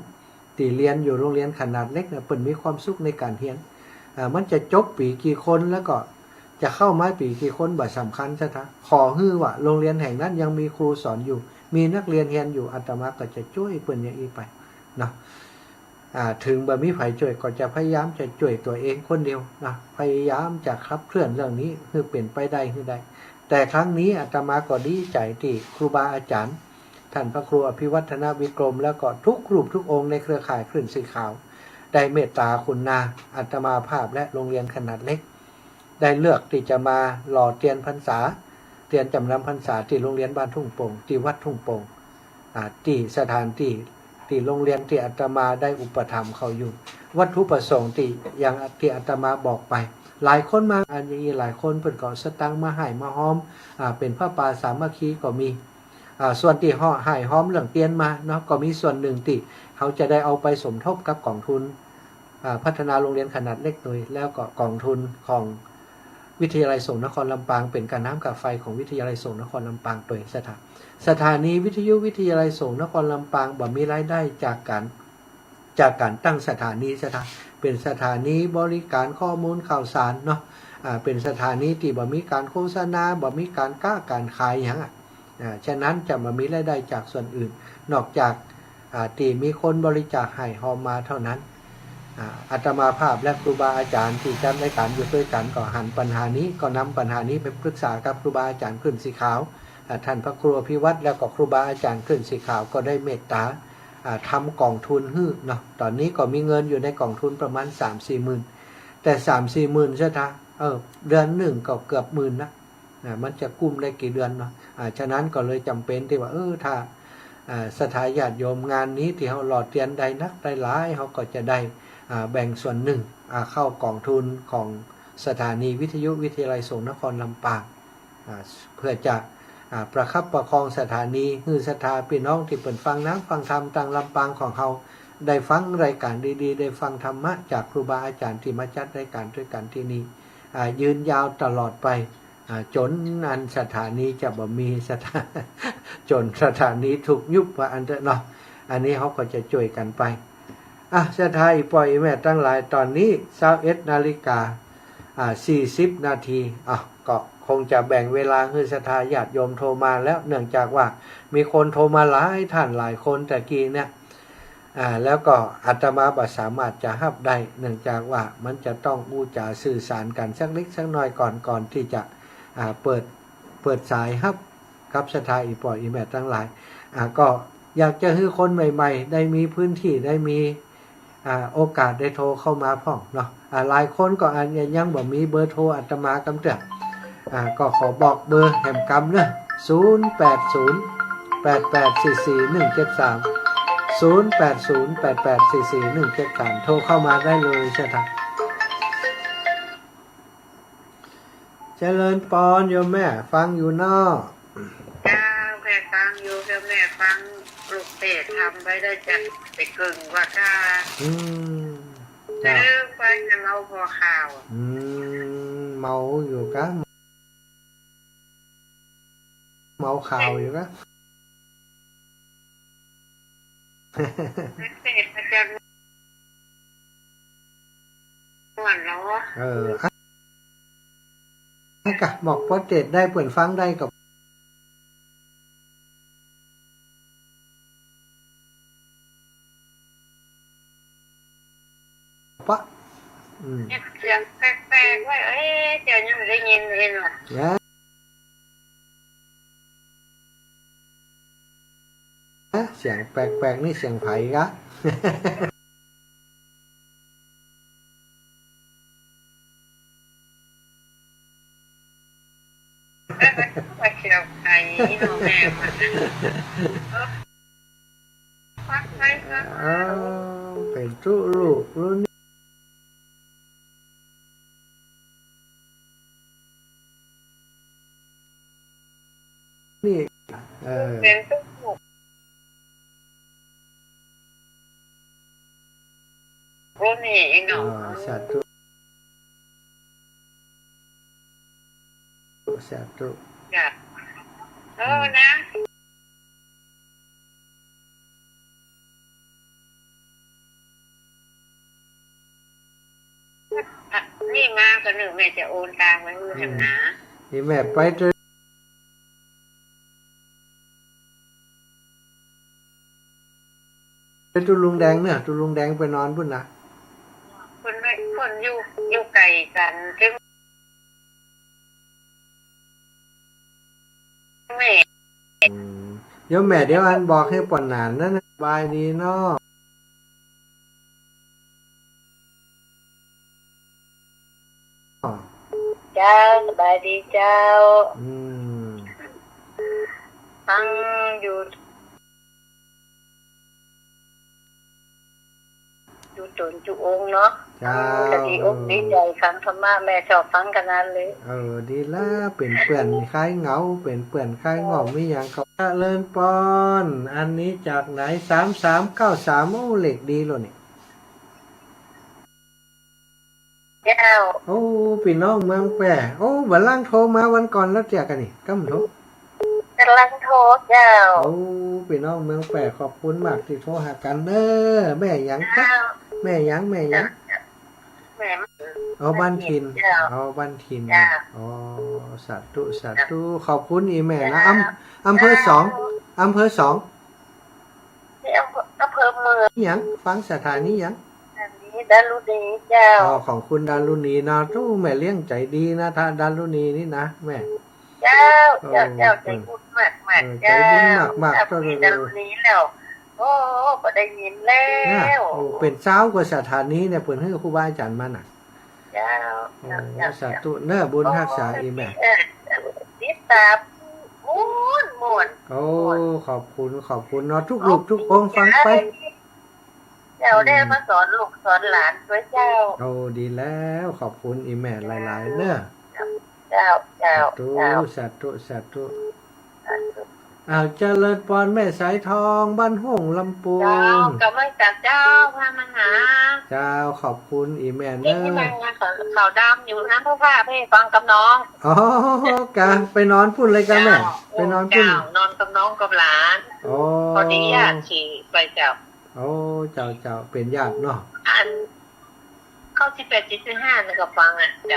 Speaker 1: ที่เรียนอยู่โรงเรียนขนาดเล็กเนี่ยเปิ่นมีความสุขในการเรียนมันจะจบปีกี่คนแล้วก็จะเข้ามาปีกี่คนบ่สำคัญซะทะขอฮื้อว่าโรงเรียนแห่งนั้นยังมีครูสอนอยู่มีนักเรียนเรียนอยู่อาตมาก็จะช่วยเปิ่นอย่างนี้ไปเนาะถึงบ่มีไผช่วยก็จะพยายามจะช่วยตัวเองคนเดียวนะพยายามจะขับเคลื่อนเรื่องนี้ให้เป็นไปได้ให้ได้แต่ครั้งนี้อาตมาก็ดีใจที่ครูบาอาจารย์ท่านพระครูอภิวัฒนวิกรมแล้วก็ทุกรูปทุกองค์ในเครือข่ายคลื่นสีขาวได้เมตตาคุณนาอาตมาภาพและโรงเรียนขนาดเล็กได้เลือกที่จะมาหล่อเทียนพรรษาเทียนจำนำพรรษาที่โรงเรียนบ้านทุ่งโป่งที่วัดทุ่งโป่งที่สถานที่โรงเรียนที่อาตมาได้อุปถัมภ์เขาอยู่วัตถุประสงค์ที่อย่างที่อาตมาบอกไปหลายคนมาอันนี้หลายคนเปิดก่อสตังมาให้มาห้อมเป็นพระป่าสามัคคีก็มีส่วนที่ให้ห้อมเรื่องเตียนมาเนาะก็มีส่วนหนึ่งที่เขาจะได้เอาไปสมทบกับกองทุนพัฒนาโรงเรียนขนาดเล็กโดยแล้วก็กองทุนของวิทยาลัยสงฆ์นครลำปางเป็นการน้ำกับไฟของวิทยาลัยสงฆ์นครลำปางโดยสถานีวิทยุวิทยาลัยสงฆ์นครลำปางบ่มีรายได้จากการตั้งสถานีเป็นสถานีบริการข้อมูลข่าวสารเนาะเป็นสถานีที่บ่มีการโฆษณาบ่มีการค้าการขายอย่างฉะนั้นจะบ่มีรายได้จากส่วนอื่นนอกจากที่มีคนบริจาคให้หอมมาเท่านั้นอาตมาภาพและครูบาอาจารย์ที่จัดรายการอยู่ด้วยกันก็หันปัญหานี้ก็นำปัญหานี้ไปปรึกษากับครูบาอาจารย์คลื่นสีขาวท่านพระครูอภิวัตรแล้วก็ครูบาอาจารย์คลื่นสีขาวก็ได้เมตตา ทำกองทุนฮึเนาะตอนนี้ก็มีเงินอยู่ในกองทุนประมาณ 3-4 หมื่นแต่ 3-4 หมื่นใช่ไหมเดือนหนึ่งก็เกือบหมื่นนะมันจะกุ้มได้กี่เดือนเนาะฉะนั้นก็เลยจำเป็นที่ว่าถ้าสถาญาติโยมงานนี้ที่เขาหล่อเตียนใดนักได้หลายเขาก็จะได้แบ่งส่วนหนึ่งเข้ากองทุนของสถานีวิทยุวิทยาลัยสงฆ์นครลำปางเพื่อจะประคับประคองสถานีคือศรัทธาพี่น้องที่เปิดฟังน้ำฟังธรรมต่างลำปางของเขาได้ฟังรายการดีๆได้ฟังธรรมะจากครูบาอาจารย์ที่มาจัดรายการด้วยกันที่นี่ยืนยาวตลอดไปจนอันสถานีจะบ่มีจนสถานีถูกยุบว่าอันเนาะอันนี้เขาก็จะช่วยกันไปสถาอีปล่อยแม่ตั้งหลายตอนนี้21 นาฬิกา 40 นาทีก็คงจะแบ่งเวลาให้สถาญาติโยมโทรมาแล้วเนื่องจากว่ามีคนโทรมาหลายท่านหลายคนแต่กี้เนี่ยแล้วก็อาตมาบ่สามารถจะรับได้เนื่องจากว่ามันจะต้องอู้จาสื่อสารกันสักเล็กสักน้อยก่อนที่จะเปิดสายรับกับสถาอีปล่อยอีแม่ตั้งหลายก็อยากจะให้คนใหม่ๆได้มีพื้นที่ได้มีโอกาสได้โทรเข้ามาพ่องเนาะหลายคนก็ยังบ่มีเบอร์โทรอาตมากำเตือนก็ขอบอกเบอร์แห่งกำเนอะ0808844173 โทรเข้ามาได้เลยใช่ไหมเจริญปอนโยมแม่ฟังอยู่นอก
Speaker 3: แม่ฟังอยู่แม่ฟังลูกเตะทำไปได้จัดไปกึ่งว่าถ้าซื้อไปจะเมาพอข่าว
Speaker 1: เมาอยู่กะเมาข่าวอยู่กะ
Speaker 3: เตะประจันหวานเนาะ
Speaker 1: กะบอกพอเตะได้เปิดฟังได้กับปะ
Speaker 3: เสียงแปลกๆว่าเจ้ายังได้ยินเองล่ะ
Speaker 1: เสียงแปลกๆนี่เสียงไผ่กะ
Speaker 3: ว่าเชียวไข่น้องแม่ฟักไป
Speaker 1: เป็นจุลูกรุ่นนี่
Speaker 3: เป็นตุ๊กรุ่นนี้เนาะ
Speaker 1: สาธุ
Speaker 3: จ้ะนะนี่มาก็หนึ่งแม่จะโอนตังค์ไว้มือทำนะ
Speaker 1: นี่แม่ไปตุลุงแดงเนี่ยตุลุงแดงไปนอนพุ่นนะ
Speaker 3: คนอยู่ไกลกันจึงแม่
Speaker 1: เดี๋ยวแม่เดี๋ยวอันบอกให้ปอนหนานนั่นบายดีเนาะ
Speaker 3: เจ้าสบายดีเจ้าฟังอยู่ตนจุองเนาะก็ดีอกดีใจฟังธรรมะแม่ชอบฟังกันนั้นเลย
Speaker 1: ดีละเป็นเปื่อนคล้ายเหงาเป็นเปื่อนคล้ายงอมไม่อย่างเขาเลินปอนอันนี้จากไหน3393เหล็กดีเลยนี่
Speaker 3: เจ้า
Speaker 1: พี่น้องเมืองแปรบัลลังโทรมาวันก่อนแล้วเจอกันนี่กำโทร
Speaker 3: กำลังโทรเจ้า
Speaker 1: พี่น้องเมืองแปรขอบคุณมากที่โทรหากันเด้อแม่หยังจ๊ะแม่ยัง
Speaker 3: แม่
Speaker 1: บ้านทินบ้านทินสาธุขอบคุณอีแม่นะอำเภอ2
Speaker 3: อำเภอเมือง
Speaker 1: ยังฟังสถานียัง
Speaker 3: ดารุณีเจ้า
Speaker 1: ของคุณดารุณีนะทูแม่เลี้ยงใจดีนะท่าดารุณีนี่นะแม่
Speaker 3: เจ้าใจบุญมากเจ้า
Speaker 1: ใจบุญมาก
Speaker 3: ดารุณีแล้ว โอ้ก็ได้ยินแล้
Speaker 1: นะ
Speaker 3: ว
Speaker 1: โอ้เป็นเจ้ากว่าสถานีเนี่ยเปิดให้ครูบาอาจารย์มาน่ะ
Speaker 3: เจ้า
Speaker 1: โอ้สาธุเน้อบุญรักษาอีแม่
Speaker 3: ติดตามม่วน
Speaker 1: โอ้ขอบคุณเนาะทุกลูกทุกองค์ฟังไป
Speaker 3: เจ้าได้มาสอนลูกสอนหลานด้วยเจ้า
Speaker 1: โอ้ดีแล้วขอบคุณอีแม่หลายๆเน้อ
Speaker 3: เจ้าเจ้า
Speaker 1: สาธุเอาเจริญพรแม่สายทองบ้านห้องลำปู
Speaker 3: เจ้าน กำลังจากเจ้าพามาหา
Speaker 1: เจ้าขอบคุณอีแม่
Speaker 3: ที่
Speaker 1: เน้อ
Speaker 3: ที่นั่งข่าวดำอยู่น้ำพ่อผ้าพี่ฟังกับน้อง
Speaker 1: อ๋อกะไปนอนพุ่นเลยกันแม่ไปนอนพุ่น
Speaker 3: เจ้านอนกับน้องกับหลาน
Speaker 1: โอ้
Speaker 3: พอดีญาติขี่ไปเจ้า
Speaker 1: โอ้เจ้าเป็นญาติเนาะ
Speaker 3: อันเข้า18 75นี่ก็ฟังอ่ะเจ้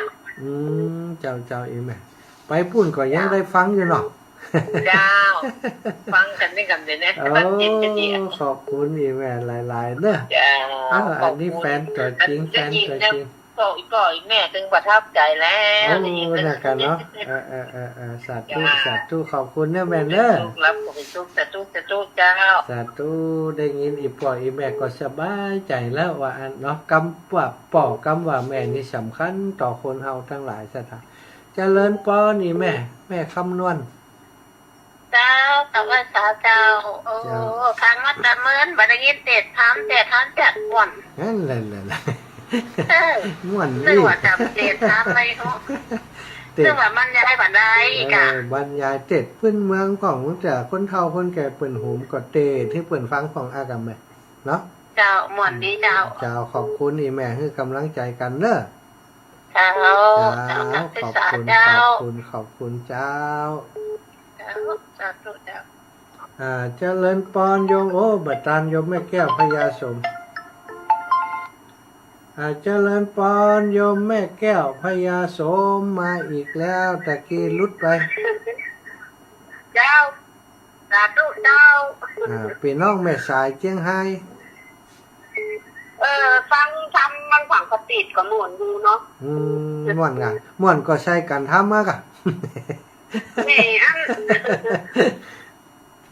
Speaker 3: า
Speaker 1: เจ้าอีแม่ไปพุ่นก็ยังได้ฟังอยู่เนาะ
Speaker 3: เจ้าฟังกันด้วยกันเลยนะ
Speaker 1: โอ้
Speaker 3: บ้านจิตจะดี
Speaker 1: ขอบคุณอีแม่หลายๆเน้อ
Speaker 3: เจ้า
Speaker 1: อ้าวอันนี้แฟนตัวจริงแฟนตัวจริง
Speaker 3: ก็อีแม่ตึงประทับใจแล้ว
Speaker 1: โอ้น่ากันเนาะสาธุขอบคุณเนี่ยแม่เน้อ
Speaker 3: ลูกรับขอเป็นทุกแต่ทุกเจ้า
Speaker 1: สาธุได้ยินอีพ่ออีแม่ก็สบายใจแล้วว่าอันเนาะกำว่าป่อกำว่าแม่นี่สำคัญต่อคนเฮาทั้งหลายสถานเจริญพรนี่แม่คำนวณ
Speaker 3: เจ้าแต่ว่าสาวเจ้าโอ้ครั้งมาแต่เมินบัดยินเด็ดทำจัดม่วน
Speaker 1: นั่นแหละม่วน
Speaker 3: ซึ่ง
Speaker 1: นี่
Speaker 3: ว่าจำเด็ดทำไม่รู้
Speaker 1: เต็ด
Speaker 3: ซึ่งว่ามันจะให้บันไดกะ
Speaker 1: บรรยายเต็ดพื้นเมืองของแต่คนเฒ่าคนแก่เปิ่นหูมก็เตที่เปิ่นฟังของอากาแม่เนาะ
Speaker 3: เจ้าม่วนดีเจ้า
Speaker 1: เจ้าขอบคุณอีแม่คือกำลังใจกันเด้อ
Speaker 3: เจ้า
Speaker 1: เจ้า
Speaker 3: นักศึ
Speaker 1: ข
Speaker 3: ก
Speaker 1: อบ
Speaker 3: ษา
Speaker 1: คุณ
Speaker 3: เจ้า
Speaker 1: ขอบคุณเจ้า
Speaker 3: สาธุเจ้า
Speaker 1: เจริญปอนโยมโอ้บัดตานโยมแม่แก้วพญาสมเจริญปอนโยมแม่แก้วพญาสมมาอีกแล้วตะกี้ลุดไป
Speaker 3: เจ้าสาธุเจ้า
Speaker 1: พี่น้องแม่สายเจียงไฮ้
Speaker 3: ฟังทำมันฝังกติดกับหมุนดูเนาะ
Speaker 1: ม่วนกันม่วนก็ใช้กันทำมากะ
Speaker 3: แม่อัน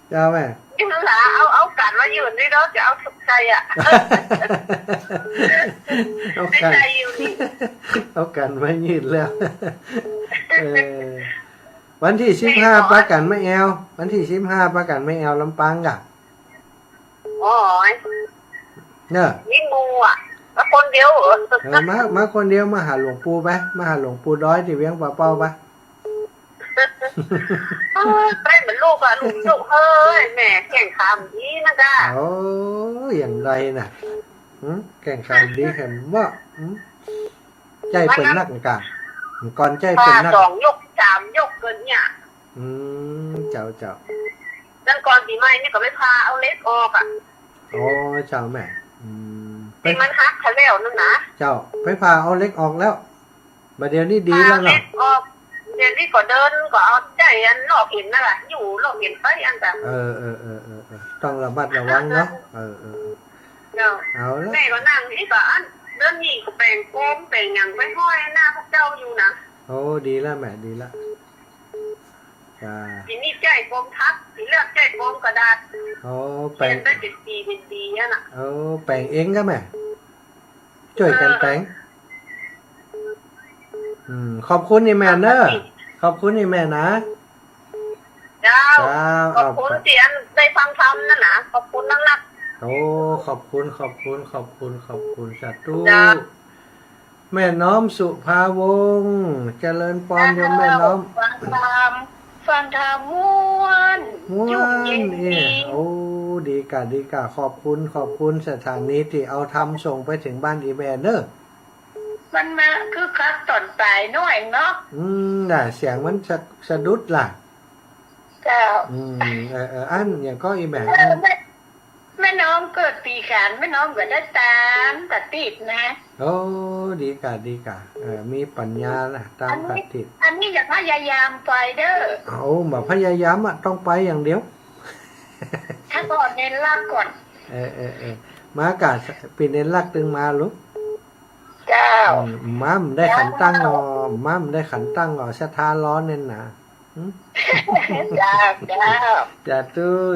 Speaker 1: เจ้าแม่
Speaker 3: ยิ่งหลาเอากันมาอยู่นี่เนาะจะเอาสุขใจอ่ะ
Speaker 1: เอา
Speaker 3: ไม่
Speaker 1: กัน
Speaker 3: ใจอยู่นี่
Speaker 1: เอากันไม่ยืดแล้ว วันที่15ประกันไม่แอววันที่15ประกันไม่แอวลำปางกะ
Speaker 3: โอ้ย
Speaker 1: เนอะ
Speaker 3: นี่งูอ่ะแล้วคนเดียวเหรอ
Speaker 1: มาคนเดียวมาหาหลวงปู่ไปมาหาหลวงปู่ด้อยที่เวียงป่าเป้าไป
Speaker 3: ไม่เหมือนลูกอ่ะลูกเฮ้ยแม่แข่งคำนี้นะจ๊ะ
Speaker 1: โอ้อย่างไรน่ะแข่งขันดีเห็นว่าใจเป็นนักกะก่อนใจเป็นนัก
Speaker 3: 2 ยก 3 ยกเกินเนี่ย
Speaker 1: เจ้า
Speaker 3: นั่นก่อนปีใหม่นี่ก็ไม่พาเอาเล็กออกอ่ะ
Speaker 1: โอ้เจ้าแม่ไป
Speaker 3: ที่มันฮักทะแล้วนั่นนะ
Speaker 1: เจ้าไปพาเอาเล็กออกแล้วบัดเดี๋ยวนี้ดีแล้ว
Speaker 3: เล็
Speaker 1: เนาะ
Speaker 3: กออกเดี๋ยวนี้ก็เดินก็เอาใจอันหลอกเห็นนั่นแหละอยู่หลอกเห็นไปอันแบบ
Speaker 1: ต้องระมัดระวังเนาะ
Speaker 3: เนาะ
Speaker 1: เอาแล้ว
Speaker 3: แม่ก็นั่งนี่ก็อันเดินนี่ก็แปลงโกมแปลงอย่างไปห้อยหน้าพระเจ้าอยู่นะ
Speaker 1: โอ้ดีแล้วแม่ดีแล้วจ้า
Speaker 3: ทีนี้ใจโกมทักทีเลือกใจโกมกระดาษ
Speaker 1: โอ้แปล
Speaker 3: เขีย
Speaker 1: ง
Speaker 3: นได้เป็นปีอ่ะน่ะ
Speaker 1: โอ้แปลงเองก็แม่ช่วยกันแปลงขอบคุณนี่แม่เนอะขอบคุณนี่แม่นะ
Speaker 3: เจ้า
Speaker 1: จ้า
Speaker 3: ขอบคุณที่อันได้ฟังธรรมนั่นนะขอบคุณนัก
Speaker 1: โอ้ขอบคุณสาธุ
Speaker 3: จ้า
Speaker 1: แม่น้อมสุภาวงศ์เจริญปอนโยมแม่น้อม
Speaker 3: ฟังธรรมม้วน
Speaker 1: ม้ว
Speaker 3: ยุ่ง
Speaker 1: น
Speaker 3: เย็น
Speaker 1: เอี่
Speaker 3: ดี
Speaker 1: โอ้ดีกะขอบคุณสถานีที่เอาทำส่งไปถึงบ้านอีแม่เนอะ
Speaker 3: มันมาคือคักตอนตายน้อยเนาะ
Speaker 1: น่ะเสียงมันสะดุดล่ะ
Speaker 3: เจ้า
Speaker 1: อันอย่างก็อีแม่
Speaker 3: แม่น้องเกิดปีขานแม่น้องก็ได้ตามตัดติดนะ
Speaker 1: โอ้ดีกะมีปัญญาล่ะตามปฏิทิน
Speaker 3: อันนี้อย่าพยายามไปเด้อ
Speaker 1: เอามาพยายามต้องไปอย่างเดียว
Speaker 3: ถ้าก่อนเน้นลากก่อน
Speaker 1: มากะปีเน้นลักตึงมาลุก
Speaker 3: เจ้า
Speaker 1: ม้ามได้ขันตั้งงอม้ามได้ขันตั้งงอสะท้าร้อนเน่นนะ
Speaker 3: เจ้า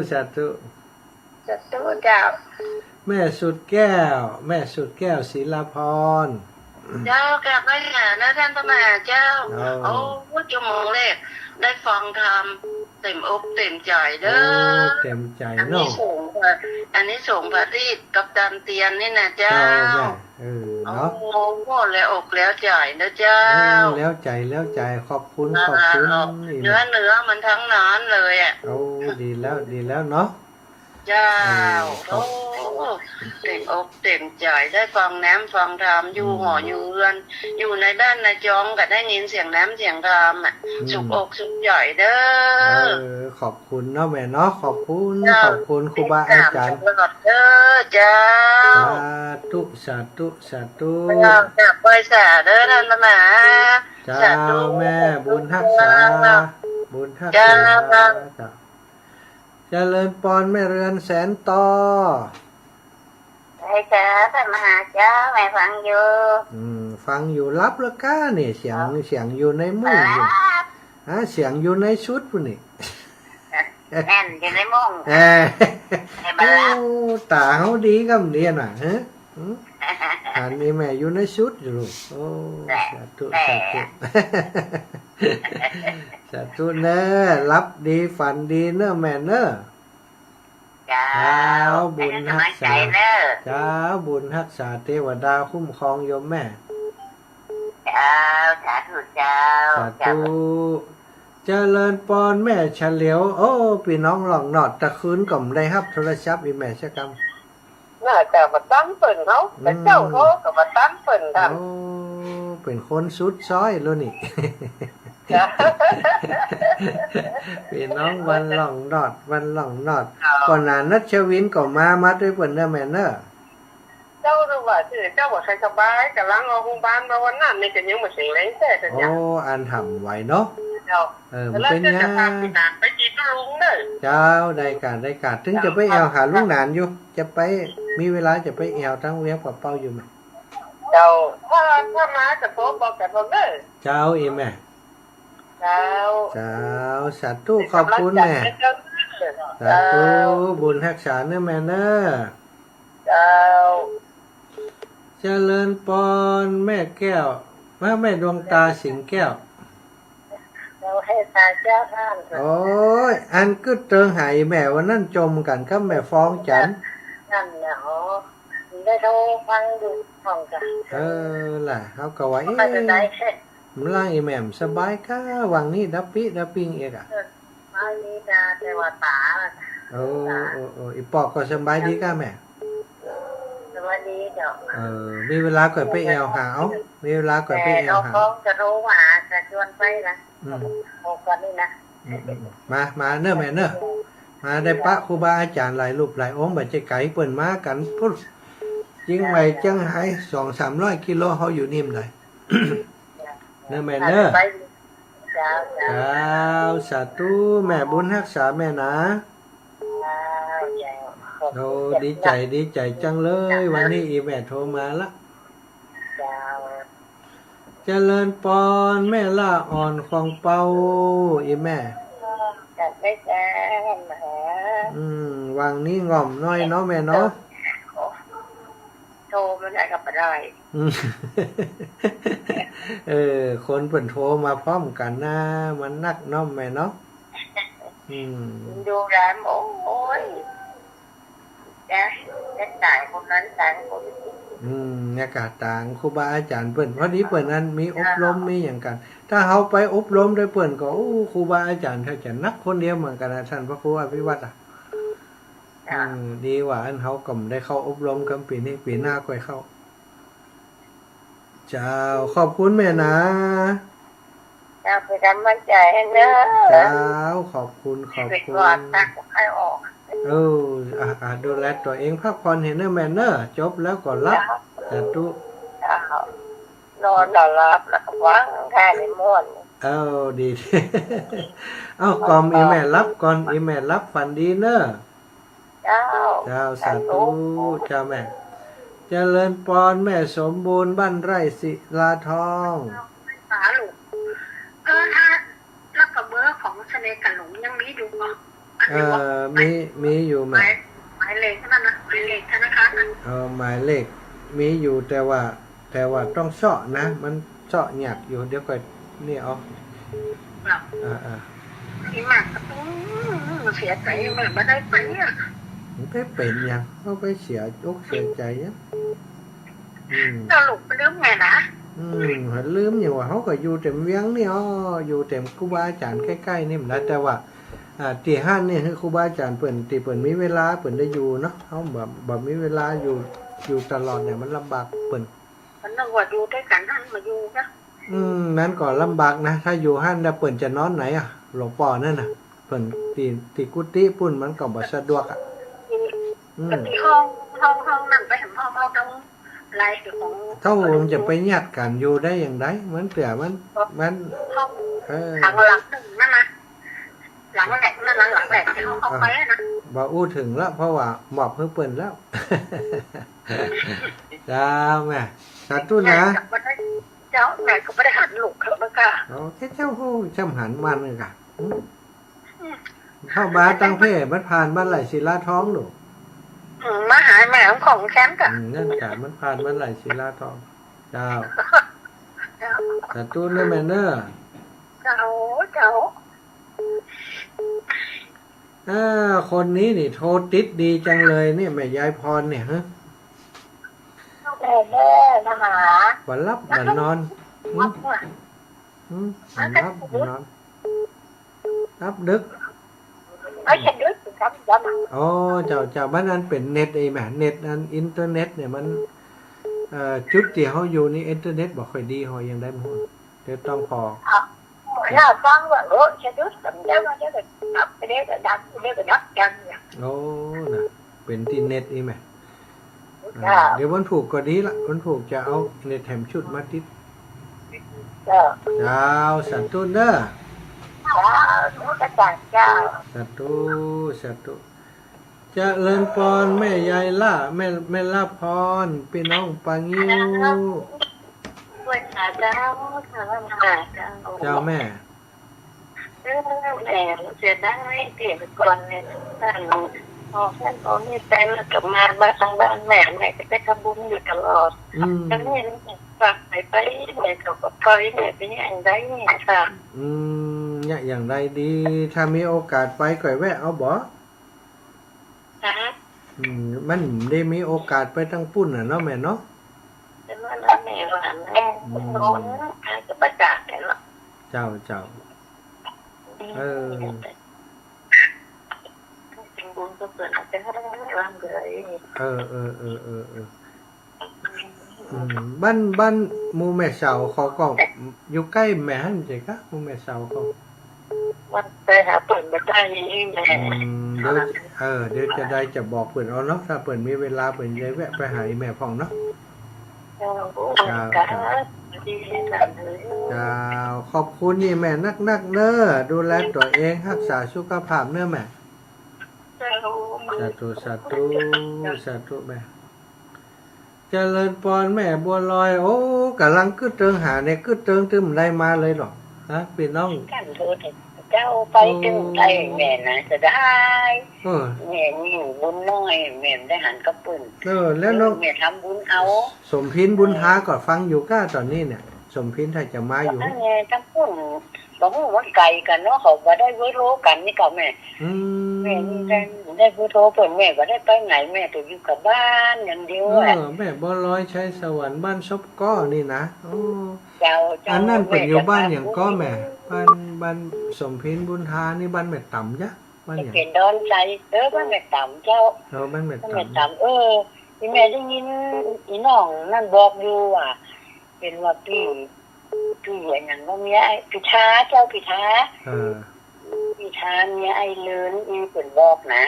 Speaker 1: สาธุ
Speaker 3: จะตู้เจ้า
Speaker 1: แม่สุดแก้ว แม่สุดแก้วศิลาพร
Speaker 3: เจ้ากลับมาหานะท่านพระมหาเจ้า
Speaker 1: เอา
Speaker 3: โอ้ชั่วโมงแรกได้ฟังธรรมเต็มอกเต็มใจเด้
Speaker 1: โอ้
Speaker 3: อ
Speaker 1: เต็มใจ
Speaker 3: อันนี้
Speaker 1: เนาะ
Speaker 3: ส่งค่ะอันนี้ส่งพระรีดกับจันเตียนนี่นะเจ้า
Speaker 1: เจ้าแม่
Speaker 3: โอ้
Speaker 1: เนาะ
Speaker 3: โหแล้วอกแล้วใจนะเจ้า
Speaker 1: แล้วใจขอบคุณขอบคุณนี่
Speaker 3: เนื้อมันทั้งนั้นเลยอ่ะ
Speaker 1: โอ้ดีแล้วเนาะ
Speaker 3: เจ้า
Speaker 1: ครั
Speaker 3: โอ้
Speaker 1: บ
Speaker 3: เต็มอกเต็มใจได้ฟังแหนมฟังธรรมอยู่หออยู่เรือน อยู่ในด้านในจองก็ได้ยินเสียงแหนมเสียงธรรมอ่ะสุกอกสุขใจเด้อ
Speaker 1: ขอบคุณเนาะแม่เนาะขอบคุณครูบาอาจารย์
Speaker 3: ตลอดเด้อเจ้า
Speaker 1: สาธุ
Speaker 3: เจ้าจากไปสาเด้อท่านพระมหา
Speaker 1: เจ้า
Speaker 3: สาธุ
Speaker 1: แม่บุญทักษาบุญทัก
Speaker 3: เจ้า
Speaker 1: ษาเจ้าเจริญปอนแม่เรือนแสนต่อ
Speaker 3: ไอ้จ้าท่านมหาเจ้าแม่ฟังอยู่
Speaker 1: ฟังอยู่รับแล้วก้าเนี่ยเสียงอยู่ในมืออยู่เสียงอยู่ในชุดปุ่นนี่
Speaker 3: แน่นอยู่ในมุ้ง ในบ้าน
Speaker 1: โอ้ตาเขาดีกับเนี่ยน่ะฮะอันนี้แม่อยู่ในชุดอยู่ลูกโอ้สาธุสาธุเนอะรับดีฝันดีเนอะแม่เนอะ
Speaker 3: เจ้า
Speaker 1: บุญรักษา
Speaker 3: เด้อ
Speaker 1: เจ้าบุญรักษาเทวดาคุ้มครองโยมแม่
Speaker 3: เจ้าสาธุเจ้า
Speaker 1: สาธุเจริญปอนแม่เฉลียวโอ้พี่น้องหลองหนอดตะคืนก่อมได้ครับโทรศัพท์อีแม่ชะกรรม
Speaker 3: น่าจะมาตั้งเปิ่นเขาแต่เจ้าเขาก็มาตั้งเปิ่นท
Speaker 1: โอ้เป็นคนสุดซ้อยแล้วนี่
Speaker 3: ำจ้า
Speaker 1: พี่น้องวันหลองหนอดก่อนหน้านัชวินก็มาด้วยเปิ่นเด้อแม่เนอะ
Speaker 3: เจ้ารู้ว่าชื่อเจ้าบอกใครสบายกำลังเอาโรงพยาบาลมาวันนั้นนี่ก็ยังมาเสียงแรงแท้แต่
Speaker 1: โอ้
Speaker 3: ยัง
Speaker 1: อันทำไหวเนาะ
Speaker 3: เจ้า
Speaker 1: มัน
Speaker 3: แล้ว
Speaker 1: เป็น
Speaker 3: จะ
Speaker 1: ยั
Speaker 3: จะ
Speaker 1: ง
Speaker 3: พาพี่นางไปจีบลุงเด้อ
Speaker 1: เจ้าได้การถึงจะไปแอวหาลูกหนานอยู่จะไปมีเวลาจะไปแอวทั้งเวียงกับเป้าอยู่ไหม
Speaker 3: เจ้าถ้ามาจะโทรบอกกันเด้อ
Speaker 1: เจ้าอีแม่
Speaker 3: เจ้า
Speaker 1: เจ้าสาธุขอบคุณแม่สาธุบุญรักษาเนื้อแม่เนอะ
Speaker 3: เจ้า
Speaker 1: เจริญปอนแม่แก้วแม่ดวงตาสิงแก้ว
Speaker 3: เราให้ตาเจ้าท่าน
Speaker 1: โอ้ยอันก็เติงหายแม่วันนั้นจมกันก็แม่ฟ้องจัน
Speaker 3: นั่นเนี่ยอ๋อได้โทรฟังดูฟังกัน
Speaker 1: ล่ะเขาก็ว่า
Speaker 3: ไม่เป็นไรแค่
Speaker 1: มันล่างอีแม่มสบายก้าวังนี้ดับปิงเอกอ่ะ
Speaker 3: ไม่มีตาแต่ว่าตา
Speaker 1: โอ้อีปอกก็สบายดีก้าแม่
Speaker 3: สวัสดีเจ้า
Speaker 1: มีเวลาก่อยไปแอวหาเอามีเวลาก่อยไป
Speaker 3: แต่
Speaker 1: แอ
Speaker 3: เรา
Speaker 1: วหา
Speaker 3: ฟ้องจะโทรมาจะชวนไปนะโอ้กันนี่นะ
Speaker 1: มาเนอะแม่เนอะมาได้ปะครูบาอาจารย์หลายรูปหลายองค์บัดใจไก่เปิ่นมากันพุทธยิงไว้จังไห้200-300 กิโลเขาอยู่นิ่มเลย เนอะแม่เนอะ
Speaker 3: เจ้าเจ้า
Speaker 1: เจ้าสาธุแม่บุญรักษาแม่นะโอ้ดีใจจังเลยวันนี้อีแม่โทรมาละ
Speaker 3: เจ้า
Speaker 1: เจริญปอนแม่ล่าอ่อนของเปาอีแม่
Speaker 3: จัดได้แจ้งมาหา
Speaker 1: วังนี้ง่อมน้อยเนาะแม่เนาะ
Speaker 3: โทรมันได้กับอะไร
Speaker 1: คนเปิ่นโทรมาพร้อมกันนะมันนักเนาะแม่เนาะ
Speaker 3: ดูร้านโอ้ยจะจ่ายคนนั้นจ่ายคนนี้
Speaker 1: อากาศต่างครูบาอาจารย์เปิ่นพอดีเปิ่นนั้นมีอบรมมีอย่างกัน ถ้าเขาไปอบรมด้วยเปิ่นก็ครูบาอาจารย์ถ้าจะนักคนเดียวเหมือนกันนะท่านพระครูอภิวัตรดีว่าอันเขาก็ได้เข้าอบรมกันปีนี้ปีหน้าก็เข้าเจ้าขอบคุณแม่นะ
Speaker 3: เจ้าไปทำมั่นใจให้เนอะ
Speaker 1: เจ้าขอบคุณ
Speaker 3: เป็นว่าตักให้ออก
Speaker 1: ดูแลตัวเองพักผ่อนเห็นเนอะแม่เนอะจบแล้วก็รับแต่ตุ
Speaker 3: นอนหลับแล้วก็วางแค่ในม้วน
Speaker 1: ดี ก่อนอีแม่รับก่อนอีแม่รับฝันดีเนอะ
Speaker 3: เจ้า
Speaker 1: เจ้าสาธุเจ้าแม่เจริญปอนแม่สมบูรณ์บ้านไร่ศิลาทอง
Speaker 3: หาลูกถ้าแล้วก็เบอร์ของเสน่ห์กันหลงยังมีอยู่ป่ะ
Speaker 1: มีอยู่ไหม
Speaker 3: ไม่ ายเลขนั่นนะหมายเลขธนาคารนะ
Speaker 1: หมายเลขมีอยู่แต่ว่าต้องเชาะนะ มันเชาะหยักอยู่เดี๋ยวก่อนนี่เอา
Speaker 3: แบบ
Speaker 1: อ่า
Speaker 3: ที่มากก็ต้องเสียใจแบบไม่ได้ไปอ่ะ
Speaker 1: มันไปเป็นยังเขาไปเสียอกเสียใจยังอืม
Speaker 3: เราหลุดไปเรื่องไงนะ
Speaker 1: หันลืมอย่างว่าเขาก็อยู่เต็มเวียงนี่อยู่เต็มครูบาอาจารย์ใกล้ๆนี่มันได้แต่ว่าตีห้านนี่คือครูบาอาจารย์เปิ่นตีเปิ่นมีเวลาเปิ่นได้อยู่เนาะเขาแบบมีเวลาอยู่ตลอดเนี่ยมันลำบากเปิ่น
Speaker 3: มันต้องว่าอยู่ด้วยกันนั่นมาอยู่นะ
Speaker 1: นั้นก่อนลำบากนะถ้าอยู่ห้านแล้วเปิ่นจะนอนไหนอ่ะหลวงพ่อนั่นน่ะเปิ่นตีกุฏิปุ่นมันก็บ่สะดวกอ่ะ
Speaker 3: ก็ที่ห้องนั่นไปเห็นห้องเราต้องไล่ของ
Speaker 1: เท่ามันจะไปญาติกันอยู่ได้อย่างไรมันเปลี่ยมัน
Speaker 3: ห้องหลังหลังหนึ่งนั่นนะหลังแหลกนั่นหลังแหลกที่ห้องไปนะ
Speaker 1: บ่อู้ถึงแล้วเพราะว่าหมอบเพิ่งเปิ่นแล้ว จ้าแม่สาธุนะ
Speaker 3: เจ้าแม่ก็ไม่ได้หันลูกเขาแล้วก็
Speaker 1: โอ้แค่เจ้าหู้จำหันมันเลยค่ะเข้าบ้านตั้งเพ่มันผ่านบ้านไหลศิลาท้องหนู
Speaker 3: มาหาแม่ของแค้นกัน
Speaker 1: นั่นกะมันผ่านบ้านไหลศิลาท้องเจ้าสาธุนะแม่เนอะ
Speaker 3: เจ้า
Speaker 1: คนนี้นี่โทรติดดีจังเลยเนี่ยแม่ยายพรเนี่ยฮะ
Speaker 3: แม่มาหา
Speaker 1: วันรับวันนอนวันรับวันนอนรับดึก
Speaker 3: ไอ้ฉันด้วยครับว่ามา
Speaker 1: อ๋อเจ้าบ้านนั้นเป็นเน็ตไอ้แม่เน็ตนั้นอินเทอร์เน็ตเนี่ยมันจุดที่เขาอยู่นี่อินเทอร์เน็ตบ่ค่อยดีเขายังได้หมดเดี๋ยวต้องพอ
Speaker 3: น่าฟังว่าฉันด้วยสำเร็จว่าจะได้ดับไปได้แต่ดับไปได้แต่ดับกันเนี่ย
Speaker 1: โอ้น่ะเป็นที่เน็ตไอ้แม่เดี๋ยววันผูกก็ดีละวันผูกจะเอาเน็ตแถมชุดมาติดเจ้าสัตว์ตุ้นเด้อ
Speaker 3: กระจ่างเจ้า
Speaker 1: สัตว์เจะเลินปอนแม่ยายล่าแม่ล่าพรพี่น้องปังยิ้ว
Speaker 3: ด้วยขาเจ้าเจ้า
Speaker 1: แม่
Speaker 3: แม่เสียได้เปลี่ยนก่อนเนี่ยท่านพอท่านตอนนี้แฟนกลับมาบ้านทางบ้านแม่ก็ไปทำบุญอยู่ตลอดแล้วนี่ฝากไปแม่ก็ไปแม่เป็นอย่างไรเนี่ยค่ะ
Speaker 1: เนี่ยอย่างไรดีถ้ามีโอกาสไปก่อยแวะเอาบ่มันได้มีโอกาสไปทั้งปุ่นเนาะแม่เนาะ
Speaker 3: เป็นว่าแม่หลานแม่โน้นจะประกาศแล้ว
Speaker 1: เจ้า
Speaker 3: เป็นบุญก็เกิดเป็นให้ร่ำเลย
Speaker 1: บ้านหมู่แม่เสาเขาก็อยู่ใกล้แม่หั่นสิคะหมู่แม่เสาเขา
Speaker 3: วันไปหาเปิดมาได้แม่
Speaker 1: เดี๋ยวจะได้จะบอกเปิ่นเอาเนาะถ้าเปิ่นมีเวลาเปิ่นจะแวะไปหาแม่พ่องเนาะขอบคุณนี่แม่นักเน้อดูแลตัวเองรักษาสุขภาพเน้อแม่สาธุแม่เจริญพรแม่บัวลอยโอ้กำลังกึดเติงหาเนี่ยกึดเติงตึมได้มาเลยหรอฮะพี่น้อง
Speaker 3: กันเถอะเจ้าไปถึงไทยแม่นะจะได้แม่นี่บุญน้อยแม่ได้หันกระปุ่น
Speaker 1: แล้วน้อง
Speaker 3: แม่ทำบุญเอา
Speaker 1: สมพินบุญท้าก็ฟังอยู่ก้าตอนนี้เนี่ยสมพินถ้าจะมาอยู่
Speaker 3: นั่นไงทั้งปุ่นบอกว่าไกลกันเนาะเขาบ่ได้เวิร์โทรกันนี่ก็แม่แม่นี่ได้เวิร์โทรเปิดแม่ก็ได้ไปไหนแม่ตัวอยู่กับบ้านอย่างเดียว
Speaker 1: แม่บัวลอยใช้สวรรค์บ้านซบก้อนี่นะ
Speaker 3: เจ้า
Speaker 1: อันนั้นเป็นอยู่บ้านอย่างก้อแม่บ้านสมพินบุญท้านี่บ้านแม่ต่ำจ้ะบ้านอย่าง
Speaker 3: เป็นดอนใจบ้านแม่ต่ำเจ้า
Speaker 1: บ้านแม่ต่
Speaker 3: ำที่แม่ได้ยินอีน้องนั่นบอกอยู่ว่าเป็นว่าพี่อย่างว่าเมียพิธาเจ้าพิธาเมียไอ้เลินอีเปิ่นบอกนะ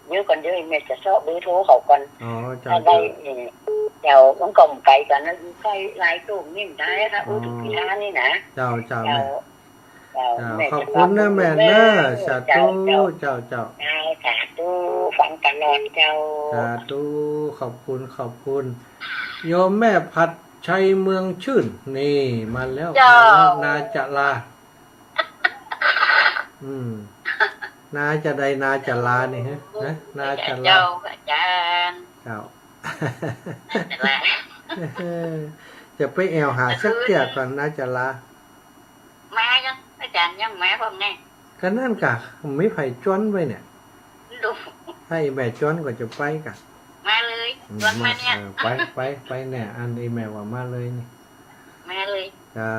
Speaker 3: เยอะก่อนเยอะแม่จะชอบเบอร์โทรเขาก่อนถ้าได้เจ้าต้องกลมไก่กันนั้นไก่ลายตุ่มนิ่มได้ค่ะถึงพิธานี่นะ
Speaker 1: เจ้าขอบคุณนะแม่เนอะสาธุเจ้า
Speaker 3: สาธุฟังตลอดเจ้า
Speaker 1: สาธุขอบคุณโยมแม่ผัดชัยเมืองชื่นนี่มาแล้วนาจะลา นาจะใดนาจะลานี่ฮะนะนาจะลา
Speaker 3: เจ้าอาจารย์
Speaker 1: เจ้า
Speaker 3: จะลา
Speaker 1: จะไปแอวหาสักเตียก่อนนาจะลา
Speaker 3: มาจังอาจารย์ยังแม่ผมไง
Speaker 1: ก็นั่นกะไม่ไผ่จ้วนไว้เนี่ย
Speaker 3: ดู
Speaker 1: ให้แม่จ้วนก็จะไปกะ
Speaker 3: มาเลยชวนมาเนี่ย
Speaker 1: ไปแน่อันนี้แม่ว่ามาเลยนี่
Speaker 3: มาเลย
Speaker 1: เจ้า